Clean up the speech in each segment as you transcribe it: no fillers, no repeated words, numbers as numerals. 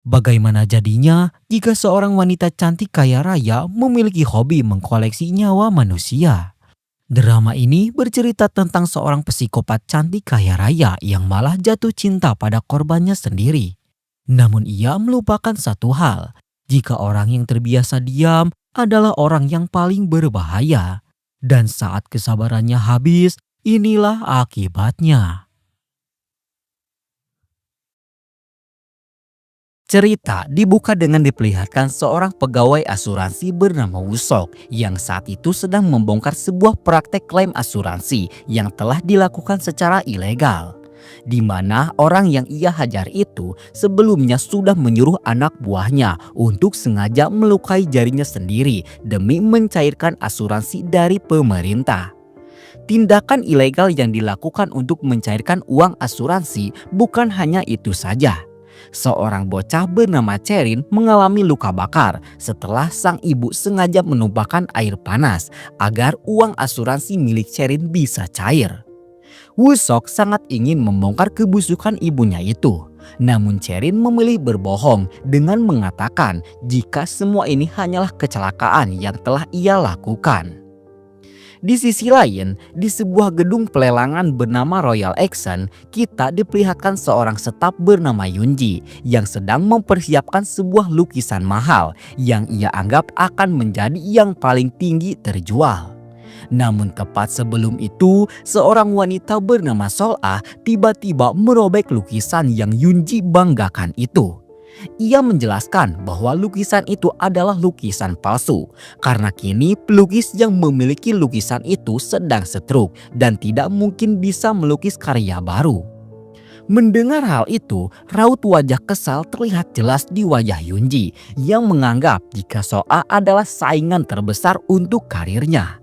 Bagaimana jadinya jika seorang wanita cantik kaya raya memiliki hobi mengkoleksi nyawa manusia? Drama ini bercerita tentang seorang psikopat cantik kaya raya yang malah jatuh cinta pada korbannya sendiri. Namun ia melupakan satu hal, jika orang yang terbiasa diam adalah orang yang paling berbahaya. Dan saat kesabarannya habis, inilah akibatnya. Cerita dibuka dengan diperlihatkan seorang pegawai asuransi bernama Wusok yang saat itu sedang membongkar sebuah praktek klaim asuransi yang telah dilakukan secara ilegal. Di mana orang yang ia hajar itu sebelumnya sudah menyuruh anak buahnya untuk sengaja melukai jarinya sendiri demi mencairkan asuransi dari pemerintah. Tindakan ilegal yang dilakukan untuk mencairkan uang asuransi bukan hanya itu saja. Seorang bocah bernama Cherin mengalami luka bakar setelah sang ibu sengaja menumpahkan air panas agar uang asuransi milik Cherin bisa cair. Wusok sangat ingin membongkar kebusukan ibunya itu. Namun Cherin memilih berbohong dengan mengatakan jika semua ini hanyalah kecelakaan yang telah ia lakukan. Di sisi lain, di sebuah gedung pelelangan bernama Royal Action, kita diperlihatkan seorang staf bernama Yunji yang sedang mempersiapkan sebuah lukisan mahal yang ia anggap akan menjadi yang paling tinggi terjual. Namun tepat sebelum itu, seorang wanita bernama Sol-ah tiba-tiba merobek lukisan yang Yunji banggakan itu. Ia menjelaskan bahwa lukisan itu adalah lukisan palsu karena kini pelukis yang memiliki lukisan itu sedang stroke dan tidak mungkin bisa melukis karya baru. Mendengar hal itu, raut wajah kesal terlihat jelas di wajah Yunji yang menganggap jika Soa adalah saingan terbesar untuk karirnya.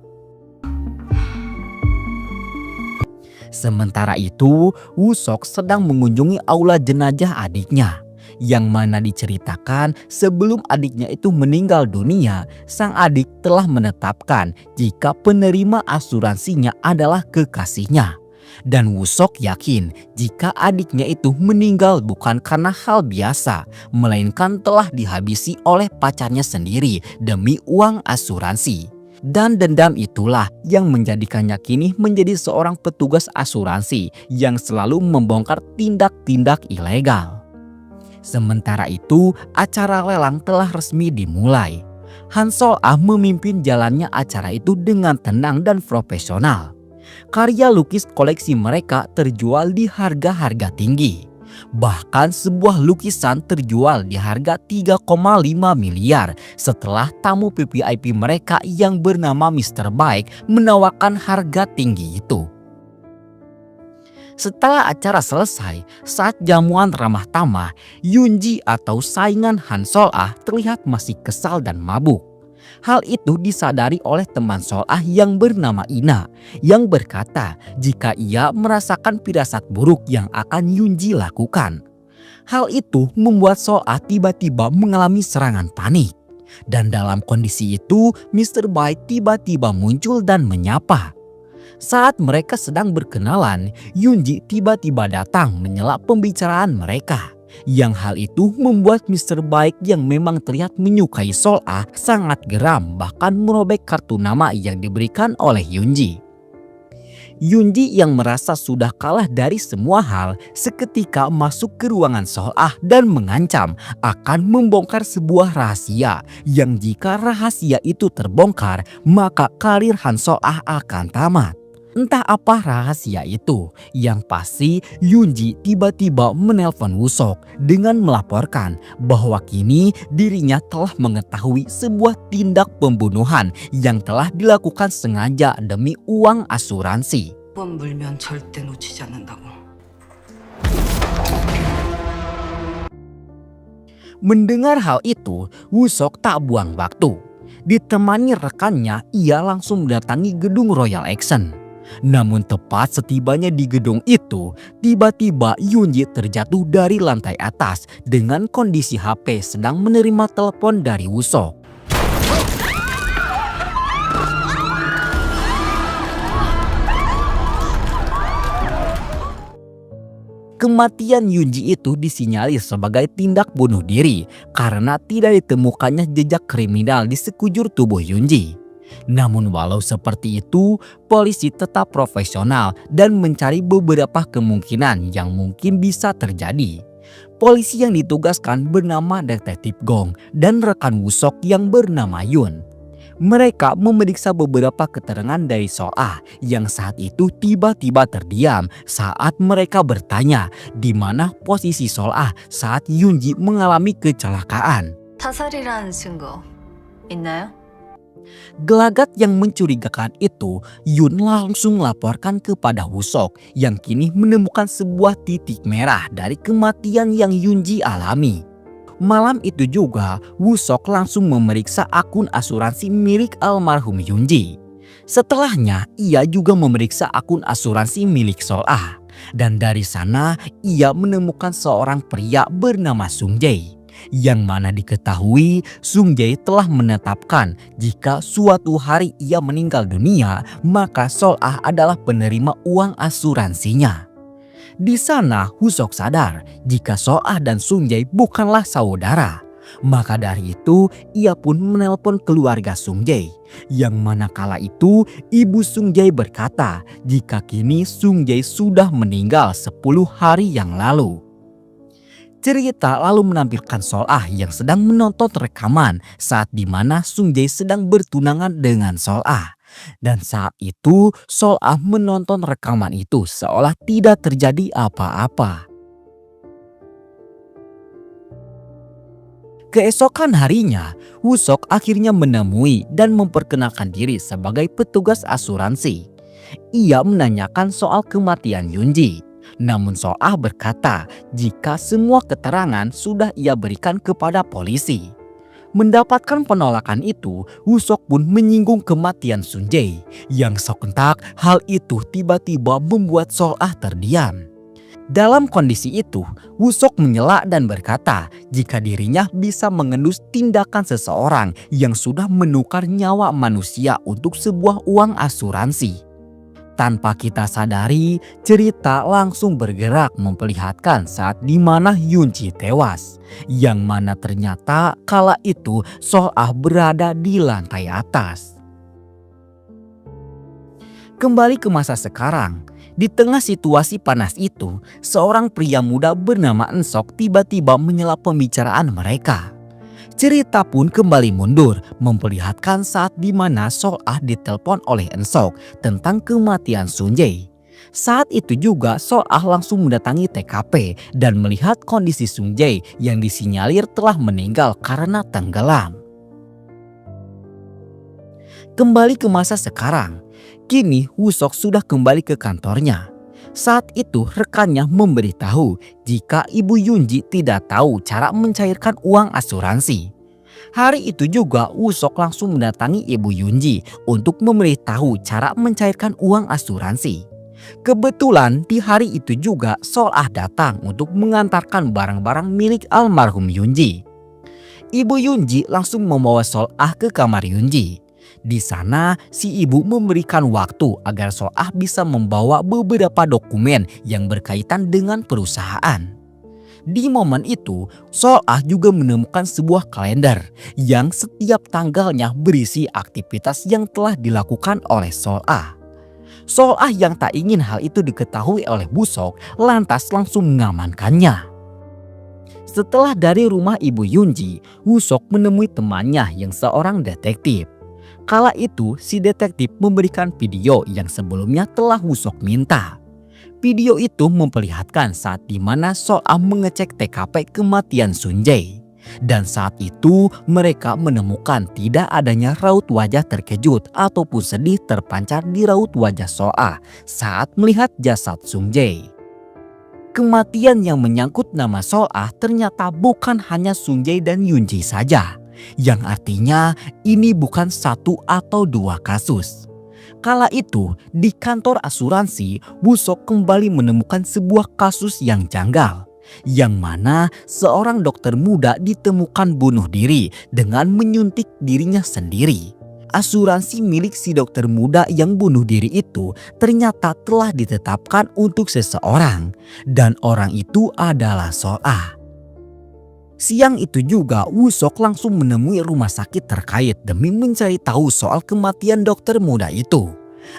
Sementara itu, Wusok sedang mengunjungi aula jenazah adiknya. Yang mana diceritakan sebelum adiknya itu meninggal dunia, sang adik telah menetapkan jika penerima asuransinya adalah kekasihnya. Dan Wusok yakin jika adiknya itu meninggal bukan karena hal biasa, melainkan telah dihabisi oleh pacarnya sendiri demi uang asuransi. Dan dendam itulah yang menjadikannya kini menjadi seorang petugas asuransi yang selalu membongkar tindak-tindak ilegal. Sementara itu, acara lelang telah resmi dimulai. Han Sol-ah memimpin jalannya acara itu dengan tenang dan profesional. Karya lukis koleksi mereka terjual di harga-harga tinggi. Bahkan sebuah lukisan terjual di harga 3,5 miliar setelah tamu VVIP mereka yang bernama Mr. Baik menawarkan harga tinggi itu. Setelah acara selesai, saat jamuan ramah tamah, Yunji atau saingan Han Sol-ah terlihat masih kesal dan mabuk. Hal itu disadari oleh teman Sol-ah yang bernama Ina, yang berkata jika ia merasakan firasat buruk yang akan Yunji lakukan. Hal itu membuat Sol-ah tiba-tiba mengalami serangan panik. Dan dalam kondisi itu, Mr. Bai tiba-tiba muncul dan menyapa. Saat mereka sedang berkenalan, Yunji tiba-tiba datang menyela pembicaraan mereka. Yang hal itu membuat Mr. Baik yang memang terlihat menyukai Sol-ah sangat geram, bahkan merobek kartu nama yang diberikan oleh Yunji. Yunji yang merasa sudah kalah dari semua hal seketika masuk ke ruangan Sol-ah dan mengancam akan membongkar sebuah rahasia yang jika rahasia itu terbongkar maka karir Han Sol-ah akan tamat. Entah apa rahasia itu, yang pasti Yunji tiba-tiba menelpon Wusok dengan melaporkan bahwa kini dirinya telah mengetahui sebuah tindak pembunuhan yang telah dilakukan sengaja demi uang asuransi. 번 물면 절대 놓치지 않는다고. Mendengar hal itu, Wusok tak buang waktu. Ditemani rekannya, ia langsung mendatangi gedung Royal Action. Namun tepat setibanya di gedung itu, tiba-tiba Yunji terjatuh dari lantai atas dengan kondisi HP sedang menerima telepon dari Wusok. Kematian Yunji itu disinyalir sebagai tindak bunuh diri karena tidak ditemukannya jejak kriminal di sekujur tubuh Yunji. Namun walau seperti itu, polisi tetap profesional dan mencari beberapa kemungkinan yang mungkin bisa terjadi. Polisi yang ditugaskan bernama Detektif Gong dan rekan Wusok yang bernama Yun. Mereka memeriksa beberapa keterangan dari Sol-ah yang saat itu tiba-tiba terdiam saat mereka bertanya di mana posisi Sol-ah saat Yunji mengalami kecelakaan. 타살이라는 증거 있나요? Gelagat yang mencurigakan itu, Yun langsung laporkan kepada Wusok yang kini menemukan sebuah titik merah dari kematian yang Yunji alami. Malam itu juga, Wusok langsung memeriksa akun asuransi milik almarhum Yunji. Setelahnya, ia juga memeriksa akun asuransi milik Sol-ah. Dan dari sana, ia menemukan seorang pria bernama Sung Jae. Yang mana diketahui Sung Jae telah menetapkan jika suatu hari ia meninggal dunia, maka Sol-ah adalah penerima uang asuransinya. Di sana Wusok sadar jika Sol-ah dan Sung Jae bukanlah saudara. Maka dari itu ia pun menelpon keluarga Sung Jae. Yang mana kala itu ibu Sung Jae berkata jika kini Sung Jae sudah meninggal 10 hari yang lalu. Cerita lalu menampilkan Sol-ah yang sedang menonton rekaman saat dimana Sung Jae sedang bertunangan dengan Sol-ah. Dan saat itu Sol-ah menonton rekaman itu seolah tidak terjadi apa-apa. Keesokan harinya, Wusok akhirnya menemui dan memperkenalkan diri sebagai petugas asuransi. Ia menanyakan soal kematian Yunji. Namun Sol-ah berkata jika semua keterangan sudah ia berikan kepada polisi. Mendapatkan penolakan itu, Wusok pun menyinggung kematian Sung Jae. Yang sontak hal itu tiba-tiba membuat Sol-ah terdiam. Dalam kondisi itu, Wusok menyela dan berkata jika dirinya bisa mengendus tindakan seseorang yang sudah menukar nyawa manusia untuk sebuah uang asuransi. Tanpa kita sadari, cerita langsung bergerak memperlihatkan saat dimana Yunji tewas. Yang mana ternyata kala itu Sol-ah berada di lantai atas. Kembali ke masa sekarang, di tengah situasi panas itu, seorang pria muda bernama Ensok tiba-tiba menyela pembicaraan mereka. Cerita pun kembali mundur, memperlihatkan saat dimana Sol-ah ditelepon oleh Ensok tentang kematian Sung Jae. Saat itu juga Sol-ah langsung mendatangi TKP dan melihat kondisi Sung Jae yang disinyalir telah meninggal karena tenggelam. Kembali ke masa sekarang, kini Wusok sudah kembali ke kantornya. Saat itu rekannya memberitahu jika ibu Yunji tidak tahu cara mencairkan uang asuransi. Hari itu juga Wusok langsung mendatangi ibu Yunji untuk memberitahu cara mencairkan uang asuransi. Kebetulan di hari itu juga Sol-ah datang untuk mengantarkan barang-barang milik almarhum Yunji. Ibu Yunji langsung membawa Sol-ah ke kamar Yunji. Di sana si ibu memberikan waktu agar Sol-ah bisa membawa beberapa dokumen yang berkaitan dengan perusahaan. Di momen itu Sol-ah juga menemukan sebuah kalender yang setiap tanggalnya berisi aktivitas yang telah dilakukan oleh Sol-ah. Sol-ah yang tak ingin hal itu diketahui oleh Wusok lantas langsung mengamankannya. Setelah dari rumah ibu Yunji, Wusok menemui temannya yang seorang detektif. Kala itu si detektif memberikan video yang sebelumnya telah Wusok minta. Video itu memperlihatkan saat dimana Sol-ah mengecek TKP kematian Sung Jae. Dan saat itu mereka menemukan tidak adanya raut wajah terkejut ataupun sedih terpancar di raut wajah Sol-ah saat melihat jasad Sung Jae. Kematian yang menyangkut nama Sol-ah ternyata bukan hanya Sung Jae dan Yunji saja. Yang artinya ini bukan satu atau dua kasus. Kala itu di kantor asuransi, Wusok kembali menemukan sebuah kasus yang janggal. Yang mana seorang dokter muda ditemukan bunuh diri dengan menyuntik dirinya sendiri. asuransi milik si dokter muda yang bunuh diri itu ternyata telah ditetapkan untuk seseorang, dan orang itu adalah Sol-ah. Siang itu juga Woo-sok langsung menemui rumah sakit terkait demi mencari tahu soal kematian dokter muda itu.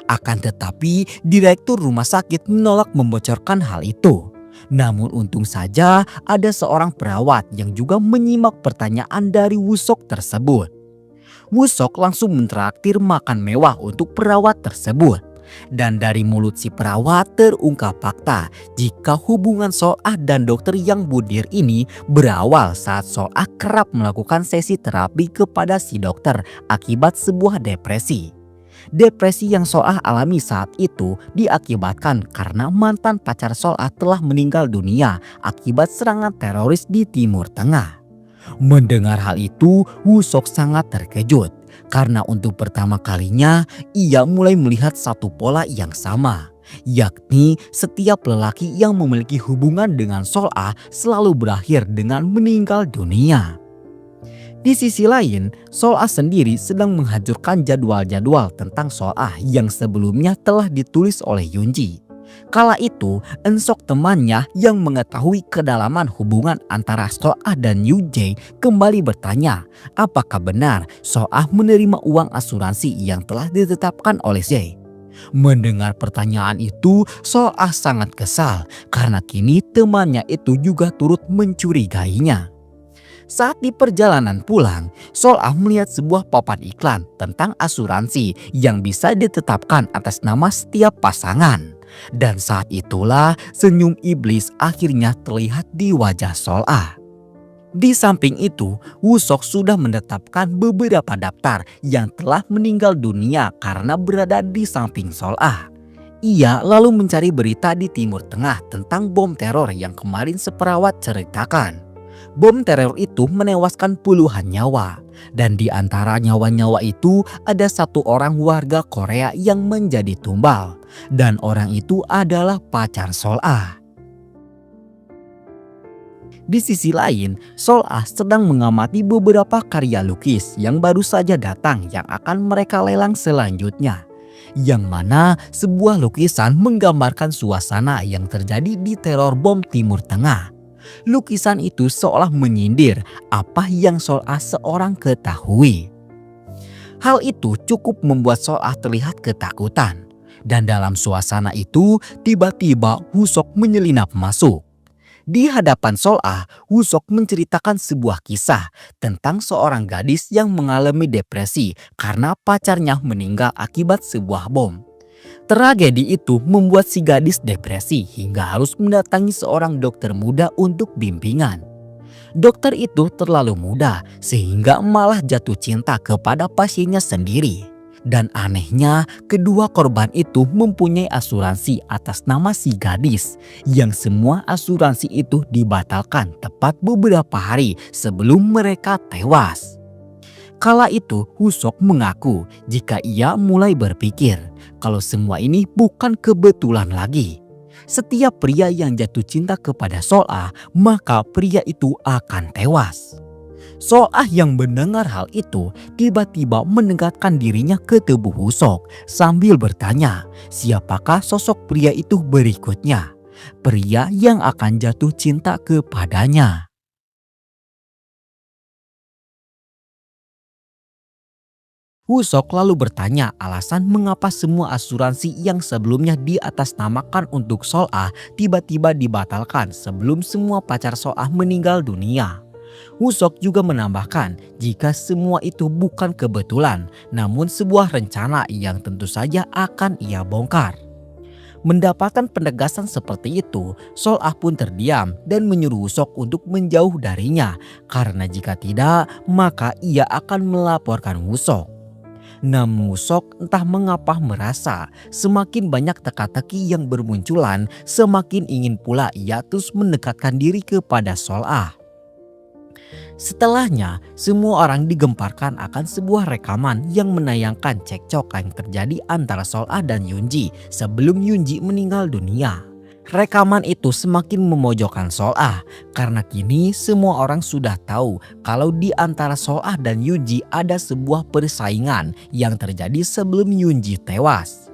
Akan tetapi direktur rumah sakit menolak membocorkan hal itu. Namun untung saja ada seorang perawat yang juga menyimak pertanyaan dari Woo-sok tersebut. Woo-sok langsung mentraktir makan mewah untuk perawat tersebut. Dan dari mulut si perawat terungkap fakta jika hubungan Sol-ah dan dokter yang budir ini berawal saat Sol-ah kerap melakukan sesi terapi kepada si dokter akibat sebuah depresi. Depresi yang Sol-ah alami saat itu diakibatkan karena mantan pacar Sol-ah telah meninggal dunia akibat serangan teroris di Timur Tengah. Mendengar hal itu, Woo-sok sangat terkejut karena untuk pertama kalinya ia mulai melihat satu pola yang sama, yakni setiap lelaki yang memiliki hubungan dengan Sol-ah selalu berakhir dengan meninggal dunia. Di sisi lain, Sol-ah sendiri sedang menghancurkan jadwal-jadwal tentang Sol-ah yang sebelumnya telah ditulis oleh Yoonji. Kala itu, Eun-sok temannya yang mengetahui kedalaman hubungan antara Sol-ah dan Yoo-jae kembali bertanya apakah benar Sol-ah menerima uang asuransi yang telah ditetapkan oleh Jae. Mendengar pertanyaan itu, Sol-ah sangat kesal karena kini temannya itu juga turut mencurigainya. Saat di perjalanan pulang, Sol-ah melihat sebuah papan iklan tentang asuransi yang bisa ditetapkan atas nama setiap pasangan. Dan saat itulah senyum iblis akhirnya terlihat di wajah Sol-ah. Di samping itu, Woo-sok sudah menetapkan beberapa daftar yang telah meninggal dunia karena berada di samping Sol-ah. Ia lalu mencari berita di Timur Tengah tentang bom teror yang kemarin seperawat ceritakan. Bom teror itu menewaskan puluhan nyawa. Dan di antara nyawa-nyawa itu ada satu orang warga Korea yang menjadi tumbal. Dan orang itu adalah pacar Sol-ah. Di sisi lain, Sol-ah sedang mengamati beberapa karya lukis yang baru saja datang yang akan mereka lelang selanjutnya. Yang mana sebuah lukisan menggambarkan suasana yang terjadi di teror bom Timur Tengah. Lukisan itu seolah menyindir apa yang Sol-ah seorang ketahui. Hal itu cukup membuat Sol-ah terlihat ketakutan. Dan dalam suasana itu tiba-tiba Woo-sok menyelinap masuk. Di hadapan Sol-ah, Woo-sok menceritakan sebuah kisah tentang seorang gadis yang mengalami depresi karena pacarnya meninggal akibat sebuah bom. Tragedi itu membuat si gadis depresi hingga harus mendatangi seorang dokter muda untuk bimbingan. Dokter itu terlalu muda sehingga malah jatuh cinta kepada pasiennya sendiri. Dan anehnya, kedua korban itu mempunyai asuransi atas nama si gadis, yang semua asuransi itu dibatalkan tepat beberapa hari sebelum mereka tewas. Kala itu, Woo-sok mengaku jika ia mulai berpikir kalau semua ini bukan kebetulan lagi. Setiap pria yang jatuh cinta kepada Sol-ah, maka pria itu akan tewas. Sol-ah yang mendengar hal itu tiba-tiba mendekatkan dirinya ke tubuh Woo-sok sambil bertanya, siapakah sosok pria itu berikutnya? Pria yang akan jatuh cinta kepadanya. Woo-sok lalu bertanya alasan mengapa semua asuransi yang sebelumnya diatasnamakan untuk Sol-ah tiba-tiba dibatalkan sebelum semua pacar Sol-ah meninggal dunia. Woo-sok juga menambahkan jika semua itu bukan kebetulan, namun sebuah rencana yang tentu saja akan ia bongkar. Mendapatkan penegasan seperti itu, Sol-ah pun terdiam dan menyuruh Woo-sok untuk menjauh darinya, karena jika tidak, maka ia akan melaporkan Woo-sok. Namun Woo-sok entah mengapa merasa semakin banyak teka-teki yang bermunculan, semakin ingin pula ia terus mendekatkan diri kepada Sol-ah. Setelahnya, semua orang digemparkan akan sebuah rekaman yang menayangkan cekcok yang terjadi antara Sol-ah dan Yoonji sebelum Yoonji meninggal dunia. Rekaman itu semakin memojokkan Sol-ah karena kini semua orang sudah tahu kalau di antara Sol-ah dan Yoonji ada sebuah persaingan yang terjadi sebelum Yoonji tewas.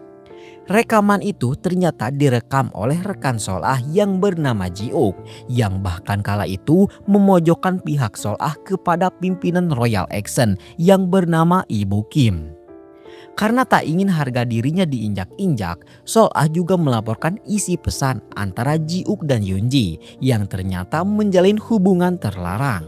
Rekaman itu ternyata direkam oleh rekan Sol-ah yang bernama Ji-uk yang bahkan kala itu memojokkan pihak Sol-ah kepada pimpinan Royal Action yang bernama Ibu Kim. Karena tak ingin harga dirinya diinjak-injak, Sol-ah juga melaporkan isi pesan antara Ji-uk dan Yoonji yang ternyata menjalin hubungan terlarang.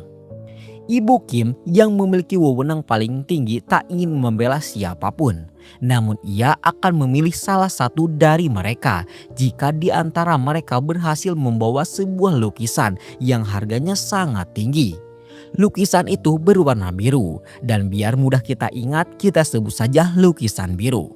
Ibu Kim yang memiliki wewenang paling tinggi tak ingin membela siapapun. Namun ia akan memilih salah satu dari mereka jika di antara mereka berhasil membawa sebuah lukisan yang harganya sangat tinggi. Lukisan itu berwarna biru dan biar mudah kita ingat kita sebut saja lukisan biru.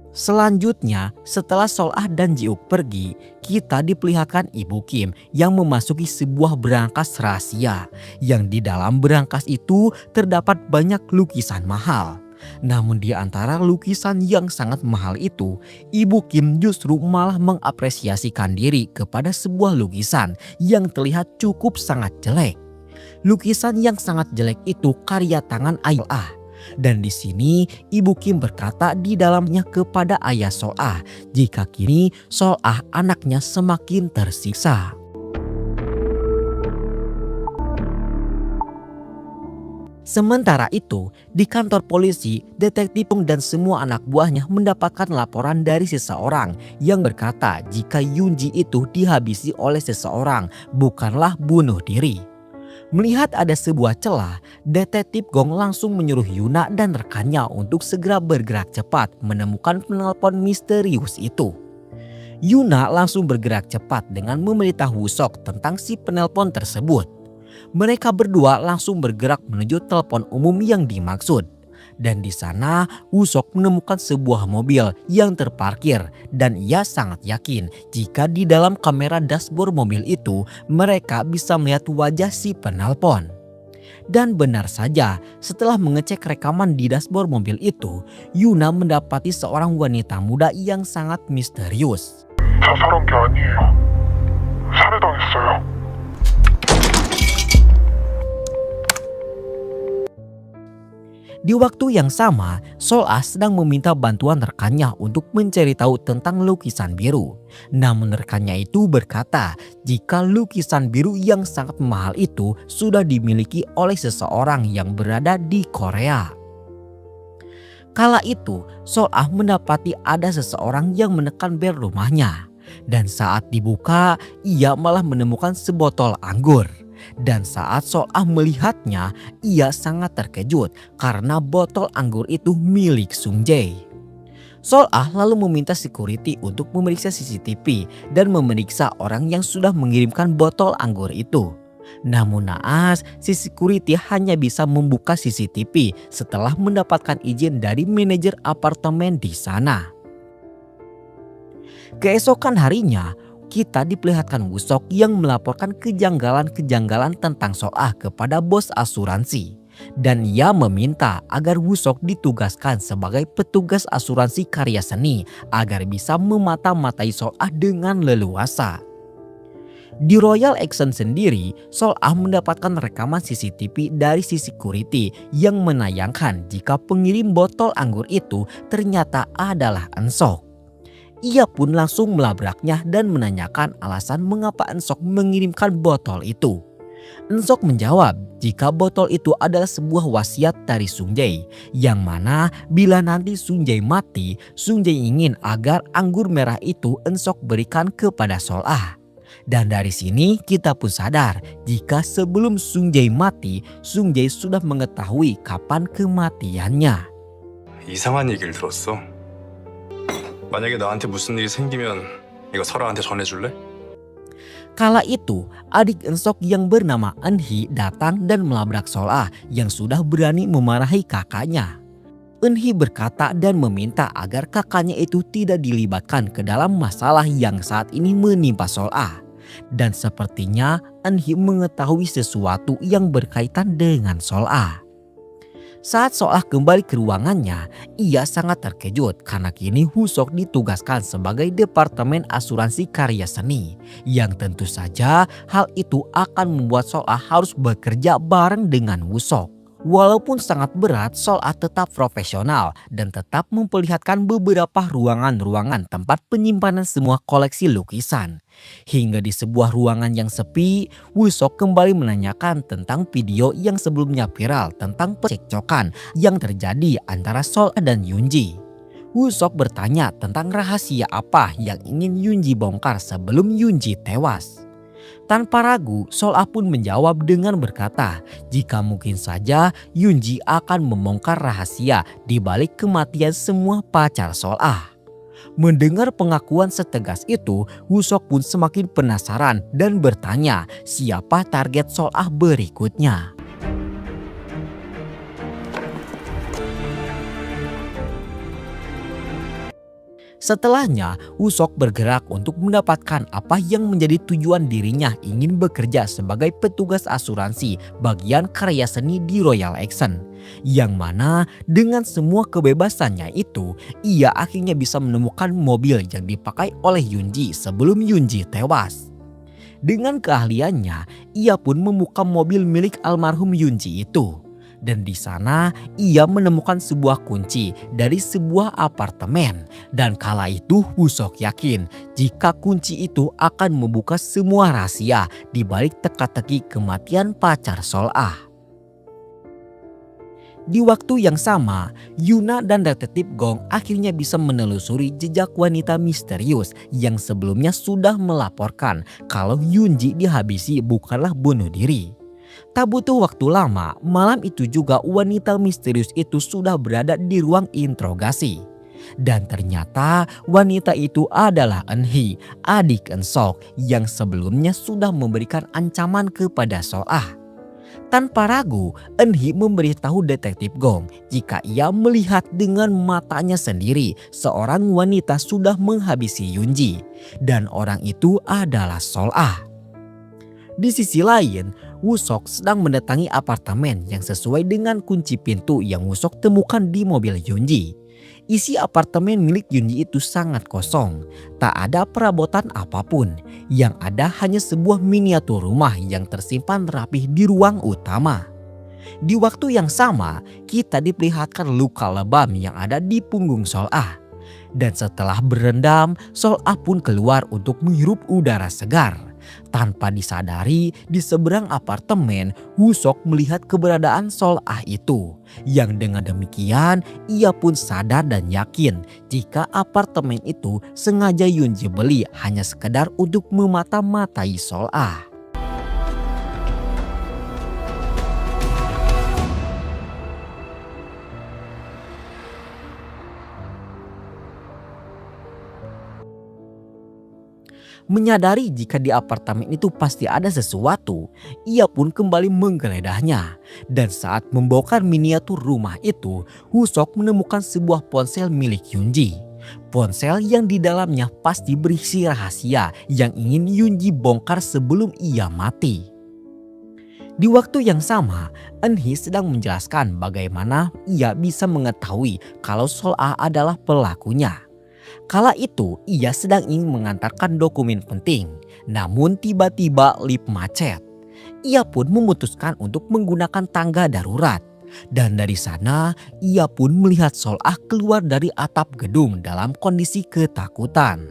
Selanjutnya, setelah Sol-ah dan Ji-uk pergi, kita diperlihatkan Ibu Kim yang memasuki sebuah berangkas rahasia. Yang di dalam berangkas itu terdapat banyak lukisan mahal. Namun di antara lukisan yang sangat mahal itu, Ibu Kim justru malah mengapresiasikan diri kepada sebuah lukisan yang terlihat cukup sangat jelek. Lukisan yang sangat jelek itu karya tangan Sol-ah. Dan di sini Ibu Kim berkata di dalamnya kepada ayah Sol-ah jika kini Sol-ah anaknya semakin tersiksa. Sementara itu, di kantor polisi, detektif Pung dan semua anak buahnya mendapatkan laporan dari seseorang yang berkata jika Yoonji itu dihabisi oleh seseorang, bukanlah bunuh diri. Melihat ada sebuah celah, detektif Gong langsung menyuruh Yuna dan rekannya untuk segera bergerak cepat menemukan penelpon misterius itu. Yuna langsung bergerak cepat dengan memberitahu Woo-seok tentang si penelpon tersebut. Mereka berdua langsung bergerak menuju telepon umum yang dimaksud. Dan di sana Woo-seok menemukan sebuah mobil yang terparkir dan ia sangat yakin jika di dalam kamera dashboard mobil itu mereka bisa melihat wajah si penelpon. Dan benar saja, setelah mengecek rekaman di dashboard mobil itu, Yuna mendapati seorang wanita muda yang sangat misterius. 자살한 게 아니에요. 살해당했어요. Di waktu yang sama, Sol-ah sedang meminta bantuan rekannya untuk mencari tahu tentang lukisan biru. Namun rekannya itu berkata jika lukisan biru yang sangat mahal itu sudah dimiliki oleh seseorang yang berada di Korea. Kala itu, Sol-ah mendapati ada seseorang yang menekan bel rumahnya. Dan saat dibuka, ia malah menemukan sebotol anggur. Dan saat Sol-ah melihatnya, ia sangat terkejut karena botol anggur itu milik Sung-jae. Sol-ah lalu meminta security untuk memeriksa CCTV dan memeriksa orang yang sudah mengirimkan botol anggur itu. Namun naas, si security hanya bisa membuka CCTV setelah mendapatkan izin dari manajer apartemen di sana. Keesokan harinya, kita diperlihatkan Woo-seok yang melaporkan kejanggalan-kejanggalan tentang Sol-ah kepada bos asuransi. Dan ia meminta agar Woo-seok ditugaskan sebagai petugas asuransi karya seni agar bisa memata-matai Sol-ah dengan leluasa. Di Royal Action sendiri, Sol-ah mendapatkan rekaman CCTV dari si security yang menayangkan jika pengirim botol anggur itu ternyata adalah Eun-seok. Ia pun langsung melabraknya dan menanyakan alasan mengapa Eun-seok mengirimkan botol itu. Eun-seok menjawab jika botol itu adalah sebuah wasiat dari Sung-jae, yang mana bila nanti Sung-jae mati, Sung-jae ingin agar anggur merah itu Eun-seok berikan kepada Sol-ah. Dan dari sini kita pun sadar jika sebelum Sung-jae mati, Sung-jae sudah mengetahui kapan kematiannya. 이상한 얘기를 들었어. 만약에 나한테 무슨 일이 생기면 이거 설아한테 전해줄래? Kala itu, adik Eun-seok yang bernama Eun-hee datang dan melabrak Sol-ah yang sudah berani memarahi kakaknya. Eun-hee berkata dan meminta agar kakaknya itu tidak dilibatkan ke dalam masalah yang saat ini menimpa Sol-ah. Dan sepertinya Eun-hee mengetahui sesuatu yang berkaitan dengan Sol-ah. Saat Solah kembali ke ruangannya, ia sangat terkejut karena kini Woo-sok ditugaskan sebagai Departemen Asuransi Karya Seni. Yang tentu saja hal itu akan membuat Solah harus bekerja bareng dengan Woo-sok. Walaupun sangat berat, Solah tetap profesional dan tetap memperlihatkan beberapa ruangan-ruangan tempat penyimpanan semua koleksi lukisan. Hingga di sebuah ruangan yang sepi, Woo-sok kembali menanyakan tentang video yang sebelumnya viral tentang percekcokan yang terjadi antara Solah dan Yoonji. Woo-sok bertanya tentang rahasia apa yang ingin Yoonji bongkar sebelum Yoonji tewas. Tanpa ragu, Solah pun menjawab dengan berkata, jika mungkin saja Yoonji akan membongkar rahasia di balik kematian semua pacar Solah. Mendengar pengakuan setegas itu, Woo-sok pun semakin penasaran dan bertanya siapa target Solah berikutnya. Setelahnya, Woo-sok bergerak untuk mendapatkan apa yang menjadi tujuan dirinya ingin bekerja sebagai petugas asuransi bagian karya seni di Royal Exxon. Yang mana dengan semua kebebasannya itu, ia akhirnya bisa menemukan mobil yang dipakai oleh Yoonji sebelum Yoonji tewas. Dengan keahliannya, ia pun membuka mobil milik almarhum Yoonji itu. Dan di sana ia menemukan sebuah kunci dari sebuah apartemen. Dan kala itu Woo-sok yakin jika kunci itu akan membuka semua rahasia di balik teka-teki kematian pacar Solah. Di waktu yang sama, Yuna dan detektif Gong akhirnya bisa menelusuri jejak wanita misterius yang sebelumnya sudah melaporkan kalau Yoonji dihabisi bukanlah bunuh diri. Tak butuh waktu lama, malam itu juga wanita misterius itu sudah berada di ruang interogasi. Dan ternyata wanita itu adalah Eun-hee, adik Eun-sok yang sebelumnya sudah memberikan ancaman kepada Solah. Tanpa ragu, Eun-hee memberitahu detektif Gong jika ia melihat dengan matanya sendiri seorang wanita sudah menghabisi Yoonji. Dan orang itu adalah Solah. Di sisi lain, Woo-sok sedang mendatangi apartemen yang sesuai dengan kunci pintu yang Woo-sok temukan di mobil Yoonji. Isi apartemen milik Yoonji itu sangat kosong, tak ada perabotan apapun. Yang ada hanya sebuah miniatur rumah yang tersimpan rapih di ruang utama. Di waktu yang sama, kita diperlihatkan luka lebam yang ada di punggung Solah. Dan setelah berendam, Solah pun keluar untuk menghirup udara segar. Tanpa disadari, di seberang apartemen, Woo-sok melihat keberadaan Solah itu. Yang dengan demikian, ia pun sadar dan yakin jika apartemen itu sengaja Yoonji beli hanya sekedar untuk memata-matai Solah. Menyadari jika di apartemen itu pasti ada sesuatu, ia pun kembali menggeledahnya. Dan saat membongkar miniatur rumah itu, Woo-sok menemukan sebuah ponsel milik Yoonji. Ponsel yang di dalamnya pasti berisi rahasia yang ingin Yoonji bongkar sebelum ia mati. Di waktu yang sama, Eun-hee sedang menjelaskan bagaimana ia bisa mengetahui kalau Solah adalah pelakunya. Kala itu ia sedang ingin mengantarkan dokumen penting, namun tiba-tiba lift macet. Ia pun memutuskan untuk menggunakan tangga darurat. Dan dari sana ia pun melihat Solah keluar dari atap gedung dalam kondisi ketakutan.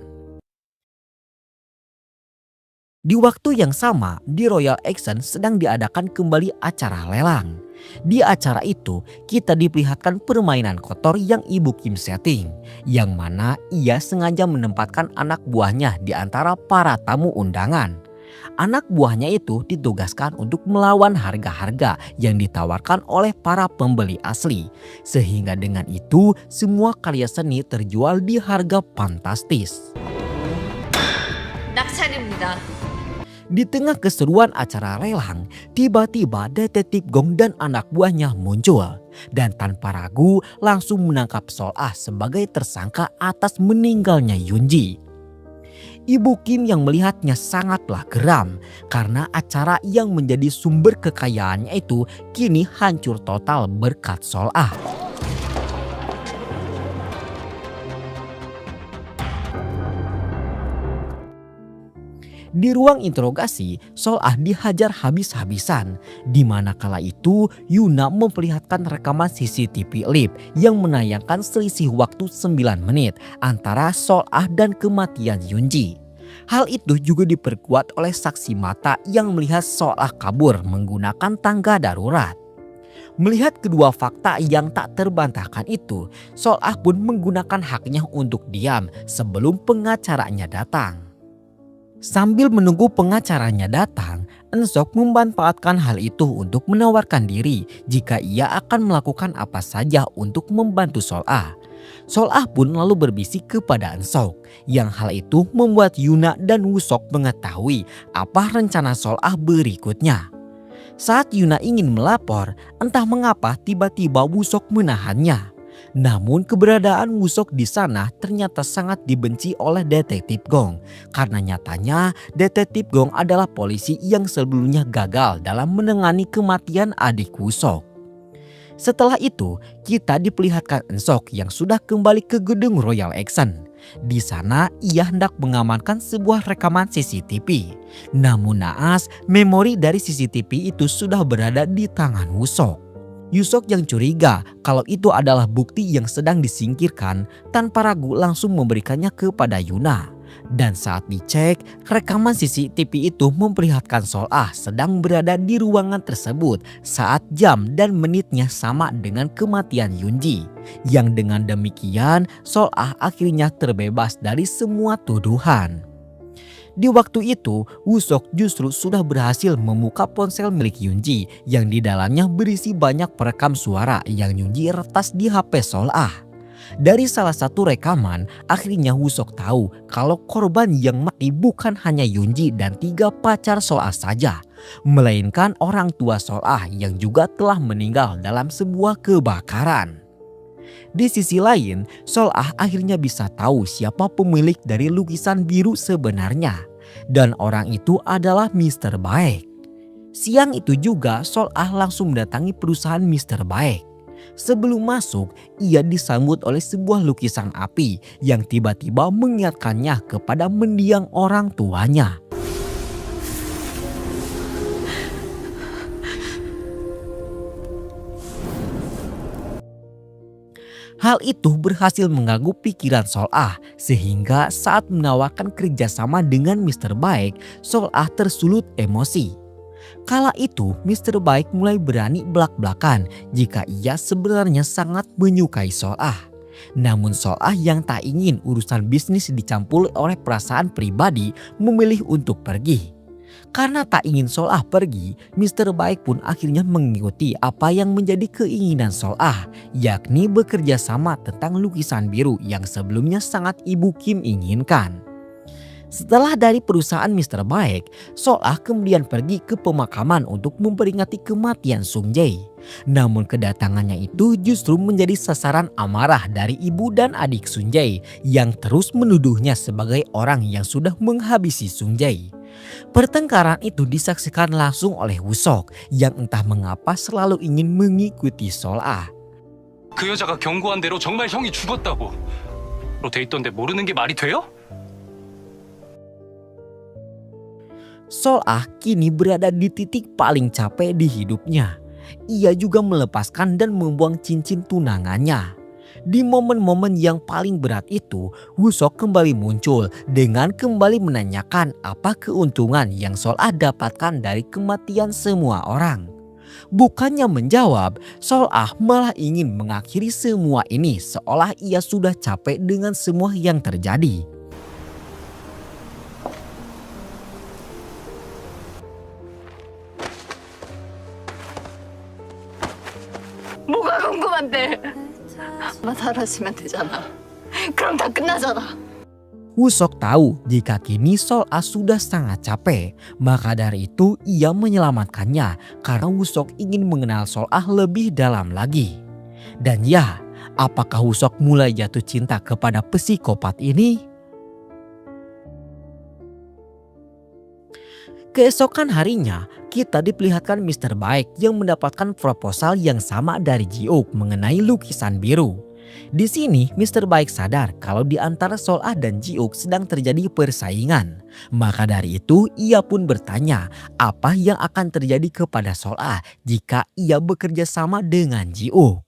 Di waktu yang sama, di Royal Exxon sedang diadakan kembali acara lelang. Di acara itu, kita diperlihatkan permainan kotor yang Ibu Kim setting, yang mana ia sengaja menempatkan anak buahnya di antara para tamu undangan. Anak buahnya itu ditugaskan untuk melawan harga-harga yang ditawarkan oleh para pembeli asli. Sehingga dengan itu, semua karya seni terjual di harga fantastis. 낙찰입니다. Di tengah keseruan acara lelang, tiba-tiba detektif Gong dan anak buahnya muncul. Dan tanpa ragu langsung menangkap Solah sebagai tersangka atas meninggalnya Yoonji. Ibu Kim yang melihatnya sangatlah geram karena acara yang menjadi sumber kekayaannya itu kini hancur total berkat Sol-ah. Di ruang interogasi, Sol-ah dihajar habis-habisan. Di mana kala itu Yuna memperlihatkan rekaman CCTV live yang menayangkan selisih waktu 9 menit antara Sol-ah dan kematian Yunji. Hal itu juga diperkuat oleh saksi mata yang melihat Sol-ah kabur menggunakan tangga darurat. Melihat kedua fakta yang tak terbantahkan itu, Sol-ah pun menggunakan haknya untuk diam sebelum pengacaranya datang. Sambil menunggu pengacaranya datang, Eun-seok memanfaatkan hal itu untuk menawarkan diri jika ia akan melakukan apa saja untuk membantu Sol-ah. Sol-ah pun lalu berbisik kepada Eun-seok, yang hal itu membuat Yuna dan Woo-seok mengetahui apa rencana Sol-ah berikutnya. Saat Yuna ingin melapor, entah mengapa tiba-tiba Woo-seok menahannya. Namun keberadaan Woo-seok di sana ternyata sangat dibenci oleh Detektif Gong karena nyatanya Detektif Gong adalah polisi yang sebelumnya gagal dalam menangani kematian adik Woo-seok. Setelah itu kita diperlihatkan Eun-seok yang sudah kembali ke gedung Royal Exxon. Di sana ia hendak mengamankan sebuah rekaman CCTV. Namun naas memori dari CCTV itu sudah berada di tangan Woo-seok. Woo-seok yang curiga kalau itu adalah bukti yang sedang disingkirkan tanpa ragu langsung memberikannya kepada Yuna. Dan saat dicek, rekaman CCTV itu memperlihatkan Sol-ah sedang berada di ruangan tersebut saat jam dan menitnya sama dengan kematian Yunji. Yang dengan demikian Sol-ah akhirnya terbebas dari semua tuduhan. Di waktu itu, Woo-seok justru sudah berhasil membuka ponsel milik Yunji yang di dalamnya berisi banyak perekam suara yang Yunji retas di HP Sol-ah. Dari salah satu rekaman, akhirnya Woo-seok tahu kalau korban yang mati bukan hanya Yunji dan 3 pacar Sol-ah saja, melainkan orang tua Sol-ah yang juga telah meninggal dalam sebuah kebakaran. Di sisi lain, Sol-ah akhirnya bisa tahu siapa pemilik dari lukisan biru sebenarnya. Dan orang itu adalah Mr. Baek. Siang itu juga Sol-ah langsung mendatangi perusahaan Mr. Baek. Sebelum masuk, ia disambut oleh sebuah lukisan api yang tiba-tiba mengingatkannya kepada mendiang orang tuanya. Hal itu berhasil mengganggu pikiran Sol-ah sehingga saat menawarkan kerjasama dengan Mr. Baek, Sol-ah tersulut emosi. Kala itu Mr. Baek mulai berani belak-belakan jika ia sebenarnya sangat menyukai Sol-ah. Namun Sol-ah yang tak ingin urusan bisnis dicampur oleh perasaan pribadi memilih untuk pergi. Karena tak ingin Sol-ah pergi, Mr. Baek pun akhirnya mengikuti apa yang menjadi keinginan Sol-ah, yakni bekerja sama tentang lukisan biru yang sebelumnya sangat Ibu Kim inginkan. Setelah dari perusahaan Mr. Baek, Sol-ah kemudian pergi ke pemakaman untuk memperingati kematian Sung Jae. Namun kedatangannya itu justru menjadi sasaran amarah dari ibu dan adik Sung Jae yang terus menuduhnya sebagai orang yang sudah menghabisi Sung Jae. Pertengkaran itu disaksikan langsung oleh Woo-seok yang entah mengapa selalu ingin mengikuti Sol-ah. 그 여자가 경고한 대로 정말 형이 죽었다고 로 돼 있던데 모르는 게 말이 돼요? Sol-ah kini berada di titik paling capek di hidupnya. Ia juga melepaskan dan membuang cincin tunangannya. Di momen-momen yang paling berat itu, Woo-seok kembali muncul dengan kembali menanyakan apa keuntungan yang Sol-ah dapatkan dari kematian semua orang. Bukannya menjawab, Sol-ah malah ingin mengakhiri semua ini seolah ia sudah capek dengan semua yang terjadi. 뭐가 궁금한데? 나 사라지면 되잖아. 그럼 다 끝나잖아. Woo-seok tahu jika kini Sol-ah sudah sangat capek, maka dari itu ia menyelamatkannya karena Woo-seok ingin mengenal Sol-ah lebih dalam lagi. Dan ya, apakah Woo-seok mulai jatuh cinta kepada psikopat ini? Keesokan harinya, kita diperlihatkan Mr. Baik yang mendapatkan proposal yang sama dari Ji-uk mengenai lukisan biru. Di sini, Mr. Baik sadar kalau di antara Sol-ah dan Ji-uk sedang terjadi persaingan. Maka dari itu, ia pun bertanya apa yang akan terjadi kepada Sol-ah jika ia bekerja sama dengan Ji-uk.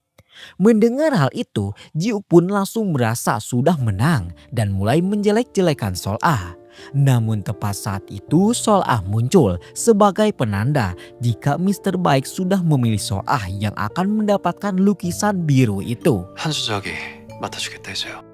Mendengar hal itu, Ji-uk pun langsung merasa sudah menang dan mulai menjelek-jelekan Sol-ah. Namun tepat saat itu Sol-ah muncul sebagai penanda jika Mr. Baik sudah memilih Sol-ah yang akan mendapatkan lukisan biru itu. 한 수 저기 맡아주겠다 해서요.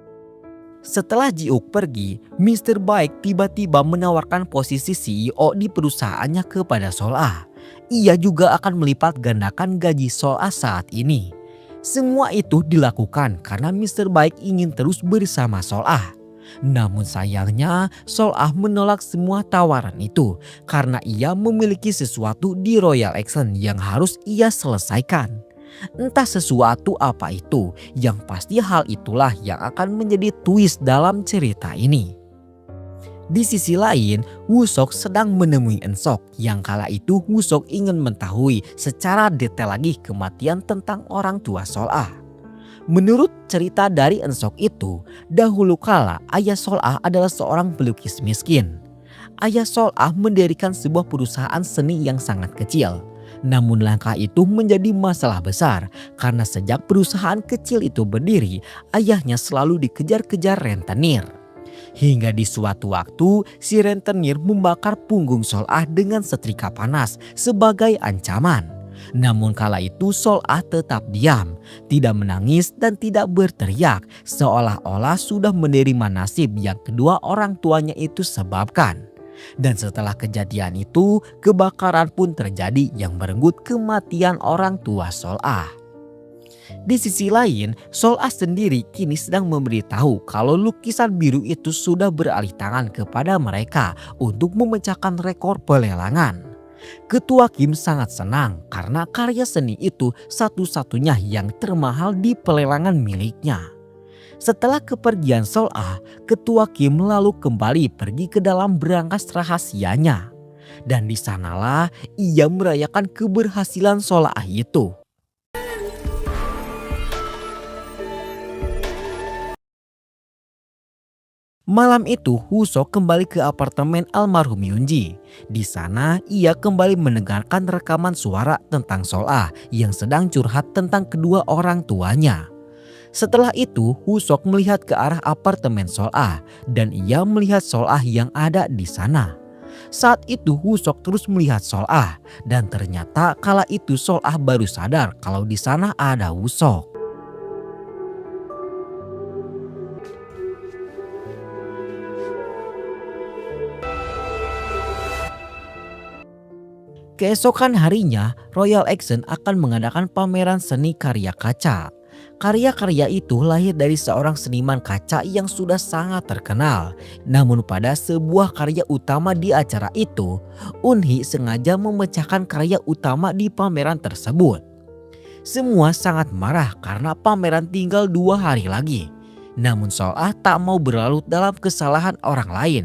Setelah Ji-uk pergi, Mr. Baik tiba-tiba menawarkan posisi CEO di perusahaannya kepada Sol-ah. Ia juga akan melipat gandakan gaji Sol-ah saat ini. Semua itu dilakukan karena Mr. Baik ingin terus bersama Sol-ah. Namun sayangnya Sol-ah menolak semua tawaran itu karena ia memiliki sesuatu di Royal Action yang harus ia selesaikan. Entah sesuatu apa itu, yang pasti hal itulah yang akan menjadi twist dalam cerita ini. Di sisi lain, Woo-sok sedang menemui En-sok yang kala itu Woo-sok ingin mengetahui secara detail lagi kematian tentang orang tua Sol-ah. Menurut cerita dari En-sok itu, dahulu kala ayah Sol-ah adalah seorang pelukis miskin. Ayah Sol-ah mendirikan sebuah perusahaan seni yang sangat kecil. Namun langkah itu menjadi masalah besar karena sejak perusahaan kecil itu berdiri, ayahnya selalu dikejar-kejar rentenir. Hingga di suatu waktu, si rentenir membakar punggung Sol-ah dengan setrika panas sebagai ancaman. Namun kala itu Sol-ah tetap diam, tidak menangis dan tidak berteriak, seolah-olah sudah menerima nasib yang kedua orang tuanya itu sebabkan. Dan setelah kejadian itu, kebakaran pun terjadi yang merenggut kematian orang tua Sol-ah. Di sisi lain, Sol-ah sendiri kini sedang memberitahu kalau lukisan biru itu sudah beralih tangan kepada mereka untuk memecahkan rekor pelelangan. Ketua Kim sangat senang karena karya seni itu satu-satunya yang termahal di pelelangan miliknya. Setelah kepergian Sol-ah, Ketua Kim lalu kembali pergi ke dalam berangkas rahasianya. Dan di sanalah ia merayakan keberhasilan Sol-ah itu. Malam itu Woo-sok kembali ke apartemen almarhum Yoonji. Di sana ia kembali mendengarkan rekaman suara tentang Sol-ah yang sedang curhat tentang kedua orang tuanya. Setelah itu Woo-sok melihat ke arah apartemen Sol-ah dan ia melihat Sol-ah yang ada di sana. Saat itu Woo-sok terus melihat Sol-ah dan ternyata kala itu Sol-ah baru sadar kalau di sana ada Woo-sok. Keesokan harinya, Royal Action akan mengadakan pameran seni karya kaca. Karya-karya itu lahir dari seorang seniman kaca yang sudah sangat terkenal. Namun pada sebuah karya utama di acara itu, Eun-hee sengaja memecahkan karya utama di pameran tersebut. Semua sangat marah karena pameran tinggal 2 hari lagi. Namun Sol-ah tak mau berlarut dalam kesalahan orang lain.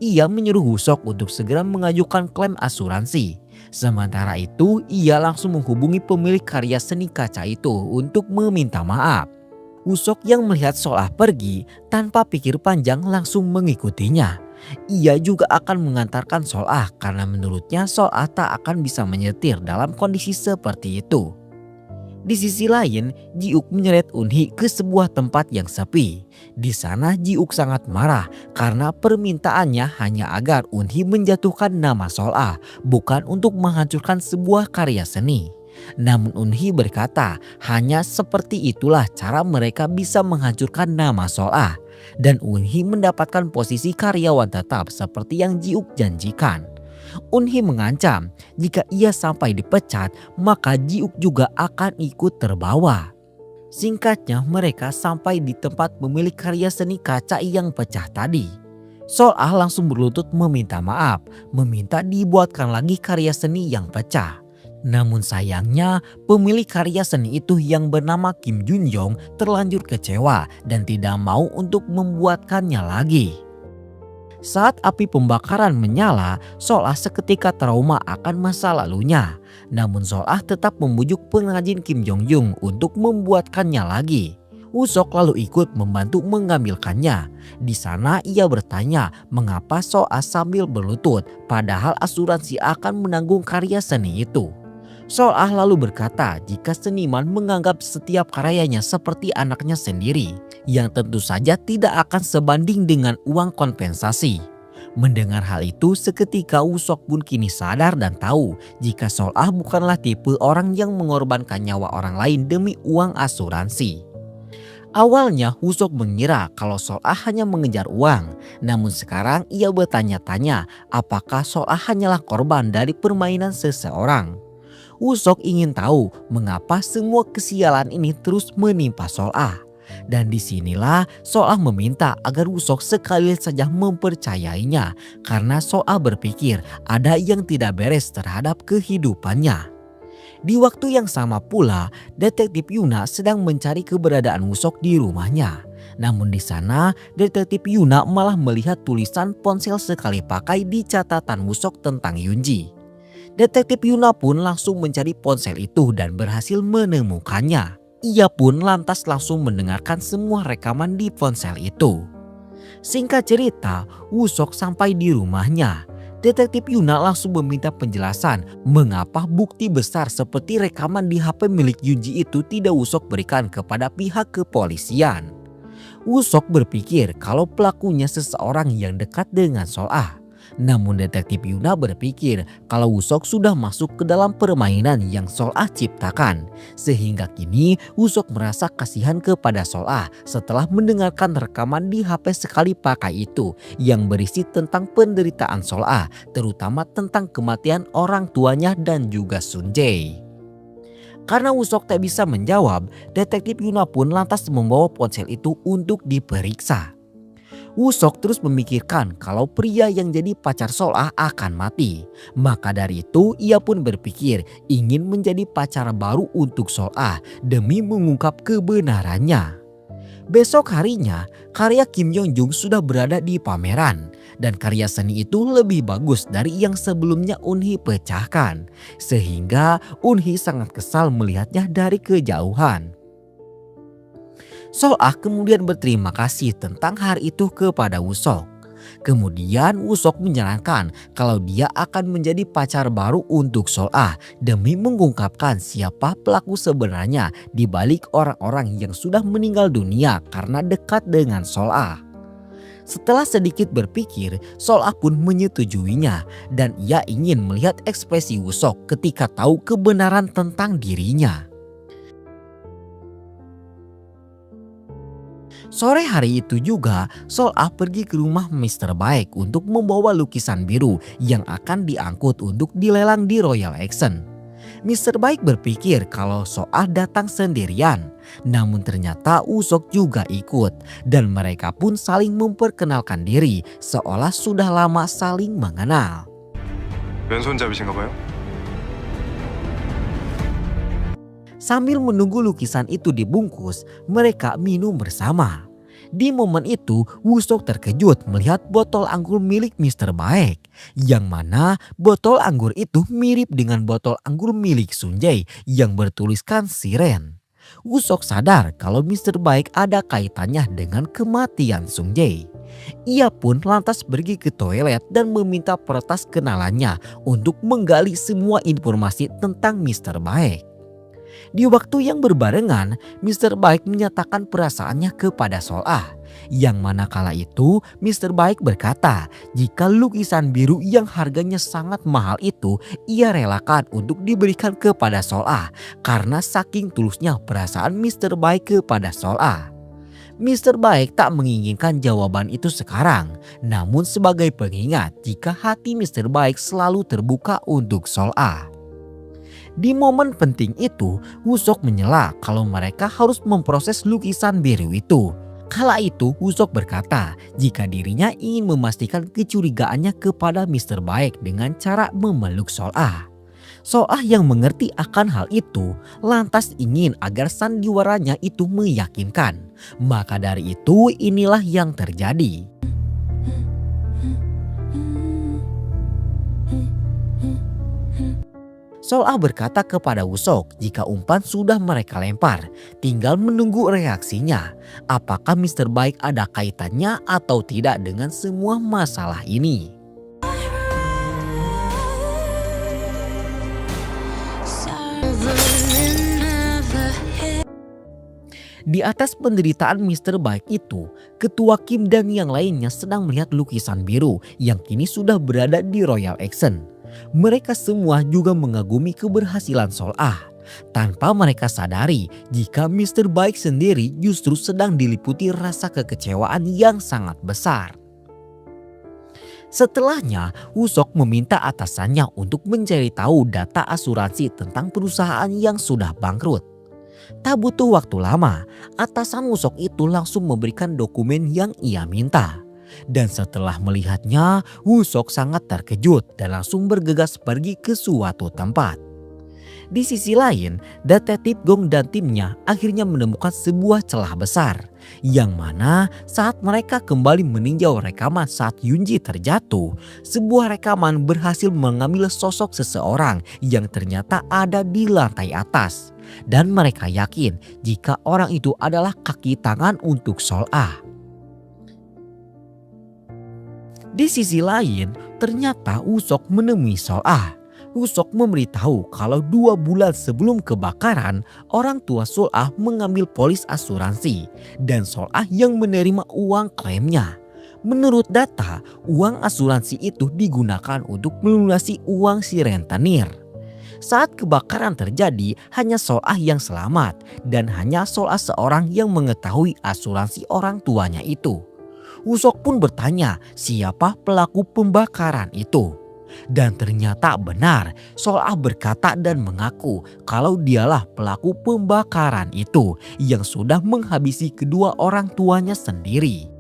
Ia menyuruh Woo-sok untuk segera mengajukan klaim asuransi. Sementara itu, ia langsung menghubungi pemilik karya seni kaca itu untuk meminta maaf. Woo-sok yang melihat Sol-ah pergi tanpa pikir panjang langsung mengikutinya. Ia juga akan mengantarkan Sol-ah karena menurutnya Sol-ah tak akan bisa menyetir dalam kondisi seperti itu. Di sisi lain, Ji-uk menyeret Eun-hee ke sebuah tempat yang sepi. Di sana Ji-uk sangat marah karena permintaannya hanya agar Eun-hee menjatuhkan nama Sol-ah, bukan untuk menghancurkan sebuah karya seni. Namun Eun-hee berkata hanya seperti itulah cara mereka bisa menghancurkan nama Sol-ah. Dan Eun-hee mendapatkan posisi karyawan tetap seperti yang Ji-uk janjikan. Eun-hee mengancam jika ia sampai dipecat maka Ji-uk juga akan ikut terbawa. Singkatnya mereka sampai di tempat pemilik karya seni kaca yang pecah tadi. Sol-ah langsung berlutut meminta maaf, meminta dibuatkan lagi karya seni yang pecah. Namun sayangnya pemilik karya seni itu yang bernama Kim Jun-yong terlanjur kecewa dan tidak mau untuk membuatkannya lagi. Saat api pembakaran menyala, Sol-ah seketika trauma akan masa lalunya. Namun Sol-ah tetap membujuk pengrajin Kim Jong-yung untuk membuatkannya lagi. Woo-sok lalu ikut membantu mengambilkannya. Di sana ia bertanya mengapa Sol-ah sambil berlutut, padahal asuransi akan menanggung karya seni itu. Sol-ah lalu berkata jika seniman menganggap setiap karyanya seperti anaknya sendiri, yang tentu saja tidak akan sebanding dengan uang kompensasi. Mendengar hal itu, seketika Woo-sok pun kini sadar dan tahu jika Sol-ah bukanlah tipe orang yang mengorbankan nyawa orang lain demi uang asuransi. Awalnya Woo-sok mengira kalau Sol-ah hanya mengejar uang, namun sekarang ia bertanya-tanya apakah Sol-ah hanyalah korban dari permainan seseorang. Woo-sok ingin tahu mengapa semua kesialan ini terus menimpa Sol-ah. Dan disinilah Sol-ah meminta agar Woo-sok sekali saja mempercayainya karena Sol-ah berpikir ada yang tidak beres terhadap kehidupannya. Di waktu yang sama pula, detektif Yuna sedang mencari keberadaan Woo-sok di rumahnya. Namun di sana, detektif Yuna malah melihat tulisan ponsel sekali pakai di catatan Woo-sok tentang Yoonji. Detektif Yuna pun langsung mencari ponsel itu dan berhasil menemukannya. Ia pun lantas langsung mendengarkan semua rekaman di ponsel itu. Singkat cerita, Woo-sok sampai di rumahnya. Detektif Yuna langsung meminta penjelasan mengapa bukti besar seperti rekaman di HP milik Yoonji itu tidak Woo-sok berikan kepada pihak kepolisian. Woo-sok berpikir kalau pelakunya seseorang yang dekat dengan Sol-ah. Namun detektif Yuna berpikir kalau Woo-sok sudah masuk ke dalam permainan yang Sol-ah ciptakan. Sehingga kini Woo-sok merasa kasihan kepada Sol-ah setelah mendengarkan rekaman di HP sekali pakai itu yang berisi tentang penderitaan Sol-ah, terutama tentang kematian orang tuanya dan juga Sun Jae. Karena Woo-sok tak bisa menjawab, detektif Yuna pun lantas membawa ponsel itu untuk diperiksa. Woo-sok terus memikirkan kalau pria yang jadi pacar Sol-ah akan mati. Maka dari itu ia pun berpikir ingin menjadi pacar baru untuk Sol-ah demi mengungkap kebenarannya. Besok harinya, karya Kim Jong-jung sudah berada di pameran. Dan karya seni itu lebih bagus dari yang sebelumnya Eun-hee pecahkan. Sehingga Eun-hee sangat kesal melihatnya dari kejauhan. Sol-ah kemudian berterima kasih tentang hari itu kepada Woo-sok. Kemudian Woo-sok menyarankan kalau dia akan menjadi pacar baru untuk Sol-ah demi mengungkapkan siapa pelaku sebenarnya di balik orang-orang yang sudah meninggal dunia karena dekat dengan Sol-ah. Setelah sedikit berpikir, Sol-ah pun menyetujuinya dan ia ingin melihat ekspresi Woo-sok ketika tahu kebenaran tentang dirinya. Sore hari itu juga, Sol-ah pergi ke rumah Mr. Baek untuk membawa lukisan biru yang akan diangkut untuk dilelang di Royal Action. Mr. Baek berpikir kalau Sol-ah datang sendirian, namun ternyata Woo-sok juga ikut dan mereka pun saling memperkenalkan diri seolah sudah lama saling mengenal. 왼손잡이신가 봐요? Sambil menunggu lukisan itu dibungkus, mereka minum bersama. Di momen itu, Woo-sok terkejut melihat botol anggur milik Mr. Baek. Yang mana botol anggur itu mirip dengan botol anggur milik Sun Jae yang bertuliskan Siren. Woo-sok sadar kalau Mr. Baek ada kaitannya dengan kematian Sun Jae. Ia pun lantas pergi ke toilet dan meminta peretas kenalannya untuk menggali semua informasi tentang Mr. Baek. Di waktu yang berbarengan, Mr. Baek menyatakan perasaannya kepada Sol-ah. Yang mana kala itu Mr. Baek berkata jika lukisan biru yang harganya sangat mahal itu ia relakan untuk diberikan kepada Sol-ah karena saking tulusnya perasaan Mr. Baek kepada Sol-ah. Mr. Baek tak menginginkan jawaban itu sekarang, namun sebagai pengingat jika hati Mr. Baek selalu terbuka untuk Sol-ah. Di momen penting itu, Woo-sok menyela kalau mereka harus memproses lukisan biru itu. Kala itu Woo-sok berkata jika dirinya ingin memastikan kecurigaannya kepada Mr. Baek dengan cara memeluk Sol-ah. Sol-ah yang mengerti akan hal itu lantas ingin agar sandiwaranya itu meyakinkan. Maka dari itu inilah yang terjadi. Sol-ah berkata kepada Wusok jika umpan sudah mereka lempar, tinggal menunggu reaksinya. Apakah Mr. Baik ada kaitannya atau tidak dengan semua masalah ini? Di atas penderitaan Mr. Baik itu, Ketua Kim dan yang lainnya sedang melihat lukisan biru yang kini sudah berada di Royal Action. Mereka semua juga mengagumi keberhasilan Sol-ah, tanpa mereka sadari jika Mr. Baik sendiri justru sedang diliputi rasa kekecewaan yang sangat besar. Setelahnya, Wusok meminta atasannya untuk mencari tahu data asuransi tentang perusahaan yang sudah bangkrut. Tak butuh waktu lama, atasan Wusok itu langsung memberikan dokumen yang ia minta. Dan setelah melihatnya, Wusok sangat terkejut dan langsung bergegas pergi ke suatu tempat. Di sisi lain, detektif Gong dan timnya akhirnya menemukan sebuah celah besar, yang mana saat mereka kembali meninjau rekaman saat Yunji terjatuh, sebuah rekaman berhasil mengambil sosok seseorang yang ternyata ada di lantai atas. Dan mereka yakin jika orang itu adalah kaki tangan untuk Sol-ah. Di sisi lain, ternyata Wusok menemui Sol-ah. Wusok memberitahu kalau 2 bulan sebelum kebakaran, orang tua Sol-ah mengambil polis asuransi dan Sol-ah yang menerima uang klaimnya. Menurut data, uang asuransi itu digunakan untuk melunasi uang si rentenir. Saat kebakaran terjadi, hanya Sol-ah yang selamat dan hanya Sol-ah seorang yang mengetahui asuransi orang tuanya itu. Wusok pun bertanya siapa pelaku pembakaran itu. Dan ternyata benar, Sol-ah berkata dan mengaku kalau dialah pelaku pembakaran itu yang sudah menghabisi kedua orang tuanya sendiri.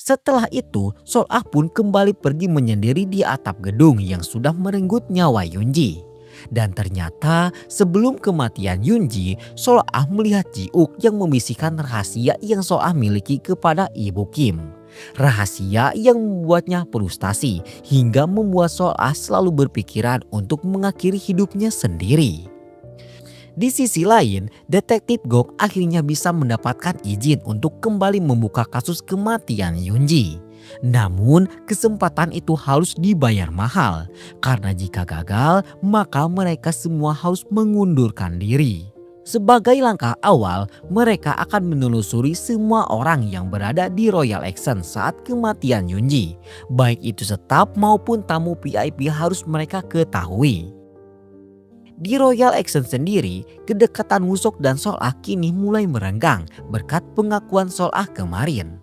Setelah itu, Sol-ah pun kembali pergi menyendiri di atap gedung yang sudah merenggut nyawa Yunji. Dan ternyata sebelum kematian Yunji, Sol-ah melihat Ji-uk yang membisikkan rahasia yang Sol-ah miliki kepada Ibu Kim. Rahasia yang membuatnya frustasi hingga membuat Sol-ah selalu berpikiran untuk mengakhiri hidupnya sendiri. Di sisi lain, detektif Gong akhirnya bisa mendapatkan izin untuk kembali membuka kasus kematian Yunji. Namun kesempatan itu harus dibayar mahal, karena jika gagal maka mereka semua harus mengundurkan diri. Sebagai langkah awal, mereka akan menelusuri semua orang yang berada di Royal Action saat kematian Yunji. Baik itu staf maupun tamu VIP harus mereka ketahui. Di Royal Action sendiri, kedekatan Wusok dan Sol-ah kini mulai merenggang berkat pengakuan Sol-ah kemarin.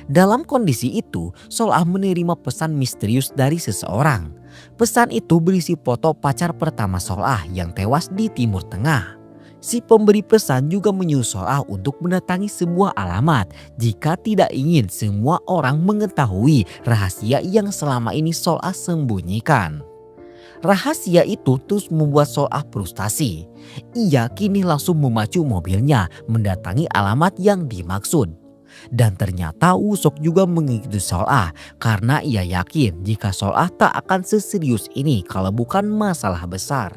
Dalam kondisi itu, Sol-ah menerima pesan misterius dari seseorang. Pesan itu berisi foto pacar pertama Sol-ah yang tewas di Timur Tengah. Si pemberi pesan juga menyuruh Sol-ah untuk mendatangi sebuah alamat jika tidak ingin semua orang mengetahui rahasia yang selama ini Sol-ah sembunyikan. Rahasia itu terus membuat Sol-ah frustasi. Ia kini langsung memacu mobilnya mendatangi alamat yang dimaksud. Dan ternyata Wusok juga mengikuti Sol-ah karena ia yakin jika Sol-ah tak akan seserius ini kalau bukan masalah besar.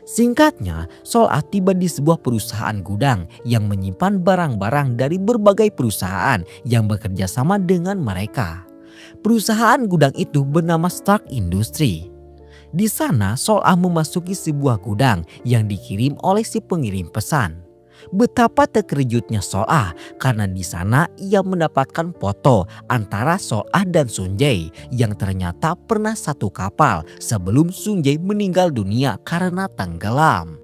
Singkatnya, Sol-ah tiba di sebuah perusahaan gudang yang menyimpan barang-barang dari berbagai perusahaan yang bekerja sama dengan mereka. Perusahaan gudang itu bernama Stark Industry. Di sana, Sol-ah memasuki sebuah gudang yang dikirim oleh si pengirim pesan. Betapa terkejutnya Sol-ah karena di sana ia mendapatkan foto antara Sol-ah dan Sun-jae yang ternyata pernah satu kapal sebelum Sun-jae meninggal dunia karena tenggelam.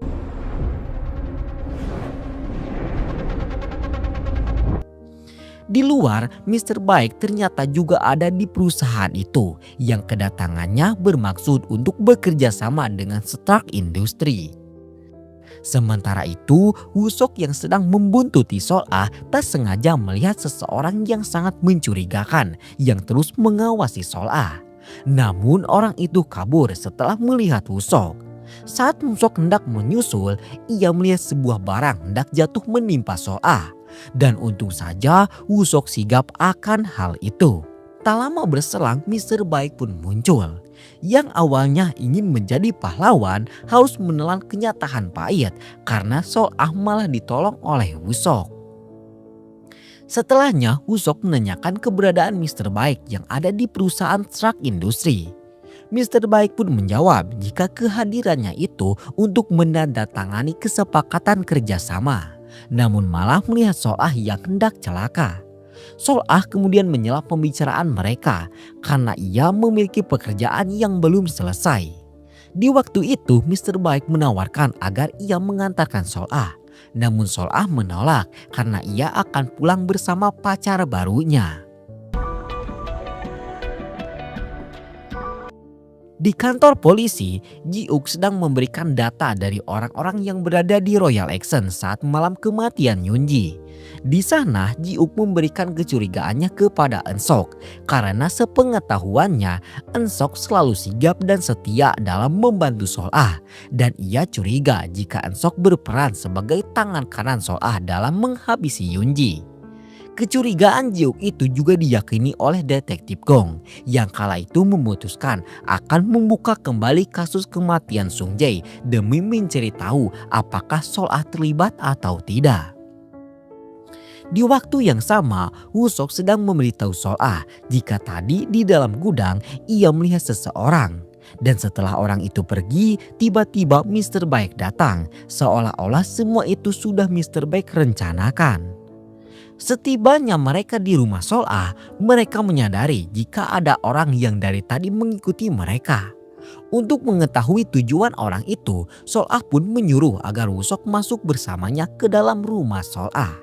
Di luar, Mr. Baik ternyata juga ada di perusahaan itu yang kedatangannya bermaksud untuk bekerja sama dengan Stark Industry. Sementara itu, Wusok yang sedang membuntuti Sol-ah tak sengaja melihat seseorang yang sangat mencurigakan yang terus mengawasi Sol-ah. Namun orang itu kabur setelah melihat Wusok. Saat Wusok hendak menyusul, ia melihat sebuah barang hendak jatuh menimpa Sol-ah. Dan untung saja Wusok sigap akan hal itu. Tak lama berselang Mr. Baik pun muncul. Yang awalnya ingin menjadi pahlawan harus menelan kenyataan pahit karena Sol-ah malah ditolong oleh Wusok. Setelahnya Wusok menanyakan keberadaan Mr. Baik yang ada di perusahaan Stark Industry. Mr. Baik pun menjawab jika kehadirannya itu untuk menandatangani kesepakatan kerjasama. Namun malah melihat Sol-ah yang hendak celaka. Sol-ah kemudian menyela pembicaraan mereka karena ia memiliki pekerjaan yang belum selesai. Di waktu itu Mr. Baik menawarkan agar ia mengantarkan Sol-ah. Namun Sol-ah menolak karena ia akan pulang bersama pacar barunya. Di kantor polisi, Ji-uk sedang memberikan data dari orang-orang yang berada di Royal Exxon saat malam kematian Yunji. Di sana, Ji-uk memberikan kecurigaannya kepada Eun-sok karena sepengetahuannya Eun-sok selalu sigap dan setia dalam membantu Sol-ah dan ia curiga jika Eun-sok berperan sebagai tangan kanan Sol-ah dalam menghabisi Yunji. Kecurigaan Ji-uk itu juga diyakini oleh detektif Gong yang kala itu memutuskan akan membuka kembali kasus kematian Sung Jae demi mencari tahu apakah Sol-ah terlibat atau tidak. Di waktu yang sama, Wusok sedang memberitahu Sol-ah jika tadi di dalam gudang ia melihat seseorang. Dan setelah orang itu pergi, tiba-tiba Mr. Baik datang seolah-olah semua itu sudah Mr. Baik rencanakan. Setibanya mereka di rumah Sol-ah, mereka menyadari jika ada orang yang dari tadi mengikuti mereka. Untuk mengetahui tujuan orang itu, Sol-ah pun menyuruh agar Wusok masuk bersamanya ke dalam rumah Sol-ah.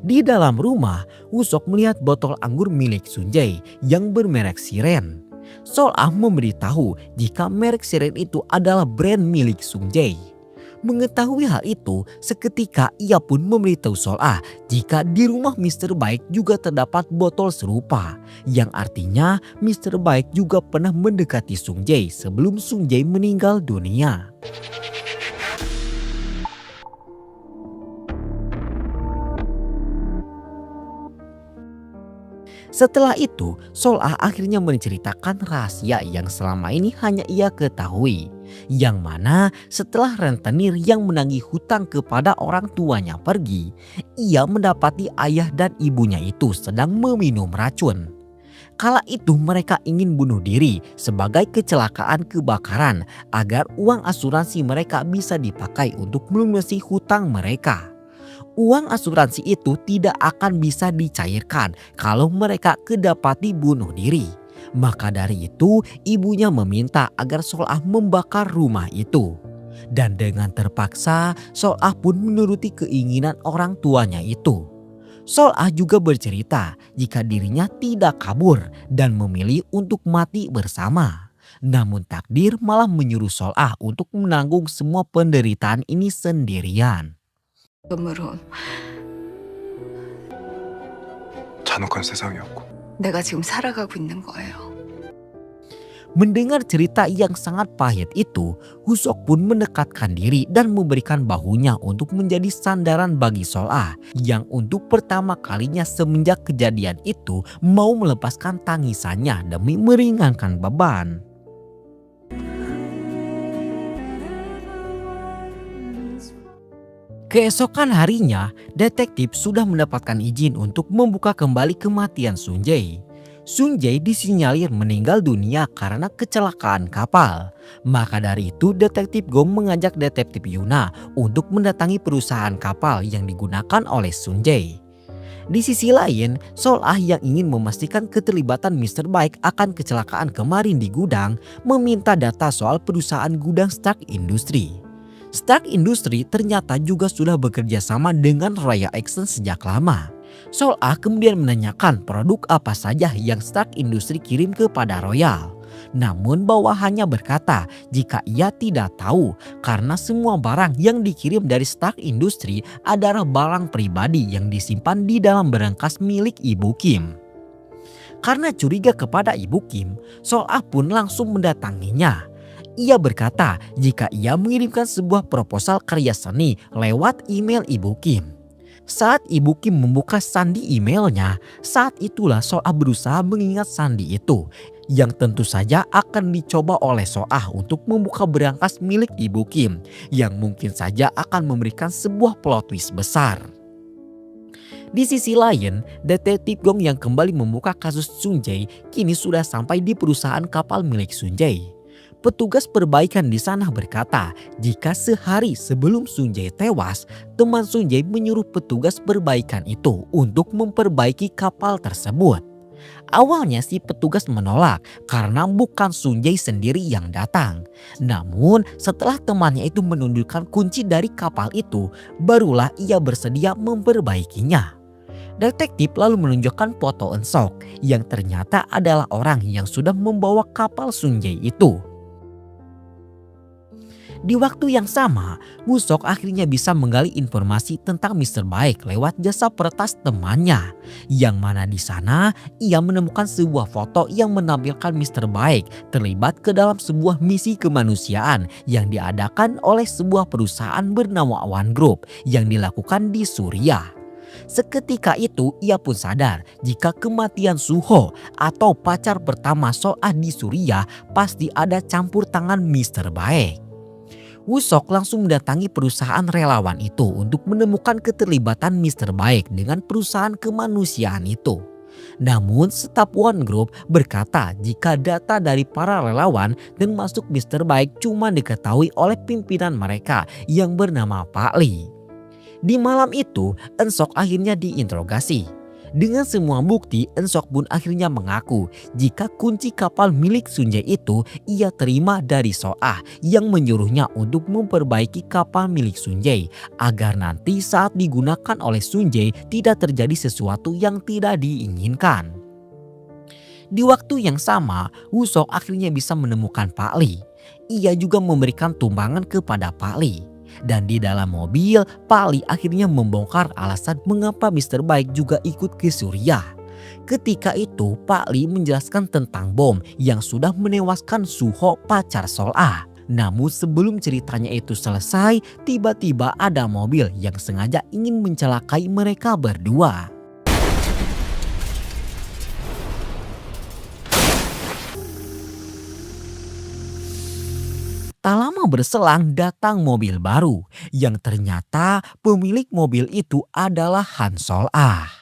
Di dalam rumah, Wusok melihat botol anggur milik Sung Jae yang bermerek Siren. Sol-ah memberitahu jika merek Siren itu adalah brand milik Sung Jae. Mengetahui hal itu, seketika ia pun memberitahu Sol-ah jika di rumah Mr. Baik juga terdapat botol serupa. Yang artinya Mr. Baik juga pernah mendekati Sung Jae sebelum Sung Jae meninggal dunia. Setelah itu, Sol-ah akhirnya menceritakan rahasia yang selama ini hanya ia ketahui. Yang mana setelah rentenir yang menagih hutang kepada orang tuanya pergi, ia mendapati ayah dan ibunya itu sedang meminum racun. Kala itu mereka ingin bunuh diri sebagai kecelakaan kebakaran agar uang asuransi mereka bisa dipakai untuk melunasi hutang mereka. Uang asuransi itu tidak akan bisa dicairkan kalau mereka kedapati bunuh diri. Maka dari itu ibunya meminta agar Sol-ah membakar rumah itu. Dan dengan terpaksa Sol-ah pun menuruti keinginan orang tuanya itu. Sol-ah juga bercerita jika dirinya tidak kabur dan memilih untuk mati bersama. Namun takdir malah menyuruh Sol-ah untuk menanggung semua penderitaan ini sendirian. 그러므로 잔혹한 세상이었고. 내가 지금 살아가고 있는 거예요. Mendengar cerita yang sangat pahit itu, Wusok pun mendekatkan diri dan memberikan bahunya untuk menjadi sandaran bagi Sol-ah yang untuk pertama kalinya semenjak kejadian itu mau melepaskan tangisannya demi meringankan beban. Keesokan harinya, detektif sudah mendapatkan izin untuk membuka kembali kematian Sung Jae. Sung Jae disinyalir meninggal dunia karena kecelakaan kapal. Maka dari itu detektif Gong mengajak detektif Yuna untuk mendatangi perusahaan kapal yang digunakan oleh Sung Jae. Di sisi lain, Sol-ah yang ingin memastikan keterlibatan Mr. Baik akan kecelakaan kemarin di gudang meminta data soal perusahaan gudang Stark Industry. Stark Industry ternyata juga sudah bekerja sama dengan Royal Exxon sejak lama. Sol-ah kemudian menanyakan produk apa saja yang Stark Industry kirim kepada Royal. Namun bawahannya berkata jika ia tidak tahu karena semua barang yang dikirim dari Stark Industry adalah barang pribadi yang disimpan di dalam berangkas milik Ibu Kim. Karena curiga kepada Ibu Kim, Sol-ah pun langsung mendatanginya. Ia berkata jika ia mengirimkan sebuah proposal karya seni lewat email Ibu Kim. Saat Ibu Kim membuka sandi emailnya, saat itulah Sol-ah berusaha mengingat sandi itu yang tentu saja akan dicoba oleh Sol-ah untuk membuka berangkas milik Ibu Kim yang mungkin saja akan memberikan sebuah plot twist besar. Di sisi lain, detektif Gong yang kembali membuka kasus Sun Jae kini sudah sampai di perusahaan kapal milik Sun Jae. Petugas perbaikan di sana berkata jika sehari sebelum Sun Jae tewas, teman Sun Jae menyuruh petugas perbaikan itu untuk memperbaiki kapal tersebut. Awalnya si petugas menolak karena bukan Sun Jae sendiri yang datang. Namun setelah temannya itu menunjukkan kunci dari kapal itu, barulah ia bersedia memperbaikinya. Detektif lalu menunjukkan foto Eun Sok yang ternyata adalah orang yang sudah membawa kapal Sun Jae itu. Di waktu yang sama, Woo Sok akhirnya bisa menggali informasi tentang Mr. Baik lewat jasa peretas temannya. Yang mana di sana ia menemukan sebuah foto yang menampilkan Mr. Baik terlibat ke dalam sebuah misi kemanusiaan yang diadakan oleh sebuah perusahaan bernama One Group yang dilakukan di Suriah. Seketika itu ia pun sadar jika kematian Suho atau pacar pertama Sol-ah di Suriah pasti ada campur tangan Mr. Baik. Woo Sok langsung mendatangi perusahaan relawan itu untuk menemukan keterlibatan Mr. Baik dengan perusahaan kemanusiaan itu. Namun staf One Group berkata jika data dari para relawan dan masuk Mr. Baik cuma diketahui oleh pimpinan mereka yang bernama Pak Lee. Di malam itu Eun Sok akhirnya diinterogasi. Dengan semua bukti, Eun Sok pun akhirnya mengaku jika kunci kapal milik Sun Jae itu ia terima dari Sol-ah yang menyuruhnya untuk memperbaiki kapal milik Sun Jae agar nanti saat digunakan oleh Sun Jae tidak terjadi sesuatu yang tidak diinginkan. Di waktu yang sama, Woo Sok akhirnya bisa menemukan Pak Lee. Ia juga memberikan tumpangan kepada Pak Lee. Dan di dalam mobil, Pak Lee akhirnya membongkar alasan mengapa Mr. Baik juga ikut ke Suriah. Ketika itu Pak Lee menjelaskan tentang bom yang sudah menewaskan Suho pacar Sol-ah. Namun sebelum ceritanya itu selesai, tiba-tiba ada mobil yang sengaja ingin mencelakai mereka berdua. Tak lama berselang datang mobil baru yang ternyata pemilik mobil itu adalah Han Sol-ah.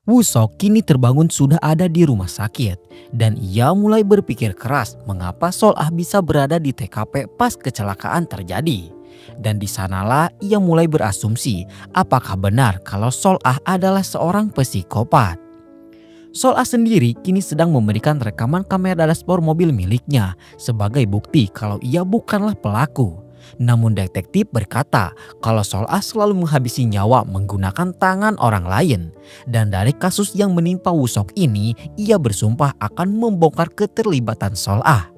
Woo Sok kini terbangun sudah ada di rumah sakit dan ia mulai berpikir keras mengapa Sol-ah bisa berada di TKP pas kecelakaan terjadi. Dan di sanalah ia mulai berasumsi apakah benar kalau Sol-ah adalah seorang psikopat. Sol-ah sendiri kini sedang memberikan rekaman kamera dashboard mobil miliknya sebagai bukti kalau ia bukanlah pelaku. Namun detektif berkata kalau Sol-ah selalu menghabisi nyawa menggunakan tangan orang lain. Dan dari kasus yang menimpa Woo Sok ini, ia bersumpah akan membongkar keterlibatan Sol-ah.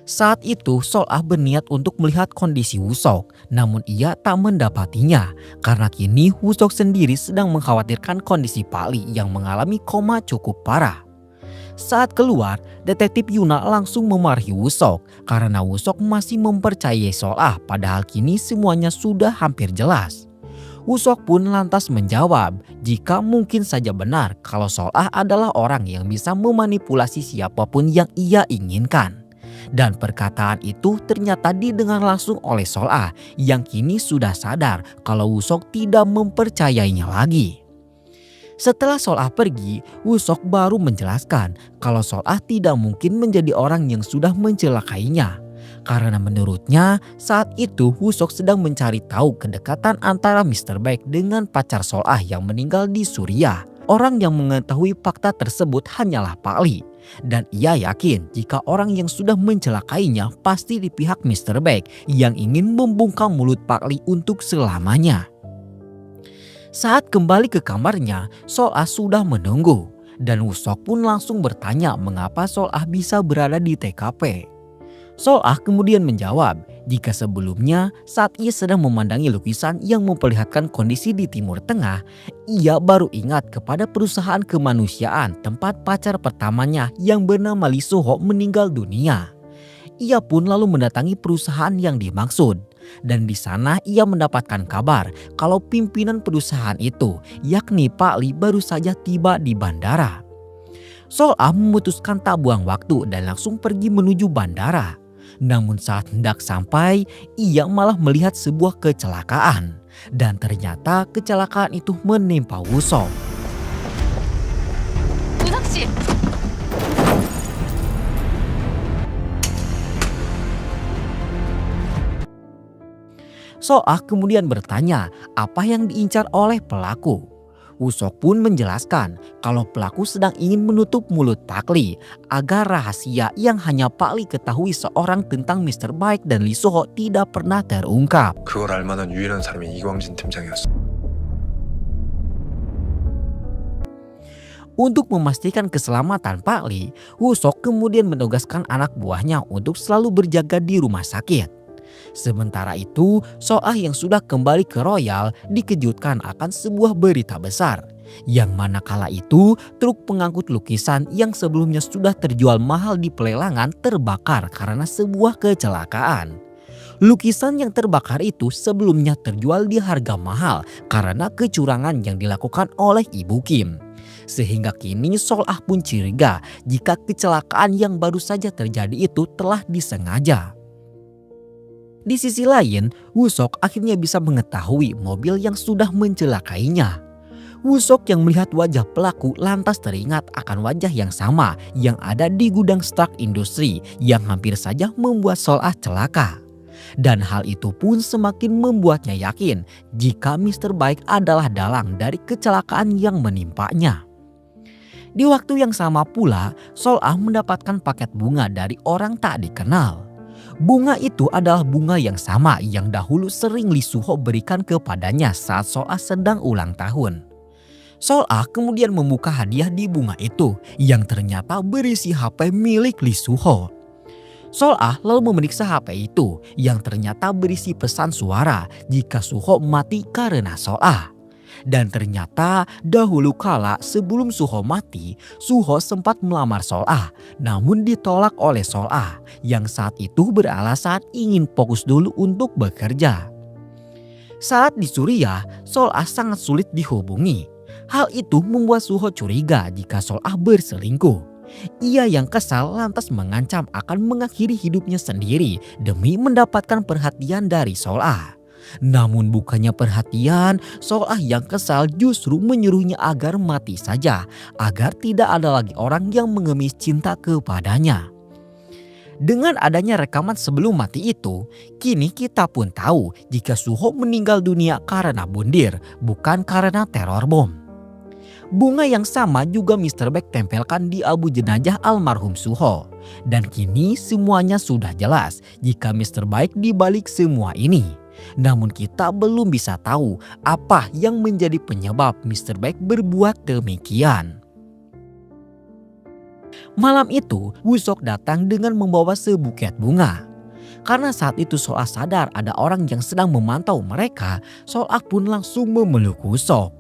Saat itu Sol-ah berniat untuk melihat kondisi Woo Sok, namun ia tak mendapatinya karena kini Woo Sok sendiri sedang mengkhawatirkan kondisi Pak Lee yang mengalami koma cukup parah. Saat keluar, detektif Yuna langsung memarahi Woo Sok karena Woo Sok masih mempercayai Sol-ah padahal kini semuanya sudah hampir jelas. Woo Sok pun lantas menjawab jika mungkin saja benar kalau Sol-ah adalah orang yang bisa memanipulasi siapapun yang ia inginkan. Dan perkataan itu ternyata didengar langsung oleh Sol-ah yang kini sudah sadar kalau Woo Sok tidak mempercayainya lagi. Setelah Sol-ah pergi, Woo Sok baru menjelaskan kalau Sol-ah tidak mungkin menjadi orang yang sudah mencelakainya. Karena menurutnya saat itu Woo Sok sedang mencari tahu kedekatan antara Mr. Baik dengan pacar Sol-ah yang meninggal di Suriah. Orang yang mengetahui fakta tersebut hanyalah Pak Lee. Dan ia yakin jika orang yang sudah mencelakainya pasti di pihak Mr. Baik yang ingin membungkam mulut Pak Lee untuk selamanya. Saat kembali ke kamarnya, Sol-ah sudah menunggu dan Woo Sok pun langsung bertanya mengapa Sol-ah bisa berada di TKP. Sol-ah kemudian menjawab jika sebelumnya saat ia sedang memandangi lukisan yang memperlihatkan kondisi di Timur Tengah, ia baru ingat kepada perusahaan kemanusiaan tempat pacar pertamanya yang bernama Lee Soo-ho meninggal dunia. Ia pun lalu mendatangi perusahaan yang dimaksud dan di sana ia mendapatkan kabar kalau pimpinan perusahaan itu, yakni Pak Lee, baru saja tiba di bandara. Sol-ah memutuskan tak buang waktu dan langsung pergi menuju bandara. Namun saat hendak sampai, ia malah melihat sebuah kecelakaan. Dan ternyata kecelakaan itu menimpa Woo-sok. 우석 씨. Sol-ah kemudian bertanya apa yang diincar oleh pelaku. Woo-sok pun menjelaskan kalau pelaku sedang ingin menutup mulut Pak Lee agar rahasia yang hanya Pak Lee ketahui seorang tentang Mr. Baik dan Lee Soo-ho tidak pernah terungkap. 그걸 알 만한 유일한 사람이 이광진 팀장이었어. Untuk memastikan keselamatan Pak Lee, Woo-sok kemudian menugaskan anak buahnya untuk selalu berjaga di rumah sakit. Sementara itu, Sol-ah yang sudah kembali ke Royal dikejutkan akan sebuah berita besar. Yang mana kala itu truk pengangkut lukisan yang sebelumnya sudah terjual mahal di pelelangan terbakar karena sebuah kecelakaan. Lukisan yang terbakar itu sebelumnya terjual di harga mahal karena kecurangan yang dilakukan oleh Ibu Kim. Sehingga kini Sol-ah pun curiga jika kecelakaan yang baru saja terjadi itu telah disengaja. Di sisi lain, Woo-sok akhirnya bisa mengetahui mobil yang sudah mencelakainya. Woo-sok yang melihat wajah pelaku lantas teringat akan wajah yang sama yang ada di gudang Stark Industry yang hampir saja membuat Sol-ah celaka. Dan hal itu pun semakin membuatnya yakin jika Mr. Baik adalah dalang dari kecelakaan yang menimpanya. Di waktu yang sama pula, Sol-ah mendapatkan paket bunga dari orang tak dikenal. Bunga itu adalah bunga yang sama yang dahulu sering Lee Soo-ho berikan kepadanya saat Sol-ah sedang ulang tahun. Sol-ah kemudian membuka hadiah di bunga itu yang ternyata berisi HP milik Lee Soo-ho. Sol-ah lalu memeriksa HP itu yang ternyata berisi pesan suara jika Soo-ho mati karena Sol-ah. Dan ternyata dahulu kala sebelum Soo-ho mati, Soo-ho sempat melamar Sol-ah namun ditolak oleh Sol-ah yang saat itu beralasan ingin fokus dulu untuk bekerja. Saat di Suriah, Sol-ah sangat sulit dihubungi. Hal itu membuat Soo-ho curiga jika Sol-ah berselingkuh. Ia yang kesal lantas mengancam akan mengakhiri hidupnya sendiri demi mendapatkan perhatian dari Sol-ah. Namun bukannya perhatian, Sol-ah yang kesal justru menyuruhnya agar mati saja, agar tidak ada lagi orang yang mengemis cinta kepadanya. Dengan adanya rekaman sebelum mati itu, kini kita pun tahu jika Soo-ho meninggal dunia karena bundir, bukan karena teror bom. Bunga yang sama juga Mr. Baek tempelkan di abu jenazah almarhum Soo-ho. Dan kini semuanya sudah jelas jika Mr. Baek dibalik semua ini. Namun kita belum bisa tahu apa yang menjadi penyebab Mr. Baek berbuat demikian. Malam itu, Woo-sok datang dengan membawa sebuket bunga. Karena saat itu Sol-ah sadar ada orang yang sedang memantau mereka, Sol-ah pun langsung memeluk Woo-sok.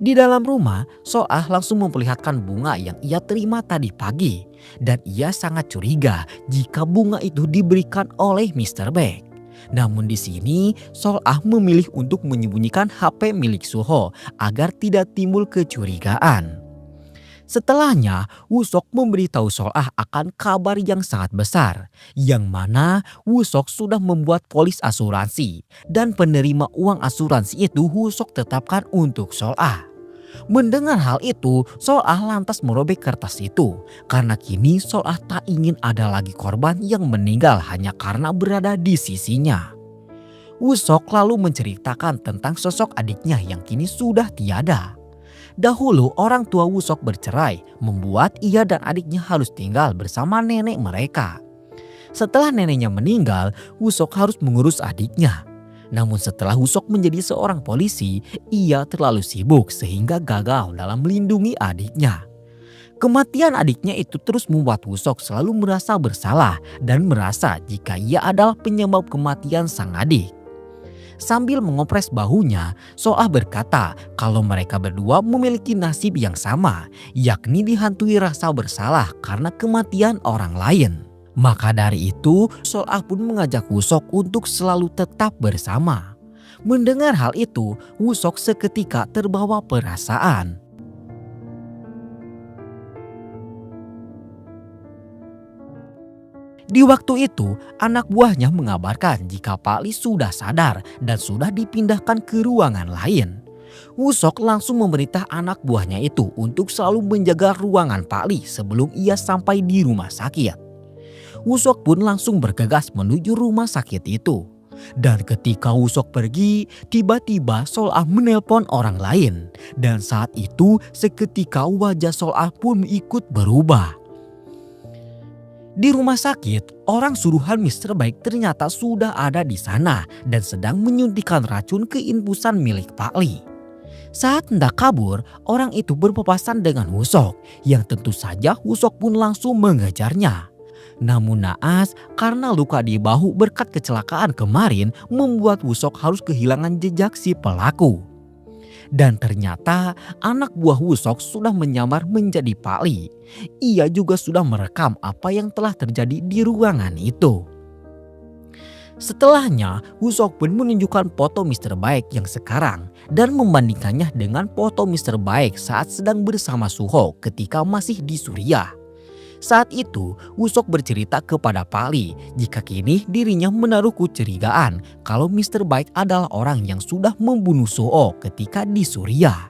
Di dalam rumah, Sol-ah langsung memperlihatkan bunga yang ia terima tadi pagi. Dan ia sangat curiga jika bunga itu diberikan oleh Mr. Baek. Namun di sini Sol-ah memilih untuk menyembunyikan HP milik Soo-ho agar tidak timbul kecurigaan. Setelahnya, Woo-sok memberitahu Sol-ah akan kabar yang sangat besar, yang mana Woo-sok sudah membuat polis asuransi dan penerima uang asuransi itu Woo-sok tetapkan untuk Sol-ah. Mendengar hal itu, Sol-ah lantas merobek kertas itu karena kini Sol-ah tak ingin ada lagi korban yang meninggal hanya karena berada di sisinya. Woo-sok lalu menceritakan tentang sosok adiknya yang kini sudah tiada. Dahulu orang tua Woo-sok bercerai, membuat ia dan adiknya harus tinggal bersama nenek mereka. Setelah neneknya meninggal, Woo-sok harus mengurus adiknya. Namun setelah Woo-sok menjadi seorang polisi, ia terlalu sibuk sehingga gagal dalam melindungi adiknya. Kematian adiknya itu terus membuat Woo-sok selalu merasa bersalah dan merasa jika ia adalah penyebab kematian sang adik. Sambil mengopres bahunya, So-ah berkata kalau mereka berdua memiliki nasib yang sama, yakni dihantui rasa bersalah karena kematian orang lain. Maka dari itu, So-ah pun mengajak Woo-sok untuk selalu tetap bersama. Mendengar hal itu, Woo-sok seketika terbawa perasaan. Di waktu itu, anak buahnya mengabarkan jika Pak Lee sudah sadar dan sudah dipindahkan ke ruangan lain. Woo-sok langsung memerintah anak buahnya itu untuk selalu menjaga ruangan Pak Lee sebelum ia sampai di rumah sakit. Woo-sok pun langsung bergegas menuju rumah sakit itu. Dan ketika Woo-sok pergi, tiba-tiba Sol-ah menelpon orang lain. Dan saat itu seketika wajah Sol-ah pun ikut berubah. Di rumah sakit, orang suruhan Mr. Baik ternyata sudah ada di sana dan sedang menyuntikkan racun ke infusan milik Pak Lee. Saat hendak kabur, orang itu berpapasan dengan Woo-sok yang tentu saja Woo-sok pun langsung mengejarnya. Namun naas, karena luka di bahu berkat kecelakaan kemarin membuat Woo-sok harus kehilangan jejak si pelaku. Dan ternyata anak buah Woo-sok sudah menyamar menjadi Pak Lee. Ia juga sudah merekam apa yang telah terjadi di ruangan itu. Setelahnya, Woo-sok pun menunjukkan foto Mr. Baik yang sekarang dan membandingkannya dengan foto Mr. Baik saat sedang bersama Suho ketika masih di Suriah. Saat itu, Woo-sok bercerita kepada Pak Lee jika kini dirinya menaruh kecurigaan kalau Mr. Baik adalah orang yang sudah membunuh Suho ketika di Suriah.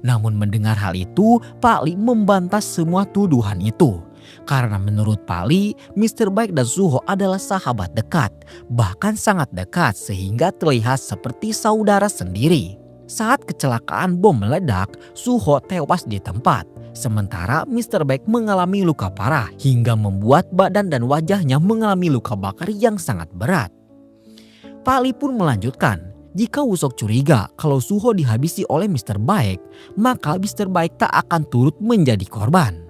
Namun mendengar hal itu, Pak Lee membantah semua tuduhan itu. Karena menurut Pak Lee, Mr. Baik dan Suho adalah sahabat dekat, bahkan sangat dekat sehingga terlihat seperti saudara sendiri. Saat kecelakaan bom meledak, Suho tewas di tempat. Sementara Mr. Baik mengalami luka parah hingga membuat badan dan wajahnya mengalami luka bakar yang sangat berat. Pak Lee pun melanjutkan, jika Woo-sok curiga kalau Suho dihabisi oleh Mr. Baik, maka Mr. Baik tak akan turut menjadi korban.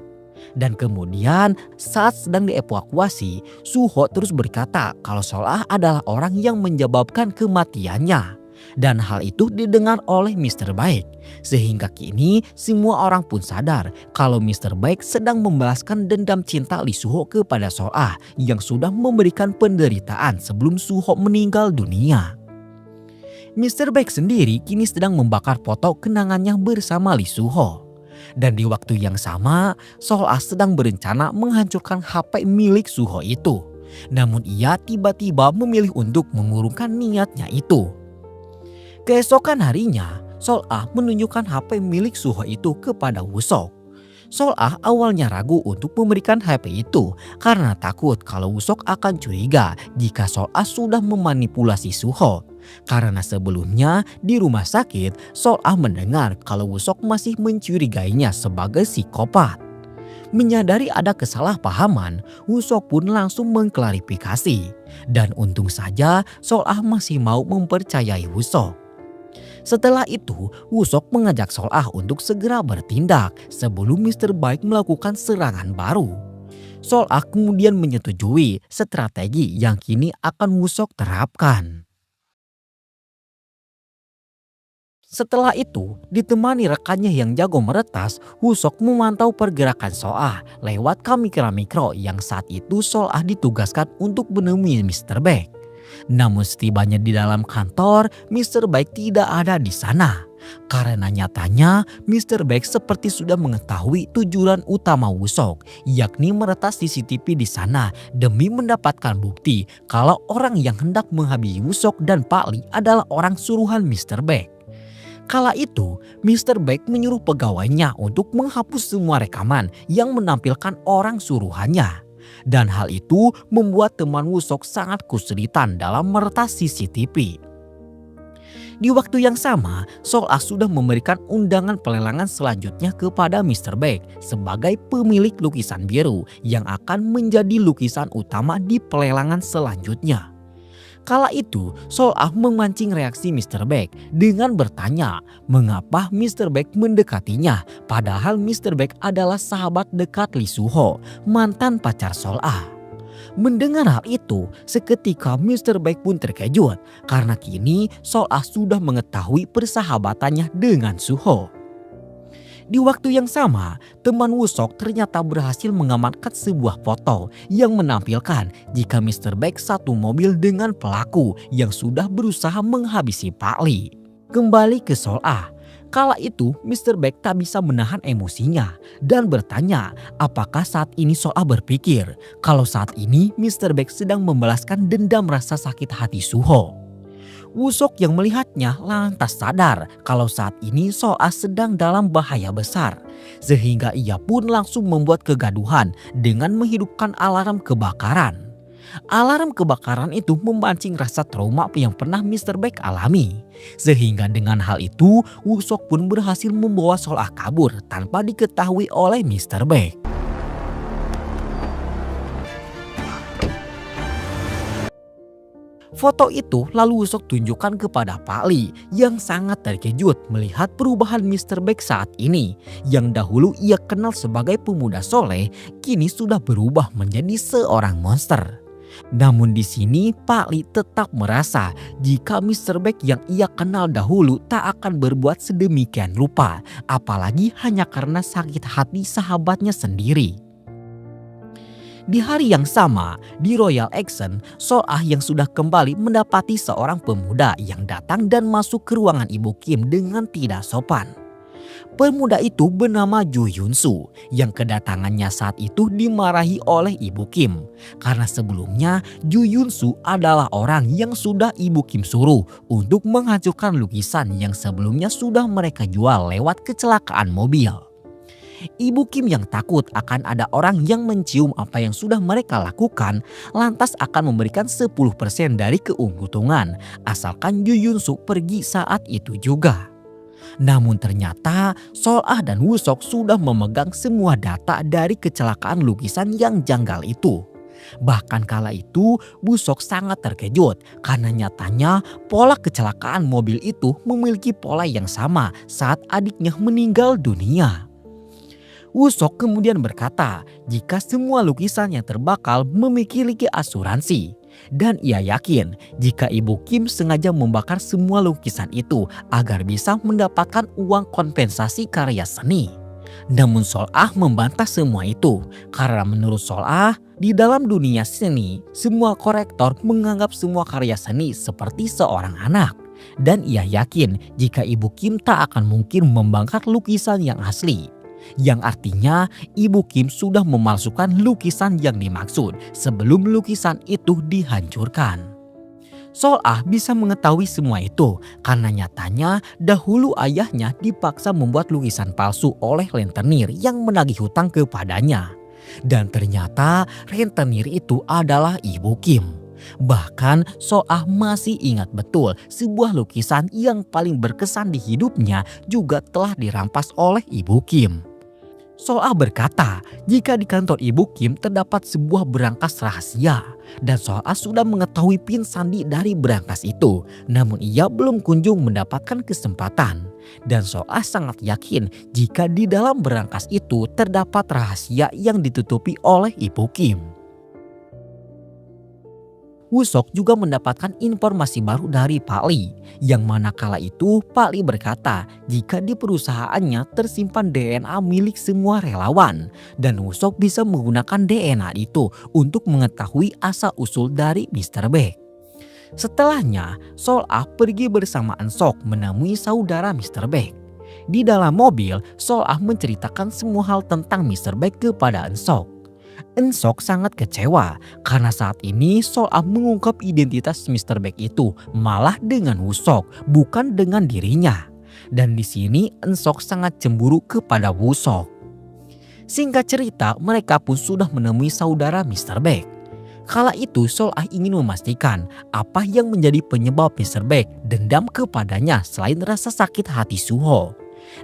Dan kemudian saat sedang dievakuasi, Suho terus berkata kalau Sol-ah adalah orang yang menyebabkan kematiannya. Dan hal itu didengar oleh Mr. Baik. Sehingga kini semua orang pun sadar kalau Mr. Baik sedang membalaskan dendam cinta Lee Suho kepada Sol-ah yang sudah memberikan penderitaan sebelum Suho meninggal dunia. Mr. Baik sendiri kini sedang membakar foto kenangannya bersama Lee Suho. Dan di waktu yang sama, Sol-ah sedang berencana menghancurkan HP milik Suho itu. Namun ia tiba-tiba memilih untuk mengurungkan niatnya itu. Keesokan harinya, Sol-ah menunjukkan HP milik Suho itu kepada Woo-sok. Sol-ah awalnya ragu untuk memberikan HP itu karena takut kalau Woo-sok akan curiga jika Sol-ah sudah memanipulasi Suho. Karena sebelumnya di rumah sakit, Sol-ah mendengar kalau Woo-sok masih mencurigainya sebagai psikopat. Menyadari ada kesalahpahaman, Woo-sok pun langsung mengklarifikasi. Dan untung saja Sol-ah masih mau mempercayai Woo-sok. Setelah itu, Woo-sok mengajak Sol-ah untuk segera bertindak sebelum Mr. Baik melakukan serangan baru. Sol-ah kemudian menyetujui strategi yang kini akan Woo-sok terapkan. Setelah itu, ditemani rekannya yang jago meretas, Woo-sok memantau pergerakan Sol-ah lewat kamera mikro yang saat itu Sol-ah ditugaskan untuk menemui Mr. Baik. Namun setibanya di dalam kantor, Mr. Baik tidak ada di sana. Karena nyatanya Mr. Baik seperti sudah mengetahui tujuan utama Woo-sok, yakni meretas CCTV di sana demi mendapatkan bukti kalau orang yang hendak menghabisi Woo-sok dan Pak Lee adalah orang suruhan Mr. Baik. Kala itu, Mr. Baik menyuruh pegawainya untuk menghapus semua rekaman yang menampilkan orang suruhannya. Dan hal itu membuat teman Woo-sok sangat kesulitan dalam meretas CCTV. Di waktu yang sama, Sol-ah sudah memberikan undangan pelelangan selanjutnya kepada Mr. Baik sebagai pemilik lukisan biru yang akan menjadi lukisan utama di pelelangan selanjutnya. Kala itu, Sol-ah memancing reaksi Mr. Baek dengan bertanya mengapa Mr. Baek mendekatinya padahal Mr. Baek adalah sahabat dekat Lee Soo-ho, mantan pacar Sol-ah. Mendengar hal itu, seketika Mr. Baek pun terkejut karena kini Sol-ah sudah mengetahui persahabatannya dengan Soo-ho. Di waktu yang sama, teman Woo-sok ternyata berhasil mengamankan sebuah foto yang menampilkan jika Mr. Baek satu mobil dengan pelaku yang sudah berusaha menghabisi Pak Lee. Kembali ke Sol-ah, kala itu Mr. Baek tak bisa menahan emosinya dan bertanya apakah saat ini Sol-ah berpikir kalau saat ini Mr. Baek sedang membalaskan dendam rasa sakit hati Soo-ho. Woo-sok yang melihatnya lantas sadar kalau saat ini Sol-ah sedang dalam bahaya besar. Sehingga ia pun langsung membuat kegaduhan dengan menghidupkan alarm kebakaran. Alarm kebakaran itu memancing rasa trauma yang pernah Mr. Baek alami. Sehingga dengan hal itu Woo-sok pun berhasil membawa Sol-ah kabur tanpa diketahui oleh Mr. Baek. Foto itu lalu Woo-sok tunjukkan kepada Pak Lee yang sangat terkejut melihat perubahan Mr. Baek saat ini. Yang dahulu ia kenal sebagai pemuda soleh, kini sudah berubah menjadi seorang monster. Namun di sini Pak Lee tetap merasa jika Mr. Baek yang ia kenal dahulu tak akan berbuat sedemikian rupa, apalagi hanya karena sakit hati sahabatnya sendiri. Di hari yang sama, di Royal Action, Sol-ah yang sudah kembali mendapati seorang pemuda yang datang dan masuk ke ruangan Ibu Kim dengan tidak sopan. Pemuda itu bernama Jo Yun-soo yang kedatangannya saat itu dimarahi oleh Ibu Kim. Karena sebelumnya Jo Yun-soo adalah orang yang sudah Ibu Kim suruh untuk menghancurkan lukisan yang sebelumnya sudah mereka jual lewat kecelakaan mobil. Ibu Kim yang takut akan ada orang yang mencium apa yang sudah mereka lakukan lantas akan memberikan 10% dari keuntungan asalkan Jo Yun-soo pergi saat itu juga. Namun ternyata Sol-ah dan Woo-sok sudah memegang semua data dari kecelakaan lukisan yang janggal itu. Bahkan kala itu Woo-sok sangat terkejut karena nyatanya pola kecelakaan mobil itu memiliki pola yang sama saat adiknya meninggal dunia. Woo-sok kemudian berkata jika semua lukisan yang terbakar memiliki asuransi. Dan ia yakin jika Ibu Kim sengaja membakar semua lukisan itu agar bisa mendapatkan uang kompensasi karya seni. Namun Sol-ah membantah semua itu karena menurut Sol-ah di dalam dunia seni semua korektor menganggap semua karya seni seperti seorang anak. Dan ia yakin jika Ibu Kim tak akan mungkin membakar lukisan yang asli. Yang artinya Ibu Kim sudah memalsukan lukisan yang dimaksud sebelum lukisan itu dihancurkan. Sol-ah bisa mengetahui semua itu karena nyatanya dahulu ayahnya dipaksa membuat lukisan palsu oleh rentenir yang menagih hutang kepadanya. Dan ternyata rentenir itu adalah Ibu Kim. Bahkan Sol-ah masih ingat betul sebuah lukisan yang paling berkesan di hidupnya juga telah dirampas oleh Ibu Kim. Sol-ah berkata jika di kantor Ibu Kim terdapat sebuah berangkas rahasia dan Sol-ah sudah mengetahui pin sandi dari berangkas itu, namun ia belum kunjung mendapatkan kesempatan. Dan Sol-ah sangat yakin jika di dalam berangkas itu terdapat rahasia yang ditutupi oleh Ibu Kim. Woo-sok juga mendapatkan informasi baru dari Pak Lee, yang mana kala itu Pak Lee berkata jika di perusahaannya tersimpan DNA milik semua relawan dan Woo-sok bisa menggunakan DNA itu untuk mengetahui asal-usul dari Mr. Baek. Setelahnya, Sol-ah pergi bersama Eun-sok menemui saudara Mr. Baek. Di dalam mobil, Sol-ah menceritakan semua hal tentang Mr. Baek kepada Eun-sok. Eun-sok sangat kecewa karena saat ini Sol-ah mengungkap identitas Mr. Baek itu malah dengan Woo-sok, bukan dengan dirinya. Dan di sini Eun-sok sangat cemburu kepada Woo-sok. Singkat cerita, mereka pun sudah menemui saudara Mr. Baek. Kala itu Sol-ah ingin memastikan apa yang menjadi penyebab Mr. Baek dendam kepadanya selain rasa sakit hati Soo-ho.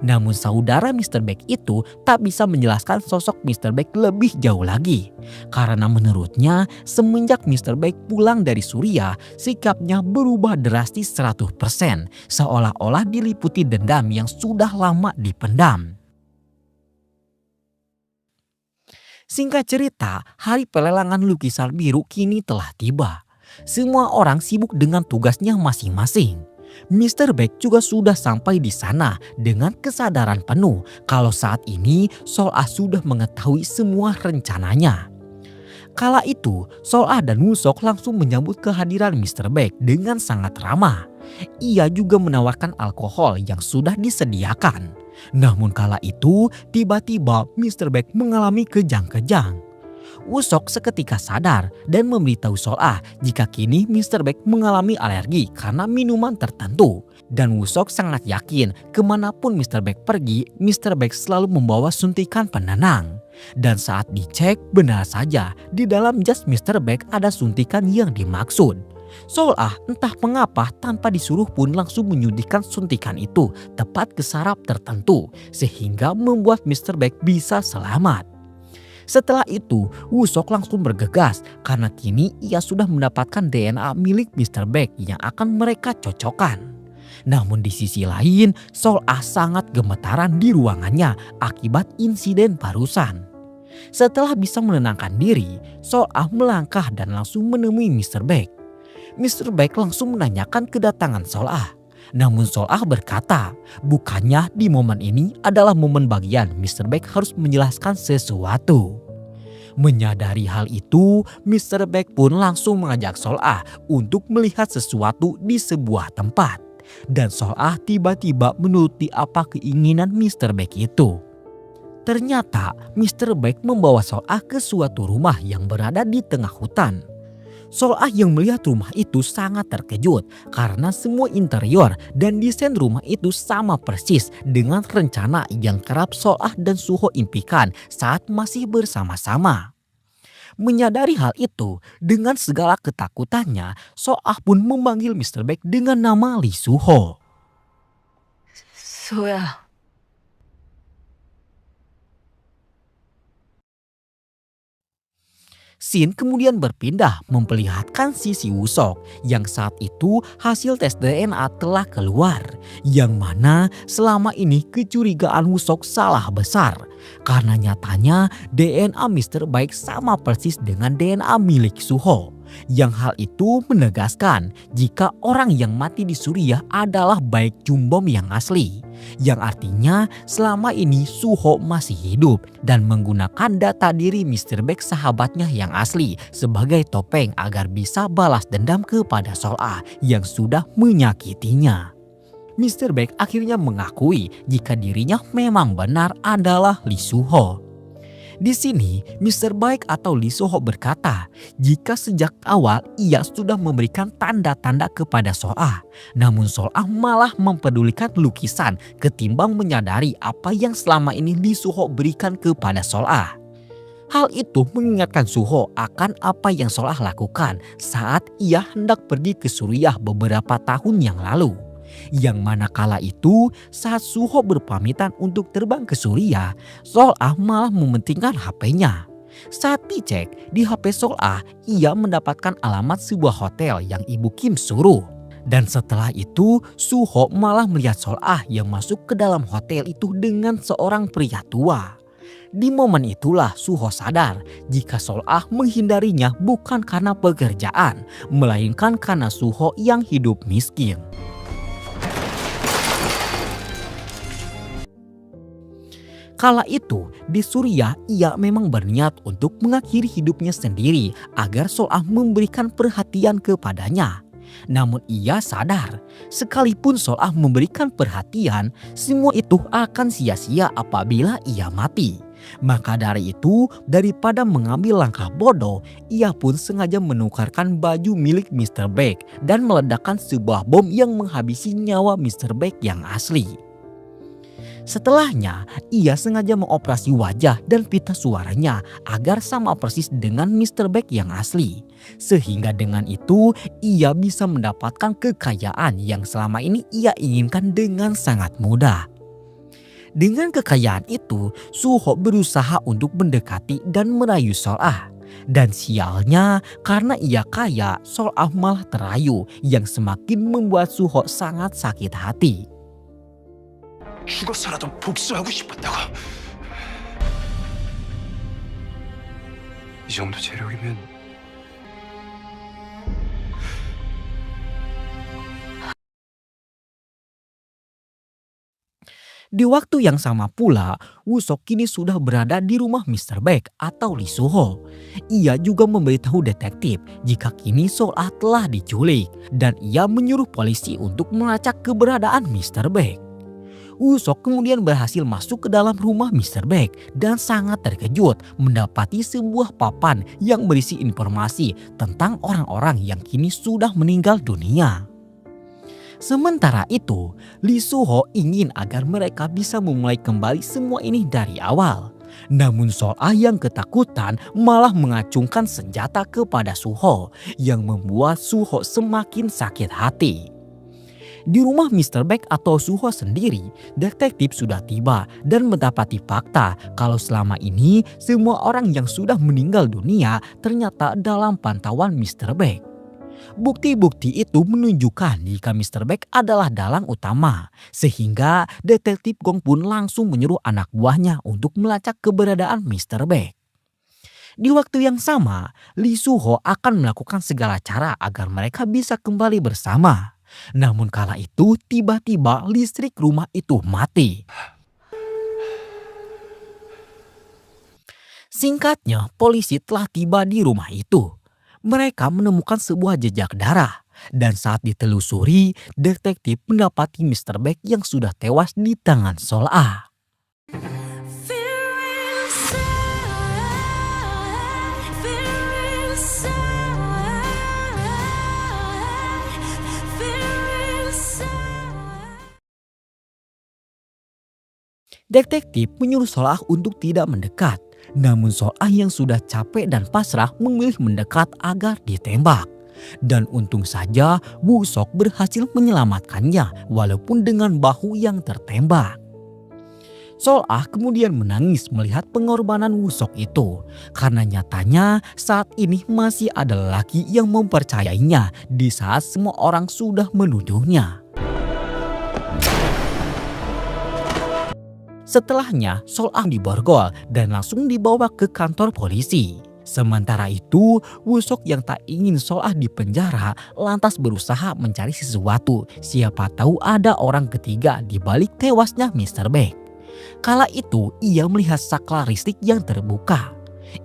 Namun saudara Mr. Beck itu tak bisa menjelaskan sosok Mr. Beck lebih jauh lagi. Karena menurutnya semenjak Mr. Beck pulang dari Suriah, sikapnya berubah drastis 100%. Seolah-olah diliputi dendam yang sudah lama dipendam. Singkat cerita, hari pelelangan lukisan biru kini telah tiba. Semua orang sibuk dengan tugasnya masing-masing. Mr. Beck juga sudah sampai di sana dengan kesadaran penuh kalau saat ini Sol-ah sudah mengetahui semua rencananya. Kala itu, Sol-ah dan Woo-sok langsung menyambut kehadiran Mr. Beck dengan sangat ramah. Ia juga menawarkan alkohol yang sudah disediakan. Namun kala itu, tiba-tiba Mr. Beck mengalami kejang-kejang. Woo-sok seketika sadar dan memberitahu Sol-ah jika kini Mr. Beck mengalami alergi karena minuman tertentu. Dan Woo-sok sangat yakin kemanapun Mr. Beck pergi, Mr. Beck selalu membawa suntikan penenang. Dan saat dicek, benar saja di dalam jas Mr. Beck ada suntikan yang dimaksud. Sol-ah entah mengapa tanpa disuruh pun langsung menyuntikkan suntikan itu tepat ke saraf tertentu sehingga membuat Mr. Beck bisa selamat. Setelah itu, Woo-sok langsung bergegas karena kini ia sudah mendapatkan DNA milik Mr. Beck yang akan mereka cocokkan. Namun di sisi lain, Sol-ah sangat gemetaran di ruangannya akibat insiden barusan. Setelah bisa menenangkan diri, Sol-ah melangkah dan langsung menemui Mr. Beck. Mr. Beck langsung menanyakan kedatangan Sol-ah. Namun Sol-ah berkata, bukannya di momen ini adalah momen bagian Mr. Beck harus menjelaskan sesuatu. Menyadari hal itu, Mr. Beck pun langsung mengajak Sol-ah untuk melihat sesuatu di sebuah tempat. Dan Sol-ah tiba-tiba menuruti apa keinginan Mr. Beck itu. Ternyata Mr. Beck membawa Sol-ah ke suatu rumah yang berada di tengah hutan. Sol-ah yang melihat rumah itu sangat terkejut karena semua interior dan desain rumah itu sama persis dengan rencana yang kerap Sol-ah dan Suho impikan saat masih bersama-sama. Menyadari hal itu, dengan segala ketakutannya, Sol-ah pun memanggil Mr. Beck dengan nama Lee Suho. 소야, Scene kemudian berpindah memperlihatkan sisi Woo-sok yang saat itu hasil tes DNA telah keluar. Yang mana selama ini kecurigaan Woo-sok salah besar. Karena nyatanya DNA Mr. Baik sama persis dengan DNA milik Suho. Yang hal itu menegaskan jika orang yang mati di Suriah adalah Baek Jumbom yang asli. Yang artinya selama ini Suho masih hidup dan menggunakan data diri Mr. Baek sahabatnya yang asli sebagai topeng agar bisa balas dendam kepada Sol-ah yang sudah menyakitinya. Mr. Baek akhirnya mengakui jika dirinya memang benar adalah Lee Suho. Di sini, Mr. Baik atau Lee Suho berkata jika sejak awal ia sudah memberikan tanda-tanda kepada Sol-ah. Namun Sol-ah malah mempedulikan lukisan ketimbang menyadari apa yang selama ini Lee Suho berikan kepada Sol-ah. Hal itu mengingatkan Suho akan apa yang Sol-ah lakukan saat ia hendak pergi ke Suriah beberapa tahun yang lalu. Yang mana kala itu saat Suho berpamitan untuk terbang ke Suriah, Sol-ah malah mementingkan HP-nya. Saat dicek di HP Sol-ah, ia mendapatkan alamat sebuah hotel yang Ibu Kim suruh. Dan setelah itu Suho malah melihat Sol-ah yang masuk ke dalam hotel itu dengan seorang pria tua. Di momen itulah Suho sadar jika Sol-ah menghindarinya bukan karena pekerjaan, melainkan karena Suho yang hidup miskin. Kala itu, di Suriah ia memang berniat untuk mengakhiri hidupnya sendiri agar Sol-ah memberikan perhatian kepadanya. Namun ia sadar, sekalipun Sol-ah memberikan perhatian, semua itu akan sia-sia apabila ia mati. Maka dari itu, daripada mengambil langkah bodoh, ia pun sengaja menukarkan baju milik Mr. Baek dan meledakkan sebuah bom yang menghabisi nyawa Mr. Baek yang asli. Setelahnya, ia sengaja mengoperasi wajah dan pita suaranya agar sama persis dengan Mr. Baek yang asli. Sehingga dengan itu, ia bisa mendapatkan kekayaan yang selama ini ia inginkan dengan sangat mudah. Dengan kekayaan itu, Suho berusaha untuk mendekati dan merayu Sol-ah. Dan sialnya, karena ia kaya, Sol-ah malah terayu yang semakin membuat Suho sangat sakit hati. 죽어서라도 복수하고 싶었다고. 이 정도 재력이면 Di waktu yang sama pula, Woo-sok kini sudah berada di rumah Mr. Baek atau Lee Suho. Ia juga memberitahu detektif jika kini Sol-ah telah diculik dan ia menyuruh polisi untuk melacak keberadaan Mr. Baek. Woo-sok kemudian berhasil masuk ke dalam rumah Mr. Baek dan sangat terkejut mendapati sebuah papan yang berisi informasi tentang orang-orang yang kini sudah meninggal dunia. Sementara itu, Lee Suho ingin agar mereka bisa memulai kembali semua ini dari awal. Namun Sol-ah yang ketakutan malah mengacungkan senjata kepada Suho yang membuat Suho semakin sakit hati. Di rumah Mr. Baek atau Suho sendiri, detektif sudah tiba dan mendapati fakta kalau selama ini semua orang yang sudah meninggal dunia ternyata dalam pantauan Mr. Baek. Bukti-bukti itu menunjukkan jika Mr. Baek adalah dalang utama, sehingga detektif Gong pun langsung menyuruh anak buahnya untuk melacak keberadaan Mr. Baek. Di waktu yang sama, Lee Suho akan melakukan segala cara agar mereka bisa kembali bersama. Namun kala itu tiba-tiba listrik rumah itu mati. Singkatnya, polisi telah tiba di rumah itu. Mereka menemukan sebuah jejak darah dan saat ditelusuri, detektif mendapati Mr. Baek yang sudah tewas di tangan Sol-ah. Detektif menyuruh Sol-ah untuk tidak mendekat. Namun Sol-ah yang sudah capek dan pasrah memilih mendekat agar ditembak. Dan untung saja Woo-sok berhasil menyelamatkannya walaupun dengan bahu yang tertembak. Sol-ah kemudian menangis melihat pengorbanan Woo-sok itu. Karena nyatanya saat ini masih ada lelaki yang mempercayainya di saat semua orang sudah menuduhnya. Setelahnya, Sol-ah diborgol dan langsung dibawa ke kantor polisi. Sementara itu, Woo-sok yang tak ingin Sol-ah dipenjara lantas berusaha mencari sesuatu. Siapa tahu ada orang ketiga di balik tewasnya Mr. Baek. Kala itu, ia melihat saklar listrik yang terbuka.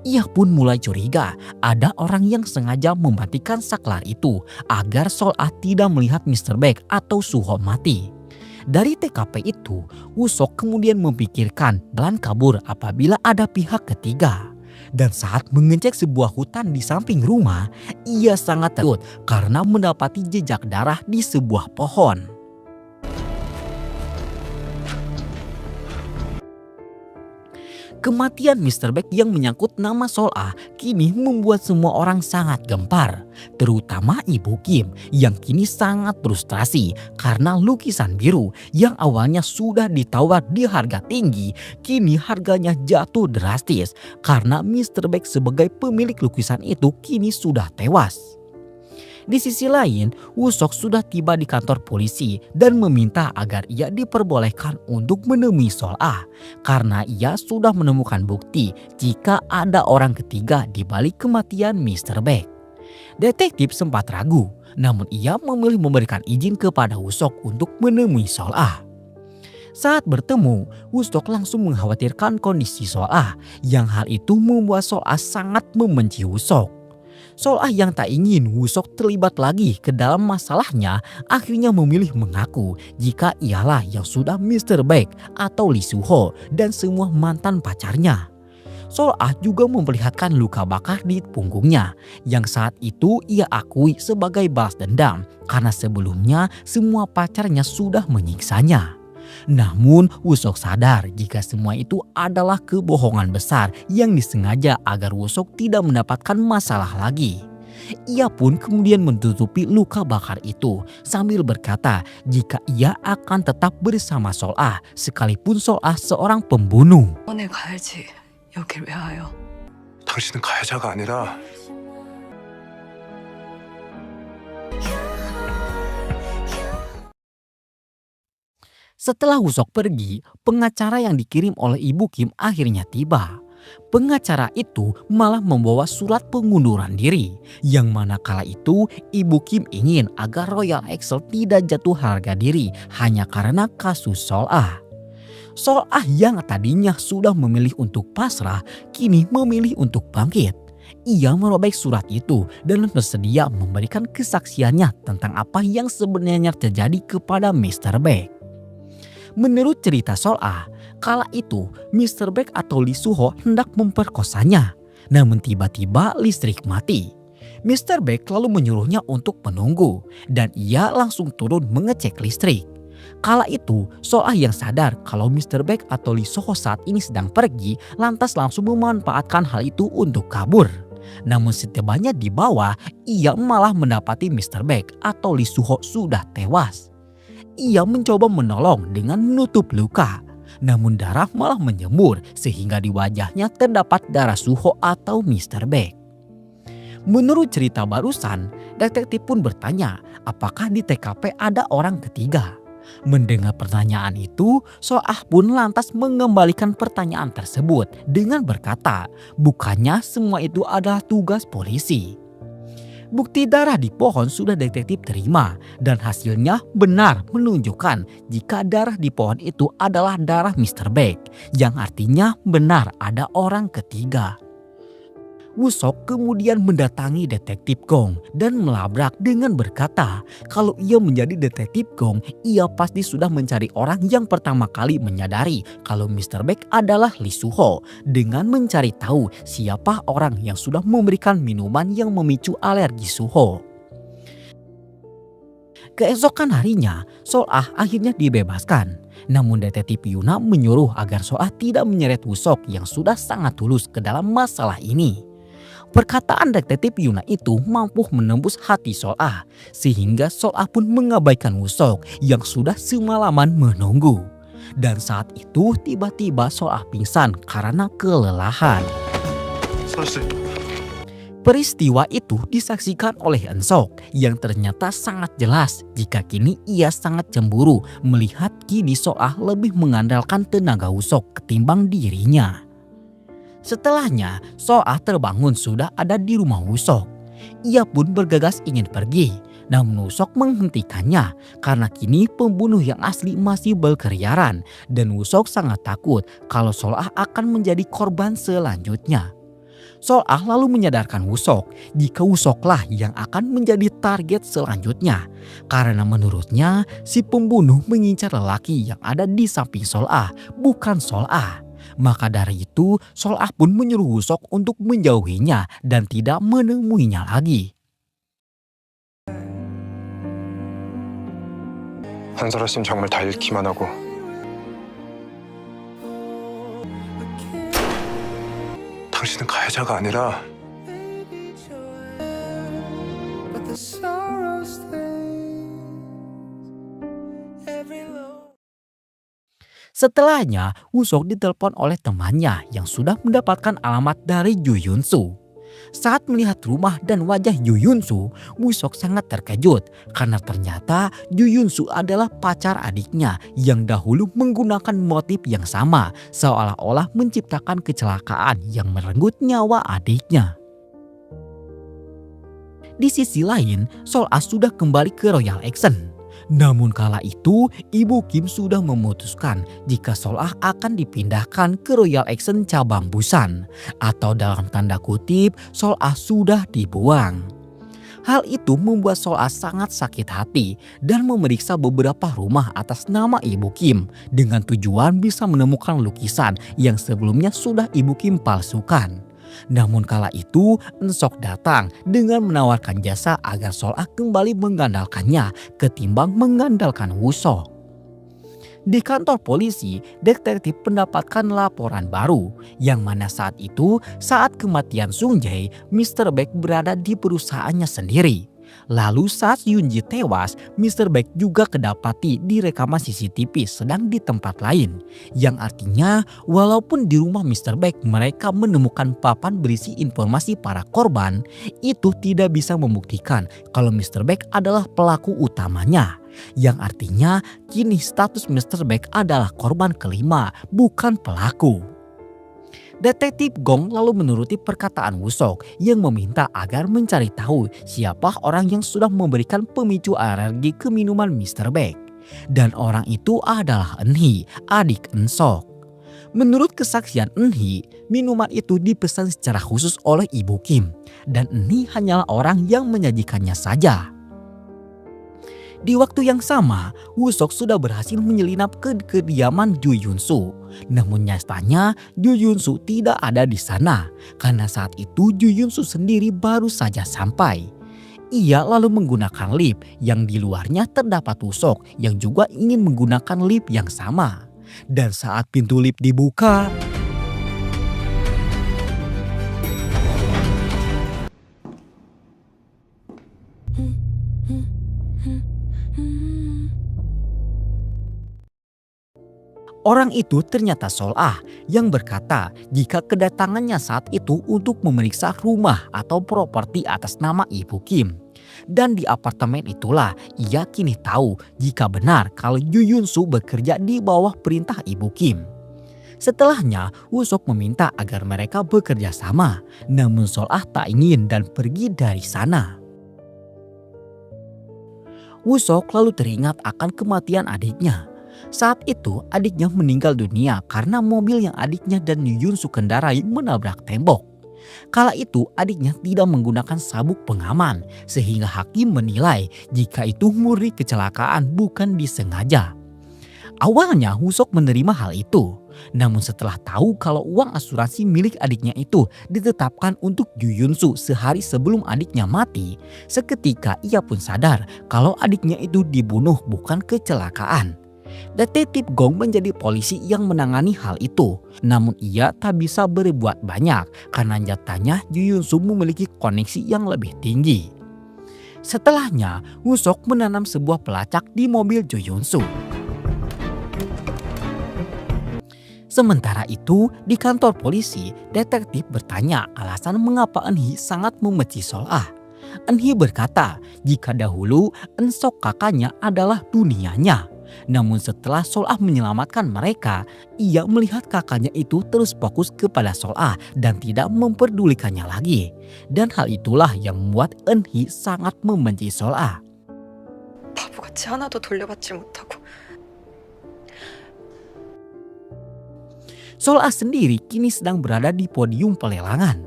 Ia pun mulai curiga ada orang yang sengaja mematikan saklar itu agar Sol-ah tidak melihat Mr. Baek atau Suho mati. Dari TKP itu, Woo-sok kemudian memikirkan jalan kabur apabila ada pihak ketiga. Dan saat mengecek sebuah hutan di samping rumah, ia sangat takut karena mendapati jejak darah di sebuah pohon. Kematian Mr. Baek yang menyangkut nama Sol-ah kini membuat semua orang sangat gempar. Terutama Ibu Kim yang kini sangat frustrasi karena lukisan biru yang awalnya sudah ditawar di harga tinggi, kini harganya jatuh drastis karena Mr. Baek sebagai pemilik lukisan itu kini sudah tewas. Di sisi lain, Woo-sok sudah tiba di kantor polisi dan meminta agar ia diperbolehkan untuk menemui Sol-ah karena ia sudah menemukan bukti jika ada orang ketiga di balik kematian Mr. Baek. Detektif sempat ragu, namun ia memilih memberikan izin kepada Woo-sok untuk menemui Sol-ah. Saat bertemu, Woo-sok langsung mengkhawatirkan kondisi Sol-ah yang hal itu membuat Sol-ah sangat membenci Woo-sok. Sol-ah yang tak ingin Woo-sok terlibat lagi ke dalam masalahnya akhirnya memilih mengaku jika ialah yang sudah Mr. Baek atau Lee Suho dan semua mantan pacarnya. Sol-ah juga memperlihatkan luka bakar di punggungnya yang saat itu ia akui sebagai balas dendam karena sebelumnya semua pacarnya sudah menyiksanya. Namun Woo-sok sadar jika semua itu adalah kebohongan besar yang disengaja agar Woo-sok tidak mendapatkan masalah lagi. Ia pun kemudian menutupi luka bakar itu sambil berkata jika ia akan tetap bersama Sol-ah sekalipun Sol-ah seorang pembunuh. 병원에 가야지. 여길 왜 와요? 당신은 가해자가 아니라 Setelah Woo-seok pergi, pengacara yang dikirim oleh Ibu Kim akhirnya tiba. Pengacara itu malah membawa surat pengunduran diri, yang mana kala itu Ibu Kim ingin agar Royal Excel tidak jatuh harga diri hanya karena kasus Sol-ah. Sol-ah yang tadinya sudah memilih untuk pasrah, kini memilih untuk bangkit. Ia merobek surat itu dan bersedia memberikan kesaksiannya tentang apa yang sebenarnya terjadi kepada Mr. Baek. Menurut cerita Sol-ah, kala itu Mr. Baek atau Lee Soo-ho hendak memperkosanya. Namun tiba-tiba listrik mati. Mr. Baek lalu menyuruhnya untuk menunggu dan ia langsung turun mengecek listrik. Kala itu Sol-ah yang sadar kalau Mr. Baek atau Lee Soo-ho saat ini sedang pergi lantas langsung memanfaatkan hal itu untuk kabur. Namun setibanya di bawah ia malah mendapati Mr. Baek atau Lee Soo-ho sudah tewas. Ia mencoba menolong dengan menutup luka. Namun darah malah menyembur sehingga di wajahnya terdapat darah Soo-ho atau Mr. Baek. Menurut cerita barusan, detektif pun bertanya apakah di TKP ada orang ketiga. Mendengar pertanyaan itu, Sol-ah pun lantas mengembalikan pertanyaan tersebut dengan berkata, bukannya semua itu adalah tugas polisi. Bukti darah di pohon sudah detektif terima dan hasilnya benar menunjukkan jika darah di pohon itu adalah darah Mr. Baek, yang artinya benar ada orang ketiga. Woo-seok kemudian mendatangi detektif Gong dan melabrak dengan berkata kalau ia menjadi detektif Gong, ia pasti sudah mencari orang yang pertama kali menyadari kalau Mr. Baek adalah Lee Soo-ho dengan mencari tahu siapa orang yang sudah memberikan minuman yang memicu alergi Soo-ho. Keesokan harinya, Sol-ah akhirnya dibebaskan. Namun detektif Yuna menyuruh agar Sol-ah tidak menyeret Woo-seok yang sudah sangat tulus ke dalam masalah ini. Perkataan detektif Yuna itu mampu menembus hati Sol-ah sehingga Sol-ah pun mengabaikan Woo-seok yang sudah semalaman menunggu. Dan saat itu tiba-tiba Sol-ah pingsan karena kelelahan. 사실 Peristiwa itu disaksikan oleh Eun-seok yang ternyata sangat jelas jika kini ia sangat cemburu melihat kini Sol-ah lebih mengandalkan tenaga Woo-seok ketimbang dirinya. Setelahnya, Sol-ah terbangun sudah ada di rumah Woo-seok. Ia pun bergegas ingin pergi, namun Woo-seok menghentikannya karena kini pembunuh yang asli masih berkeliaran dan Woo-seok sangat takut kalau Sol-ah akan menjadi korban selanjutnya. Sol-ah lalu menyadarkan Woo-seok jika Woo-seoklah yang akan menjadi target selanjutnya karena menurutnya si pembunuh mengincar lelaki yang ada di samping Sol-ah, bukan Sol-ah. Maka dari itu Sol-ah pun menyuruh Woo-seok untuk menjauhinya dan tidak menemuinya lagi. 한설아 씨는 정말 다 잃기만 하고 당신은 가해자가 아니라 Setelahnya, Woo-seok ditelepon oleh temannya yang sudah mendapatkan alamat dari Joo Yun-soo. Saat melihat rumah dan wajah Joo Yun-soo, Woo-seok sangat terkejut karena ternyata Joo Yun-soo adalah pacar adiknya yang dahulu menggunakan motif yang sama seolah-olah menciptakan kecelakaan yang merenggut nyawa adiknya. Di sisi lain, Sol-ah sudah kembali ke Royal Action. Namun kala itu, Ibu Kim sudah memutuskan jika Sol-ah akan dipindahkan ke Royal Action cabang Busan, atau dalam tanda kutip Sol-ah sudah dibuang. Hal itu membuat Sol-ah sangat sakit hati dan memeriksa beberapa rumah atas nama Ibu Kim dengan tujuan bisa menemukan lukisan yang sebelumnya sudah Ibu Kim palsukan. Namun kala itu Eun-seok datang dengan menawarkan jasa agar Sol-ah kembali mengandalkannya ketimbang mengandalkan Woo-seok. Di kantor polisi, detektif mendapatkan laporan baru yang mana saat itu saat kematian Sung Jae, Mr. Baek berada di perusahaannya sendiri. Lalu saat Yunji tewas, Mr. Baek juga kedapati di rekaman CCTV sedang di tempat lain. Yang artinya walaupun di rumah Mr. Baek mereka menemukan papan berisi informasi para korban, itu tidak bisa membuktikan kalau Mr. Baek adalah pelaku utamanya. Yang artinya kini status Mr. Baek adalah korban kelima, bukan pelaku. Detektif Gong lalu menuruti perkataan Woo-sok yang meminta agar mencari tahu siapa orang yang sudah memberikan pemicu alergi ke minuman Mr. Baek. Dan orang itu adalah Eun-hee, adik Eun-sok. Menurut kesaksian Eun-hee, minuman itu dipesan secara khusus oleh Ibu Kim. Dan Eun-hee hanyalah orang yang menyajikannya saja. Di waktu yang sama, Woo-sok sudah berhasil menyelinap ke kediaman Ju Yun-soo. Namun nyatanya Ju Yun-soo tidak ada di sana karena saat itu Ju Yun-soo sendiri baru saja sampai. Ia lalu menggunakan lift yang di luarnya terdapat Woo-sok yang juga ingin menggunakan lift yang sama. Dan saat pintu lift dibuka, orang itu ternyata Sol-ah yang berkata jika kedatangannya saat itu untuk memeriksa rumah atau properti atas nama Ibu Kim. Dan di apartemen itulah ia kini tahu jika benar kalau Ju Yun-soo bekerja di bawah perintah Ibu Kim. Setelahnya Woo-sok meminta agar mereka bekerja sama, namun Sol-ah tak ingin dan pergi dari sana. Woo-sok lalu teringat akan kematian adiknya. Saat itu adiknya meninggal dunia karena mobil yang adiknya dan Yu Yun-soo kendarai menabrak tembok. Kala itu adiknya tidak menggunakan sabuk pengaman sehingga hakim menilai jika itu murni kecelakaan bukan disengaja. Awalnya Woo-sok menerima hal itu. Namun setelah tahu kalau uang asuransi milik adiknya itu ditetapkan untuk Yu Yun-soo sehari sebelum adiknya mati, seketika ia pun sadar kalau adiknya itu dibunuh bukan kecelakaan. Detektif Gong menjadi polisi yang menangani hal itu. Namun ia tak bisa berbuat banyak karena nyatanya Yu Yun-soo memiliki koneksi yang lebih tinggi. Setelahnya, Woo-sok menanam sebuah pelacak di mobil Ju Yun-soo. Sementara itu, di kantor polisi, detektif bertanya alasan mengapa Eun-hee sangat membenci Sol-ah. Eun-hee berkata jika dahulu Eun-sok kakaknya adalah dunianya. Namun setelah Sol-ah menyelamatkan mereka, ia melihat kakaknya itu terus fokus kepada Sol-ah dan tidak memperdulikannya lagi. Dan hal itulah yang membuat Eun-hee sangat membenci Sol-ah. 바보같이 하나도 돌려받지 못하고. Sol-ah sendiri kini sedang berada di podium pelelangan.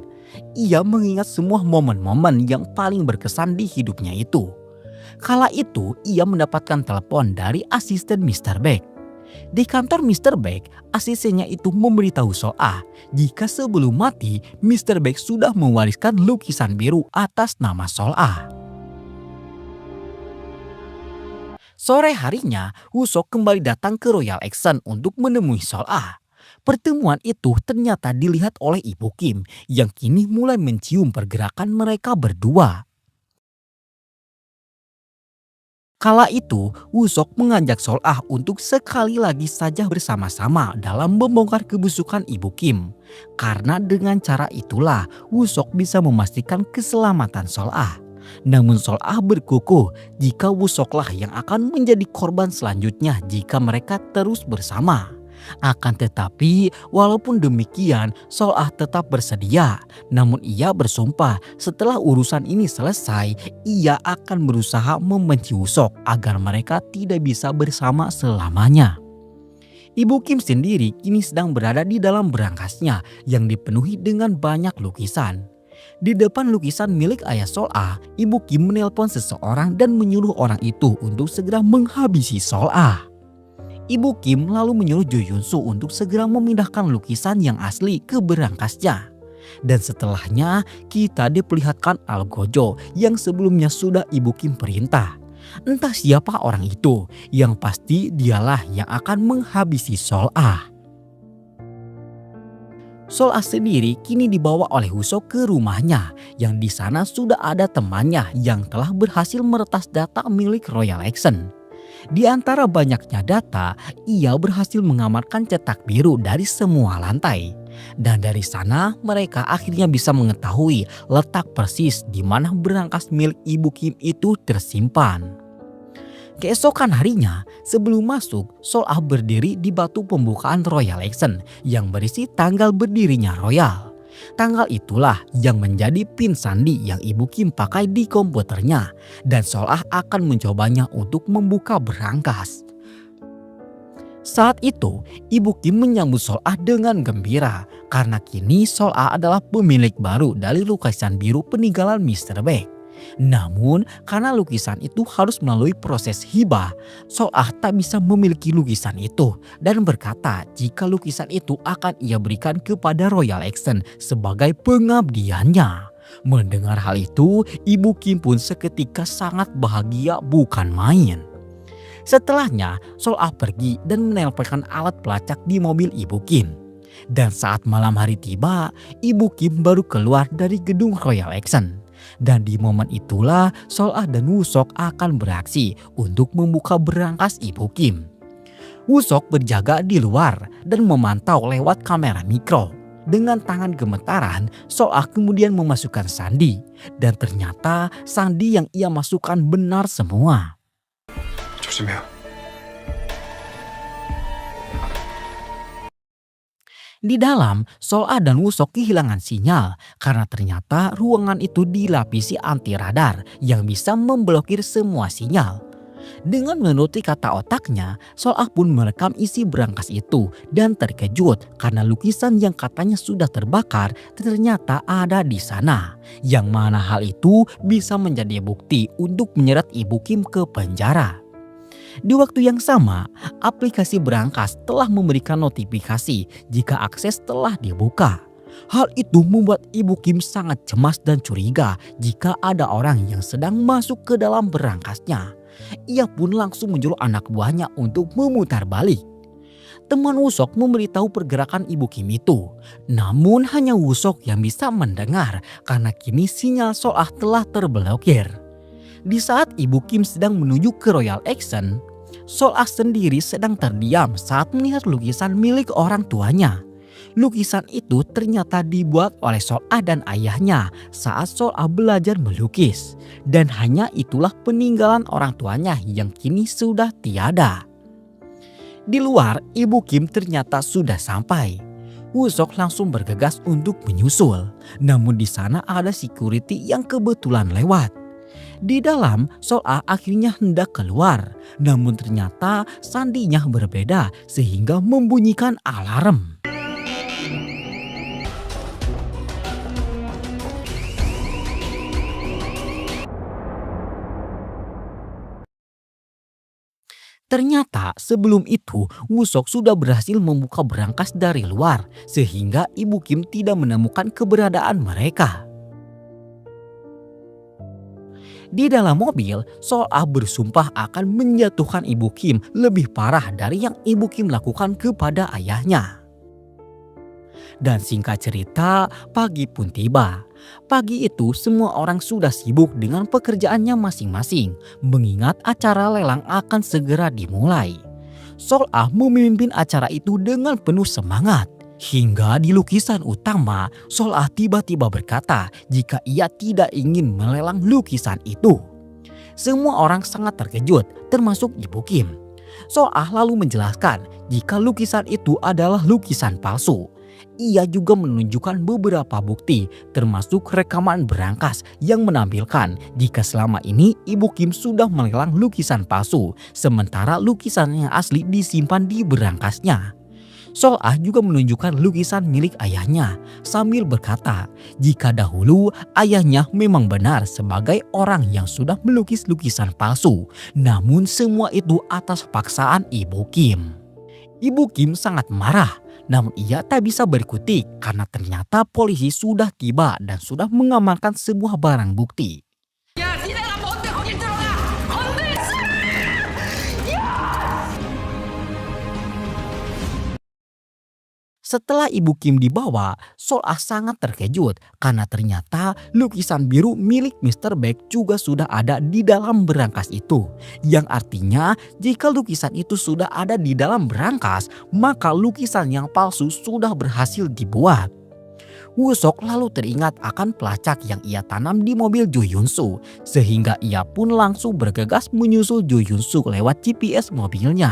Ia mengingat semua momen-momen yang paling berkesan di hidupnya itu. Kala itu ia mendapatkan telepon dari asisten Mr. Baek. Di kantor Mr. Baek, asistennya itu memberitahu Sol-ah jika sebelum mati Mr. Baek sudah mewariskan lukisan biru atas nama Sol-ah. Sore harinya, Woo-sok kembali datang ke Royal Exxon untuk menemui Sol-ah. Pertemuan itu ternyata dilihat oleh Ibu Kim yang kini mulai mencium pergerakan mereka berdua. Kala itu, Woo-sok mengajak Sol-ah untuk sekali lagi saja bersama-sama dalam membongkar kebusukan Ibu Kim. Karena dengan cara itulah Woo-sok bisa memastikan keselamatan Sol-ah. Namun Sol-ah berkukuh jika Woo-soklah yang akan menjadi korban selanjutnya jika mereka terus bersama. Akan tetapi walaupun demikian Sol-ah tetap bersedia. Namun ia bersumpah setelah urusan ini selesai ia akan berusaha membenci Woo-sok agar mereka tidak bisa bersama selamanya. Ibu Kim sendiri kini sedang berada di dalam berangkasnya yang dipenuhi dengan banyak lukisan. Di depan lukisan milik ayah Sol-ah, Ibu Kim menelpon seseorang dan menyuruh orang itu untuk segera menghabisi Sol-ah. Ibu Kim lalu menyuruh Ju Yun-soo untuk segera memindahkan lukisan yang asli ke berangkasnya. Dan setelahnya kita diperlihatkan Al Gojo yang sebelumnya sudah Ibu Kim perintah. Entah siapa orang itu, yang pasti dialah yang akan menghabisi Sol-ah. Sol-ah sendiri kini dibawa oleh Woo-sok ke rumahnya, yang di sana sudah ada temannya yang telah berhasil meretas data milik Royal Exxon. Di antara banyaknya data, ia berhasil mengamankan cetak biru dari semua lantai. Dan dari sana mereka akhirnya bisa mengetahui letak persis di mana berangkas milik Ibu Kim itu tersimpan. Keesokan harinya, sebelum masuk, Sol-ah berdiri di batu pembukaan Royal Exxon yang berisi tanggal berdirinya Royal. Tanggal itulah yang menjadi pin sandi yang Ibu Kim pakai di komputernya, dan Sol-ah akan mencobanya untuk membuka berangkas. Saat itu, Ibu Kim menyambut Sol-ah dengan gembira karena kini Sol-ah adalah pemilik baru dari lukisan biru peninggalan Mr. Baek. Namun, karena lukisan itu harus melalui proses hibah, Sol-ah tak bisa memiliki lukisan itu dan berkata jika lukisan itu akan ia berikan kepada Royal Exxon sebagai pengabdiannya. Mendengar hal itu, Ibu Kim pun seketika sangat bahagia bukan main. Setelahnya, Sol-ah pergi dan menelponkan alat pelacak di mobil Ibu Kim. Dan saat malam hari tiba, Ibu Kim baru keluar dari gedung Royal Exxon. Dan di momen itulah Sol-ah dan Woo-sok akan beraksi untuk membuka berangkas Ibu Kim. Woo-sok berjaga di luar dan memantau lewat kamera mikro. Dengan tangan gemetaran, Sol-ah kemudian memasukkan sandi. Dan ternyata sandi yang ia masukkan benar semua. 조심해요. Di dalam, Sol-ah dan Woo-sok kehilangan sinyal karena ternyata ruangan itu dilapisi anti radar yang bisa memblokir semua sinyal. Dengan menuruti kata otaknya, Sol-ah pun merekam isi berangkas itu dan terkejut karena lukisan yang katanya sudah terbakar ternyata ada di sana. Yang mana hal itu bisa menjadi bukti untuk menyeret Ibu Kim ke penjara. Di waktu yang sama, aplikasi berangkas telah memberikan notifikasi jika akses telah dibuka. Hal itu membuat Ibu Kim sangat cemas dan curiga jika ada orang yang sedang masuk ke dalam berangkasnya. Ia pun langsung menyuruh anak buahnya untuk memutar balik. Teman Woo-sok memberitahu pergerakan Ibu Kim itu. Namun hanya Woo-sok yang bisa mendengar karena kini sinyal Sol-ah telah terblokir. Di saat Ibu Kim sedang menuju ke Royal Exxon, Sol-ah sendiri sedang terdiam saat melihat lukisan milik orang tuanya. Lukisan itu ternyata dibuat oleh Sol-ah dan ayahnya saat Sol-ah belajar melukis. Dan hanya itulah peninggalan orang tuanya yang kini sudah tiada. Di luar, Ibu Kim ternyata sudah sampai. Woo-sok langsung bergegas untuk menyusul. Namun di sana ada security yang kebetulan lewat. Di dalam, Sol-ah akhirnya hendak keluar. Namun ternyata sandinya berbeda sehingga membunyikan alarm. Ternyata sebelum itu Woo-sok sudah berhasil membuka berangkas dari luar sehingga Ibu Kim tidak menemukan keberadaan mereka. Di dalam mobil, Sol-ah bersumpah akan menjatuhkan Ibu Kim lebih parah dari yang Ibu Kim lakukan kepada ayahnya. Dan singkat cerita, pagi pun tiba. Pagi itu semua orang sudah sibuk dengan pekerjaannya masing-masing, mengingat acara lelang akan segera dimulai. Sol-ah memimpin acara itu dengan penuh semangat. Hingga di lukisan utama, Sol-ah tiba-tiba berkata jika ia tidak ingin melelang lukisan itu. Semua orang sangat terkejut, termasuk Ibu Kim. Sol-ah lalu menjelaskan jika lukisan itu adalah lukisan palsu. Ia juga menunjukkan beberapa bukti, termasuk rekaman berangkas yang menampilkan jika selama ini Ibu Kim sudah melelang lukisan palsu, sementara lukisan yang asli disimpan di berangkasnya. Sol-ah juga menunjukkan lukisan milik ayahnya sambil berkata jika dahulu ayahnya memang benar sebagai orang yang sudah melukis lukisan palsu, namun semua itu atas paksaan Ibu Kim. Ibu Kim sangat marah, namun ia tak bisa berkutik karena ternyata polisi sudah tiba dan sudah mengamankan sebuah barang bukti. Setelah Ibu Kim dibawa, Sol-ah sangat terkejut karena ternyata lukisan biru milik Mr. Baek juga sudah ada di dalam berangkas itu. Yang artinya jika lukisan itu sudah ada di dalam berangkas, maka lukisan yang palsu sudah berhasil dibuat. Woo-sok lalu teringat akan pelacak yang ia tanam di mobil Jo Hyun-soo, sehingga ia pun langsung bergegas menyusul Jo Hyun-soo lewat GPS mobilnya.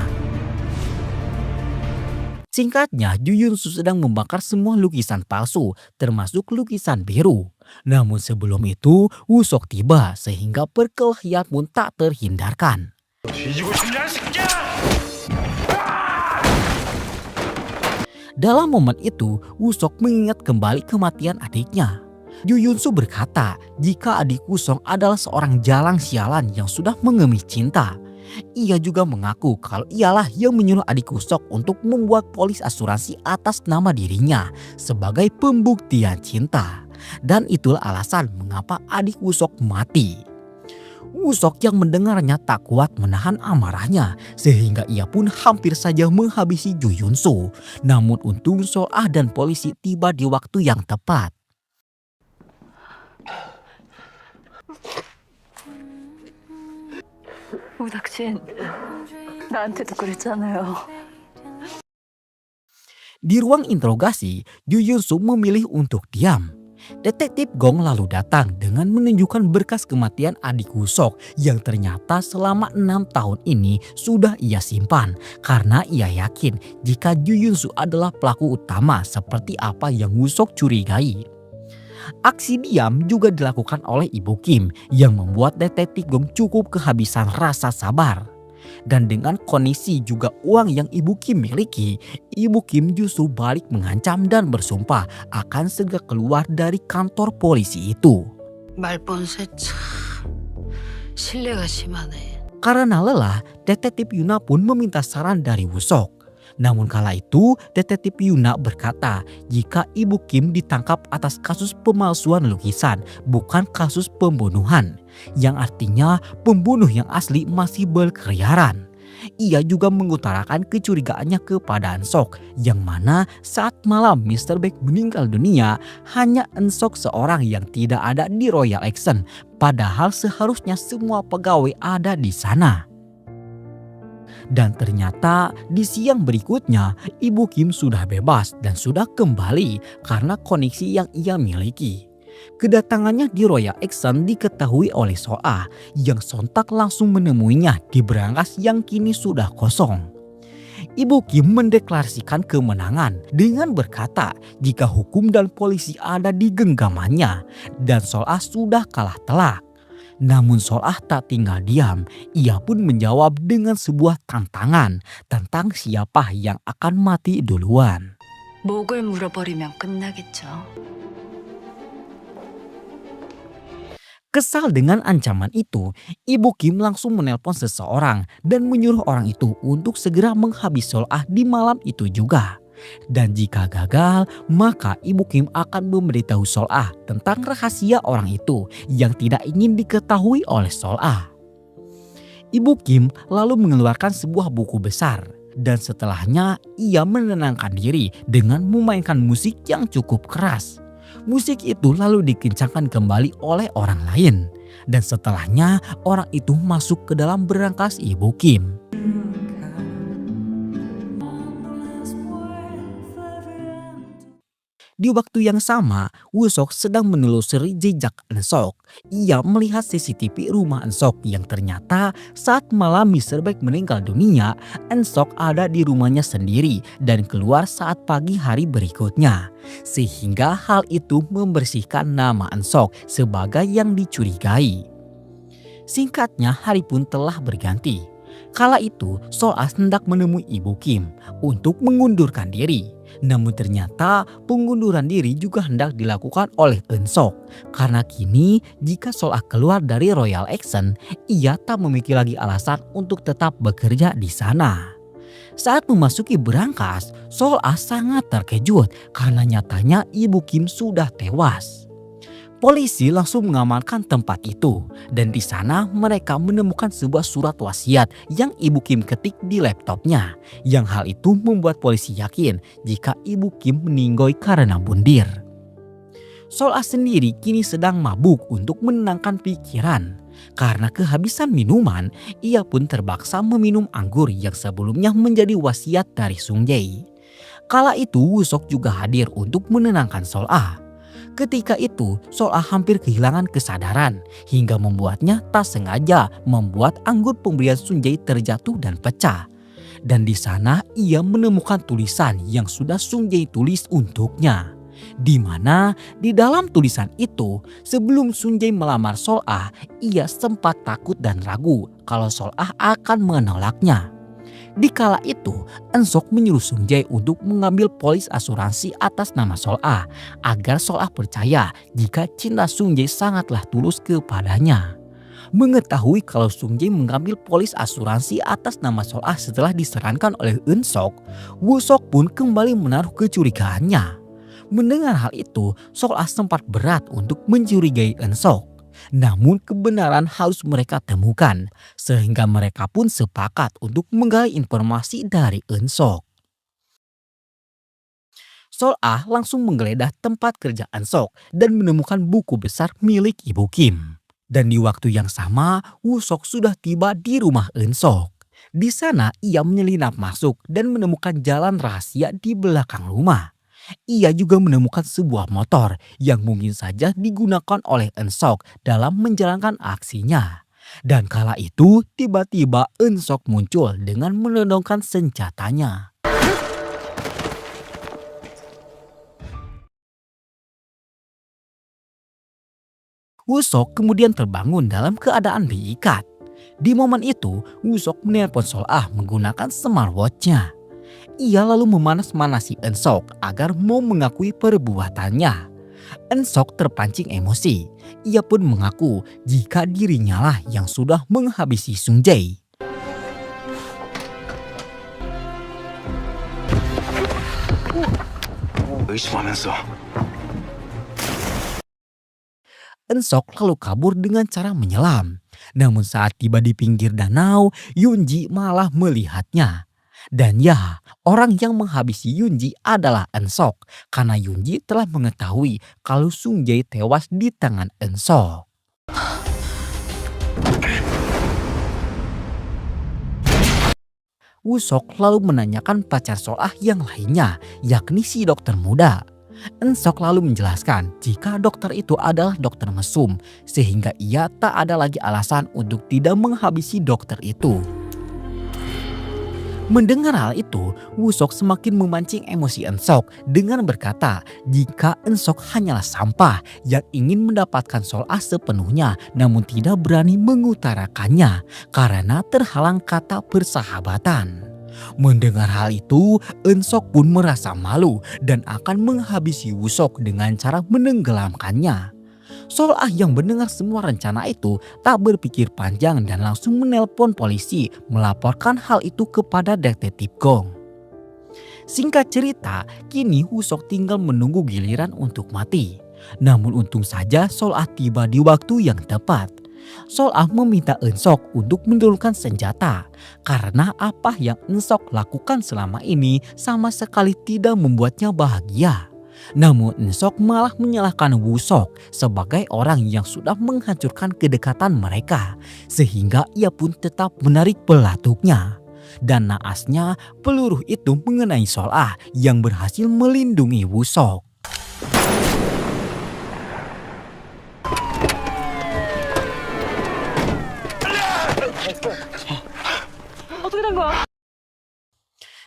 Singkatnya, Jo Hyun-soo sedang membakar semua lukisan palsu, termasuk lukisan biru. Namun sebelum itu, Woo-sok tiba sehingga perkelahian pun tak terhindarkan. Dalam momen itu, Woo-sok mengingat kembali kematian adiknya. Jo Hyun-soo berkata jika adik Woo-sok adalah seorang jalang sialan yang sudah mengemis cinta. Ia juga mengaku kalau ialah yang menyuruh adik Woo-sok untuk membuat polis asuransi atas nama dirinya sebagai pembuktian cinta. Dan itulah alasan mengapa adik Woo-sok mati. Woo-sok yang mendengarnya tak kuat menahan amarahnya sehingga ia pun hampir saja menghabisi Jo Hyun-soo. Namun untung Sol-ah dan polisi tiba di waktu yang tepat. 우닥친 나한테도 그랬잖아요. Di ruang interogasi, Jo Hyun-soo memilih untuk diam. Detektif Gong lalu datang dengan menunjukkan berkas kematian adik Woo-sok yang ternyata selama 6 tahun ini sudah ia simpan karena ia yakin jika Jo Hyun-soo adalah pelaku utama seperti apa yang Woo-sok curigai. Aksi diam juga dilakukan oleh Ibu Kim yang membuat detektif Gong cukup kehabisan rasa sabar. Dan dengan kondisi juga uang yang Ibu Kim miliki, Ibu Kim justru balik mengancam dan bersumpah akan segera keluar dari kantor polisi itu. 말번세 참 신뢰가 심하네. Karena lelah, detektif Yuna pun meminta saran dari Woo-sok. Namun kala itu, detektif Yuna berkata jika Ibu Kim ditangkap atas kasus pemalsuan lukisan, bukan kasus pembunuhan. Yang artinya pembunuh yang asli masih berkeliaran. Ia juga mengutarakan kecurigaannya kepada Eun-sok, yang mana saat malam Mr. Baek meninggal dunia, hanya Eun-sok seorang yang tidak ada di Royal Exxon, padahal seharusnya semua pegawai ada di sana. Dan ternyata di siang berikutnya Ibu Kim sudah bebas dan sudah kembali karena koneksi yang ia miliki. Kedatangannya di Royal Exxon diketahui oleh Sol-ah yang sontak langsung menemuinya di berangkas yang kini sudah kosong. Ibu Kim mendeklarasikan kemenangan dengan berkata jika hukum dan polisi ada di genggamannya dan Sol-ah sudah kalah telak. Namun Sol-ah tak tinggal diam, ia pun menjawab dengan sebuah tantangan tentang siapa yang akan mati duluan. 목을 물어버리면 끝나겠죠. Kesal dengan ancaman itu, Ibu Kim langsung menelpon seseorang dan menyuruh orang itu untuk segera menghabisi Sol-ah di malam itu juga. Dan jika gagal, maka Ibu Kim akan memberitahu Sol-ah tentang rahasia orang itu yang tidak ingin diketahui oleh Sol-ah. Ibu Kim lalu mengeluarkan sebuah buku besar dan setelahnya ia menenangkan diri dengan memainkan musik yang cukup keras. Musik itu lalu dikencangkan kembali oleh orang lain dan setelahnya orang itu masuk ke dalam berangkas Ibu Kim. Di waktu yang sama, Woo-sok sedang menelusuri jejak Eun-sok. Ia melihat CCTV rumah Eun-sok yang ternyata saat malam Mr. Baek meninggal dunia, Eun-sok ada di rumahnya sendiri dan keluar saat pagi hari berikutnya. Sehingga hal itu membersihkan nama Eun-sok sebagai yang dicurigai. Singkatnya, hari pun telah berganti. Kala itu, Sol-ah hendak menemui Ibu Kim untuk mengundurkan diri. Namun ternyata pengunduran diri juga hendak dilakukan oleh Eun-sok. Karena kini jika Sol-ah keluar dari Royal Exxon, ia tak memiliki lagi alasan untuk tetap bekerja di sana. Saat memasuki berangkas, Sol-ah sangat terkejut karena nyatanya Ibu Kim sudah tewas. Polisi langsung mengamankan tempat itu dan di sana mereka menemukan sebuah surat wasiat yang Ibu Kim ketik di laptopnya. Yang hal itu membuat polisi yakin jika Ibu Kim meninggoy karena bundir. Sol-ah sendiri kini sedang mabuk untuk menenangkan pikiran. Karena kehabisan minuman, ia pun terpaksa meminum anggur yang sebelumnya menjadi wasiat dari Sung Jae. Kala itu Woo-sok juga hadir untuk menenangkan Sol-ah. Ketika itu, Sol-ah hampir kehilangan kesadaran hingga membuatnya tak sengaja membuat anggur pemberian Sung Jae terjatuh dan pecah. Dan di sana ia menemukan tulisan yang sudah Sung Jae tulis untuknya. Di mana di dalam tulisan itu, sebelum Sung Jae melamar Sol-ah, ia sempat takut dan ragu kalau Sol-ah akan menolaknya. Di kala itu, Eun-sok menyuruh Sung Jae untuk mengambil polis asuransi atas nama Sol-ah agar Sol-ah percaya jika cinta Sung Jae sangatlah tulus kepadanya. Mengetahui kalau Sung Jae mengambil polis asuransi atas nama Sol-ah setelah disarankan oleh Eun-sok, Woo-sok pun kembali menaruh kecurigaannya. Mendengar hal itu, Sol-ah sempat berat untuk mencurigai Eun-sok. Namun kebenaran harus mereka temukan, sehingga mereka pun sepakat untuk menggali informasi dari Eun-sok. Sol-ah langsung menggeledah tempat kerja Eun-sok dan menemukan buku besar milik Ibu Kim. Dan di waktu yang sama, Woo-sok sudah tiba di rumah Eun-sok. Di sana ia menyelinap masuk dan menemukan jalan rahasia di belakang rumah. Ia juga menemukan sebuah motor yang mungkin saja digunakan oleh Eun-sok dalam menjalankan aksinya. Dan kala itu tiba-tiba Eun-sok muncul dengan menodongkan senjatanya. Woo-sok kemudian terbangun dalam keadaan diikat. Di momen itu, Woo-sok menelpon Sol-ah menggunakan smartwatch-nya. Ia lalu memanas-manasi Eun-sok agar mau mengakui perbuatannya. Eun-sok terpancing emosi. Ia pun mengaku jika dirinya lah yang sudah menghabisi Sung Jae. 의심하면서 Eun-sok lalu kabur dengan cara menyelam. Namun saat tiba di pinggir danau, Yoon-ji malah melihatnya. Dan ya, orang yang menghabisi Yoon-ji adalah Eun-sok karena Yoon-ji telah mengetahui kalau Sung Jae tewas di tangan Eun-sok. Woo-sok lalu menanyakan pacar Sol-ah yang lainnya, yakni si dokter muda. Eun-sok lalu menjelaskan jika dokter itu adalah dokter mesum, sehingga ia tak ada lagi alasan untuk tidak menghabisi dokter itu. Mendengar hal itu, Woo-sok semakin memancing emosi Eun-sok dengan berkata jika Eun-sok hanyalah sampah yang ingin mendapatkan Sol-ah sepenuhnya namun tidak berani mengutarakannya karena terhalang kata persahabatan. Mendengar hal itu, Eun-sok pun merasa malu dan akan menghabisi Woo-sok dengan cara menenggelamkannya. Sol-ah yang mendengar semua rencana itu tak berpikir panjang dan langsung menelpon polisi melaporkan hal itu kepada detektif Gong. Singkat cerita, kini Woo-sok tinggal menunggu giliran untuk mati. Namun untung saja Sol-ah tiba di waktu yang tepat. Sol-ah meminta Eun-sok untuk menurunkan senjata karena apa yang Eun-sok lakukan selama ini sama sekali tidak membuatnya bahagia. Namun Eun-sok malah menyalahkan Woo-sok sebagai orang yang sudah menghancurkan kedekatan mereka, sehingga ia pun tetap menarik pelatuknya. Dan naasnya peluru itu mengenai Sol-ah yang berhasil melindungi Woo-sok.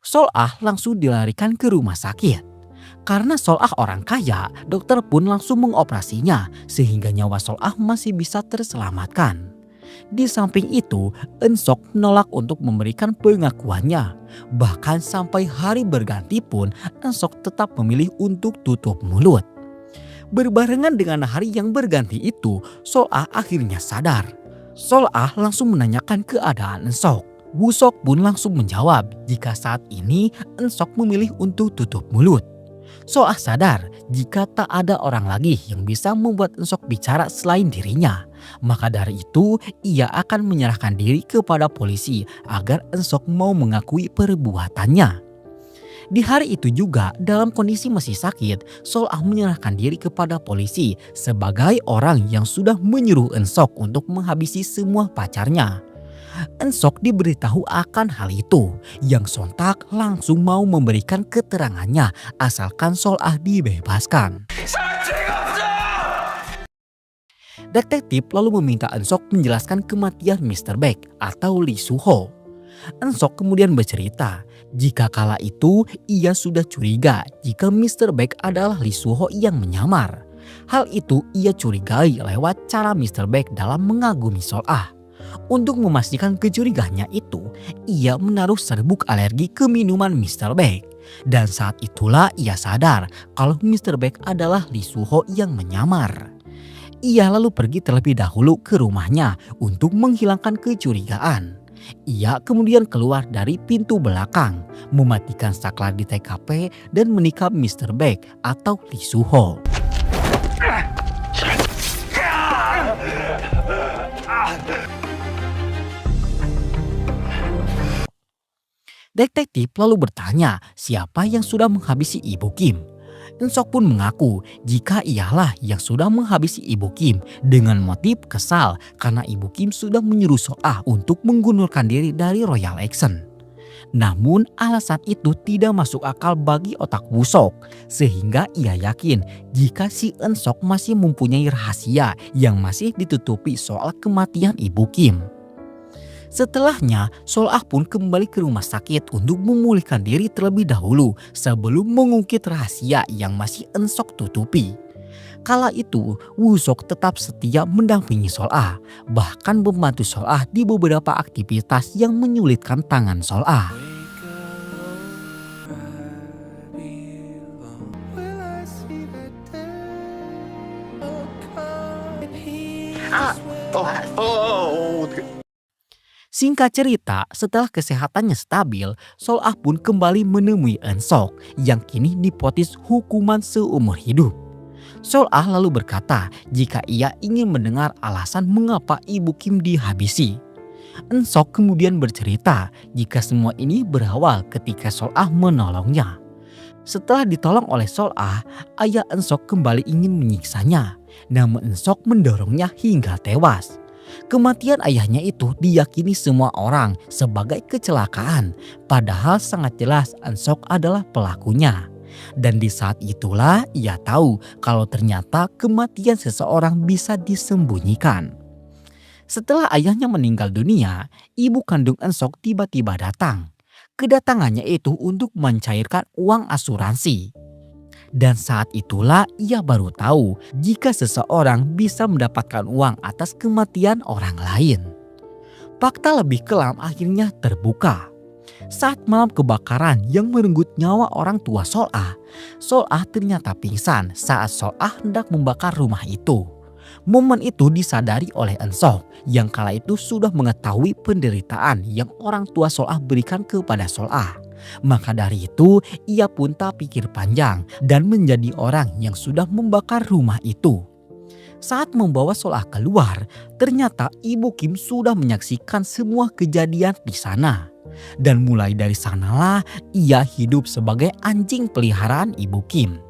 Sol-ah langsung dilarikan ke rumah sakit. Karena Sol-ah orang kaya, dokter pun langsung mengoperasinya sehingga nyawa Sol-ah masih bisa terselamatkan. Di samping itu, Eun-sok menolak untuk memberikan pengakuannya. Bahkan sampai hari berganti pun, Eun-sok tetap memilih untuk tutup mulut. Berbarengan dengan hari yang berganti itu, Sol-ah akhirnya sadar. Sol-ah langsung menanyakan keadaan Eun-sok. Woo-sok pun langsung menjawab jika saat ini Eun-sok memilih untuk tutup mulut. Sol-ah sadar jika tak ada orang lagi yang bisa membuat Ensok bicara selain dirinya. Maka dari itu ia akan menyerahkan diri kepada polisi agar Ensok mau mengakui perbuatannya. Di hari itu juga dalam kondisi masih sakit, Sol-ah menyerahkan diri kepada polisi sebagai orang yang sudah menyuruh Ensok untuk menghabisi semua pacarnya. Ensok diberitahu akan hal itu, yang sontak langsung mau memberikan keterangannya asalkan Sol-ah dibebaskan. Detektif lalu meminta Ensok menjelaskan kematian Mr. Baek atau Lee Soo-ho. Ensok kemudian bercerita jika kala itu ia sudah curiga jika Mr. Baek adalah Lee Soo-ho yang menyamar. Hal itu ia curigai lewat cara Mr. Baek dalam mengagumi Sol-ah. Untuk memastikan kecurigaannya itu, ia menaruh serbuk alergi ke minuman Mr. Baek. Dan saat itulah ia sadar kalau Mr. Baek adalah Lee Soo-ho yang menyamar. Ia lalu pergi terlebih dahulu ke rumahnya untuk menghilangkan kecurigaan. Ia kemudian keluar dari pintu belakang, mematikan saklar di TKP dan menikam Mr. Baek atau Lee Soo-ho. Detektif lalu bertanya siapa yang sudah menghabisi Ibu Kim. Ensok pun mengaku jika ialah yang sudah menghabisi Ibu Kim dengan motif kesal karena Ibu Kim sudah menyuruh Sol-ah untuk mengundurkan diri dari Royal Action. Namun alasan itu tidak masuk akal bagi otak Woo-sok, sehingga ia yakin jika si Ensok masih mempunyai rahasia yang masih ditutupi soal kematian Ibu Kim. Setelahnya, Sol-ah pun kembali ke rumah sakit untuk memulihkan diri terlebih dahulu sebelum mengungkit rahasia yang masih Ensok tutupi. Kala itu, Woo-sok tetap setia mendampingi Sol-ah, bahkan membantu Sol-ah di beberapa aktivitas yang menyulitkan tangan Sol-ah. Singkat cerita, setelah kesehatannya stabil, Sol-ah pun kembali menemui Ensok yang kini diponis hukuman seumur hidup. Sol-ah lalu berkata jika ia ingin mendengar alasan mengapa Ibu Kim dihabisi. Ensok kemudian bercerita jika semua ini berawal ketika Sol-ah menolongnya. Setelah ditolong oleh Sol-ah, ayah Ensok kembali ingin menyiksanya, namun Ensok mendorongnya hingga tewas. Kematian ayahnya itu diyakini semua orang sebagai kecelakaan, padahal sangat jelas Ensok adalah pelakunya. Dan di saat itulah ia tahu kalau ternyata kematian seseorang bisa disembunyikan. Setelah ayahnya meninggal dunia, ibu kandung Ensok tiba-tiba datang. Kedatangannya itu untuk mencairkan uang asuransi. Dan saat itulah ia baru tahu jika seseorang bisa mendapatkan uang atas kematian orang lain. Fakta lebih kelam akhirnya terbuka. Saat malam kebakaran yang merenggut nyawa orang tua Sol-ah, Sol-ah ternyata pingsan saat Sol-ah hendak membakar rumah itu. Momen itu disadari oleh Ensok yang kala itu sudah mengetahui penderitaan yang orang tua Sol-ah berikan kepada Sol-ah. Maka dari itu ia pun tak pikir panjang dan menjadi orang yang sudah membakar rumah itu. Saat membawa Sol-ah keluar, ternyata Ibu Kim sudah menyaksikan semua kejadian di sana. Dan mulai dari sanalah ia hidup sebagai anjing peliharaan Ibu Kim.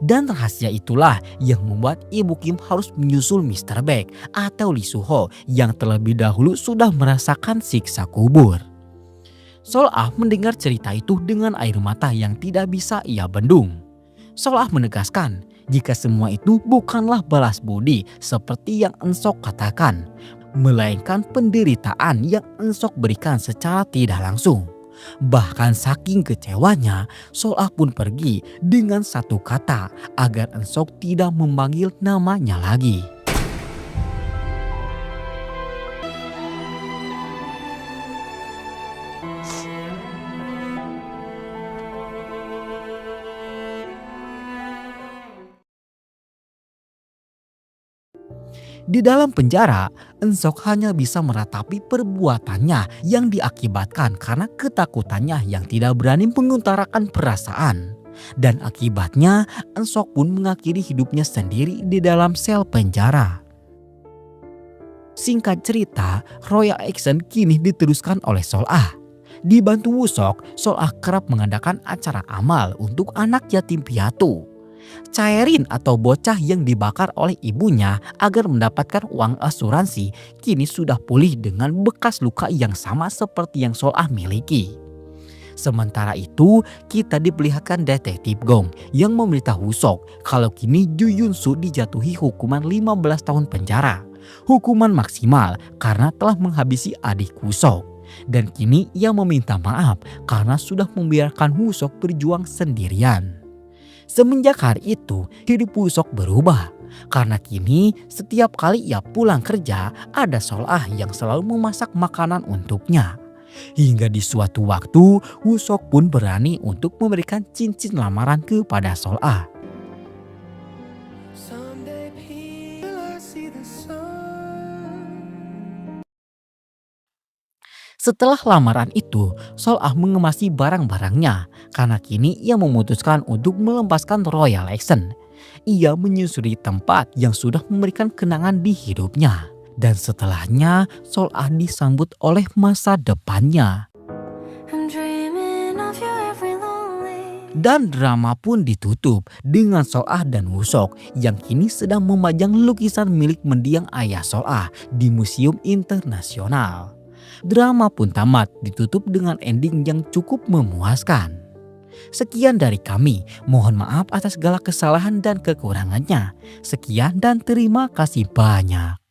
Dan rahasia itulah yang membuat Ibu Kim harus menyusul Mr. Baek atau Lee Soo-ho yang terlebih dahulu sudah merasakan siksa kubur. Sol-ah mendengar cerita itu dengan air mata yang tidak bisa ia bendung. Sol-ah menegaskan jika semua itu bukanlah balas budi seperti yang Ensok katakan, melainkan penderitaan yang Ensok berikan secara tidak langsung. Bahkan saking kecewanya, Sol-ah pun pergi dengan satu kata agar Ensok tidak memanggil namanya lagi. Di dalam penjara, Ensok hanya bisa meratapi perbuatannya yang diakibatkan karena ketakutannya yang tidak berani mengutarakan perasaan. Dan akibatnya Eun-sok pun mengakhiri hidupnya sendiri di dalam sel penjara. Singkat cerita, Royal Action kini diteruskan oleh Sol-ah. Dibantu Woo-sok, Sol-ah kerap mengadakan acara amal untuk anak yatim piatu. Chaerin atau bocah yang dibakar oleh ibunya agar mendapatkan uang asuransi kini sudah pulih dengan bekas luka yang sama seperti yang Sol-ah miliki. Sementara itu, kita diperlihatkan detektif Gong yang memberitahu Woo-sok kalau kini Ju Yun-soo dijatuhi hukuman 15 tahun penjara. Hukuman maksimal karena telah menghabisi adik Woo-sok. Dan kini ia meminta maaf karena sudah membiarkan Woo-sok berjuang sendirian. Semenjak hari itu, hidup Woo-sok berubah. Karena kini setiap kali ia pulang kerja, ada Sol-ah yang selalu memasak makanan untuknya. Hingga di suatu waktu, Woo-sok pun berani untuk memberikan cincin lamaran kepada Sol-ah. Setelah lamaran itu, Sol-ah mengemasi barang-barangnya karena kini ia memutuskan untuk melepaskan Royal Action. Ia menyusuri tempat yang sudah memberikan kenangan di hidupnya. Dan setelahnya, Sol-ah disambut oleh masa depannya. Dan drama pun ditutup dengan Sol-ah dan Woo-sok yang kini sedang memajang lukisan milik mendiang ayah Sol-ah di Museum Internasional. Drama pun tamat ditutup dengan ending yang cukup memuaskan. Sekian dari kami, mohon maaf atas segala kesalahan dan kekurangannya. Sekian dan terima kasih banyak.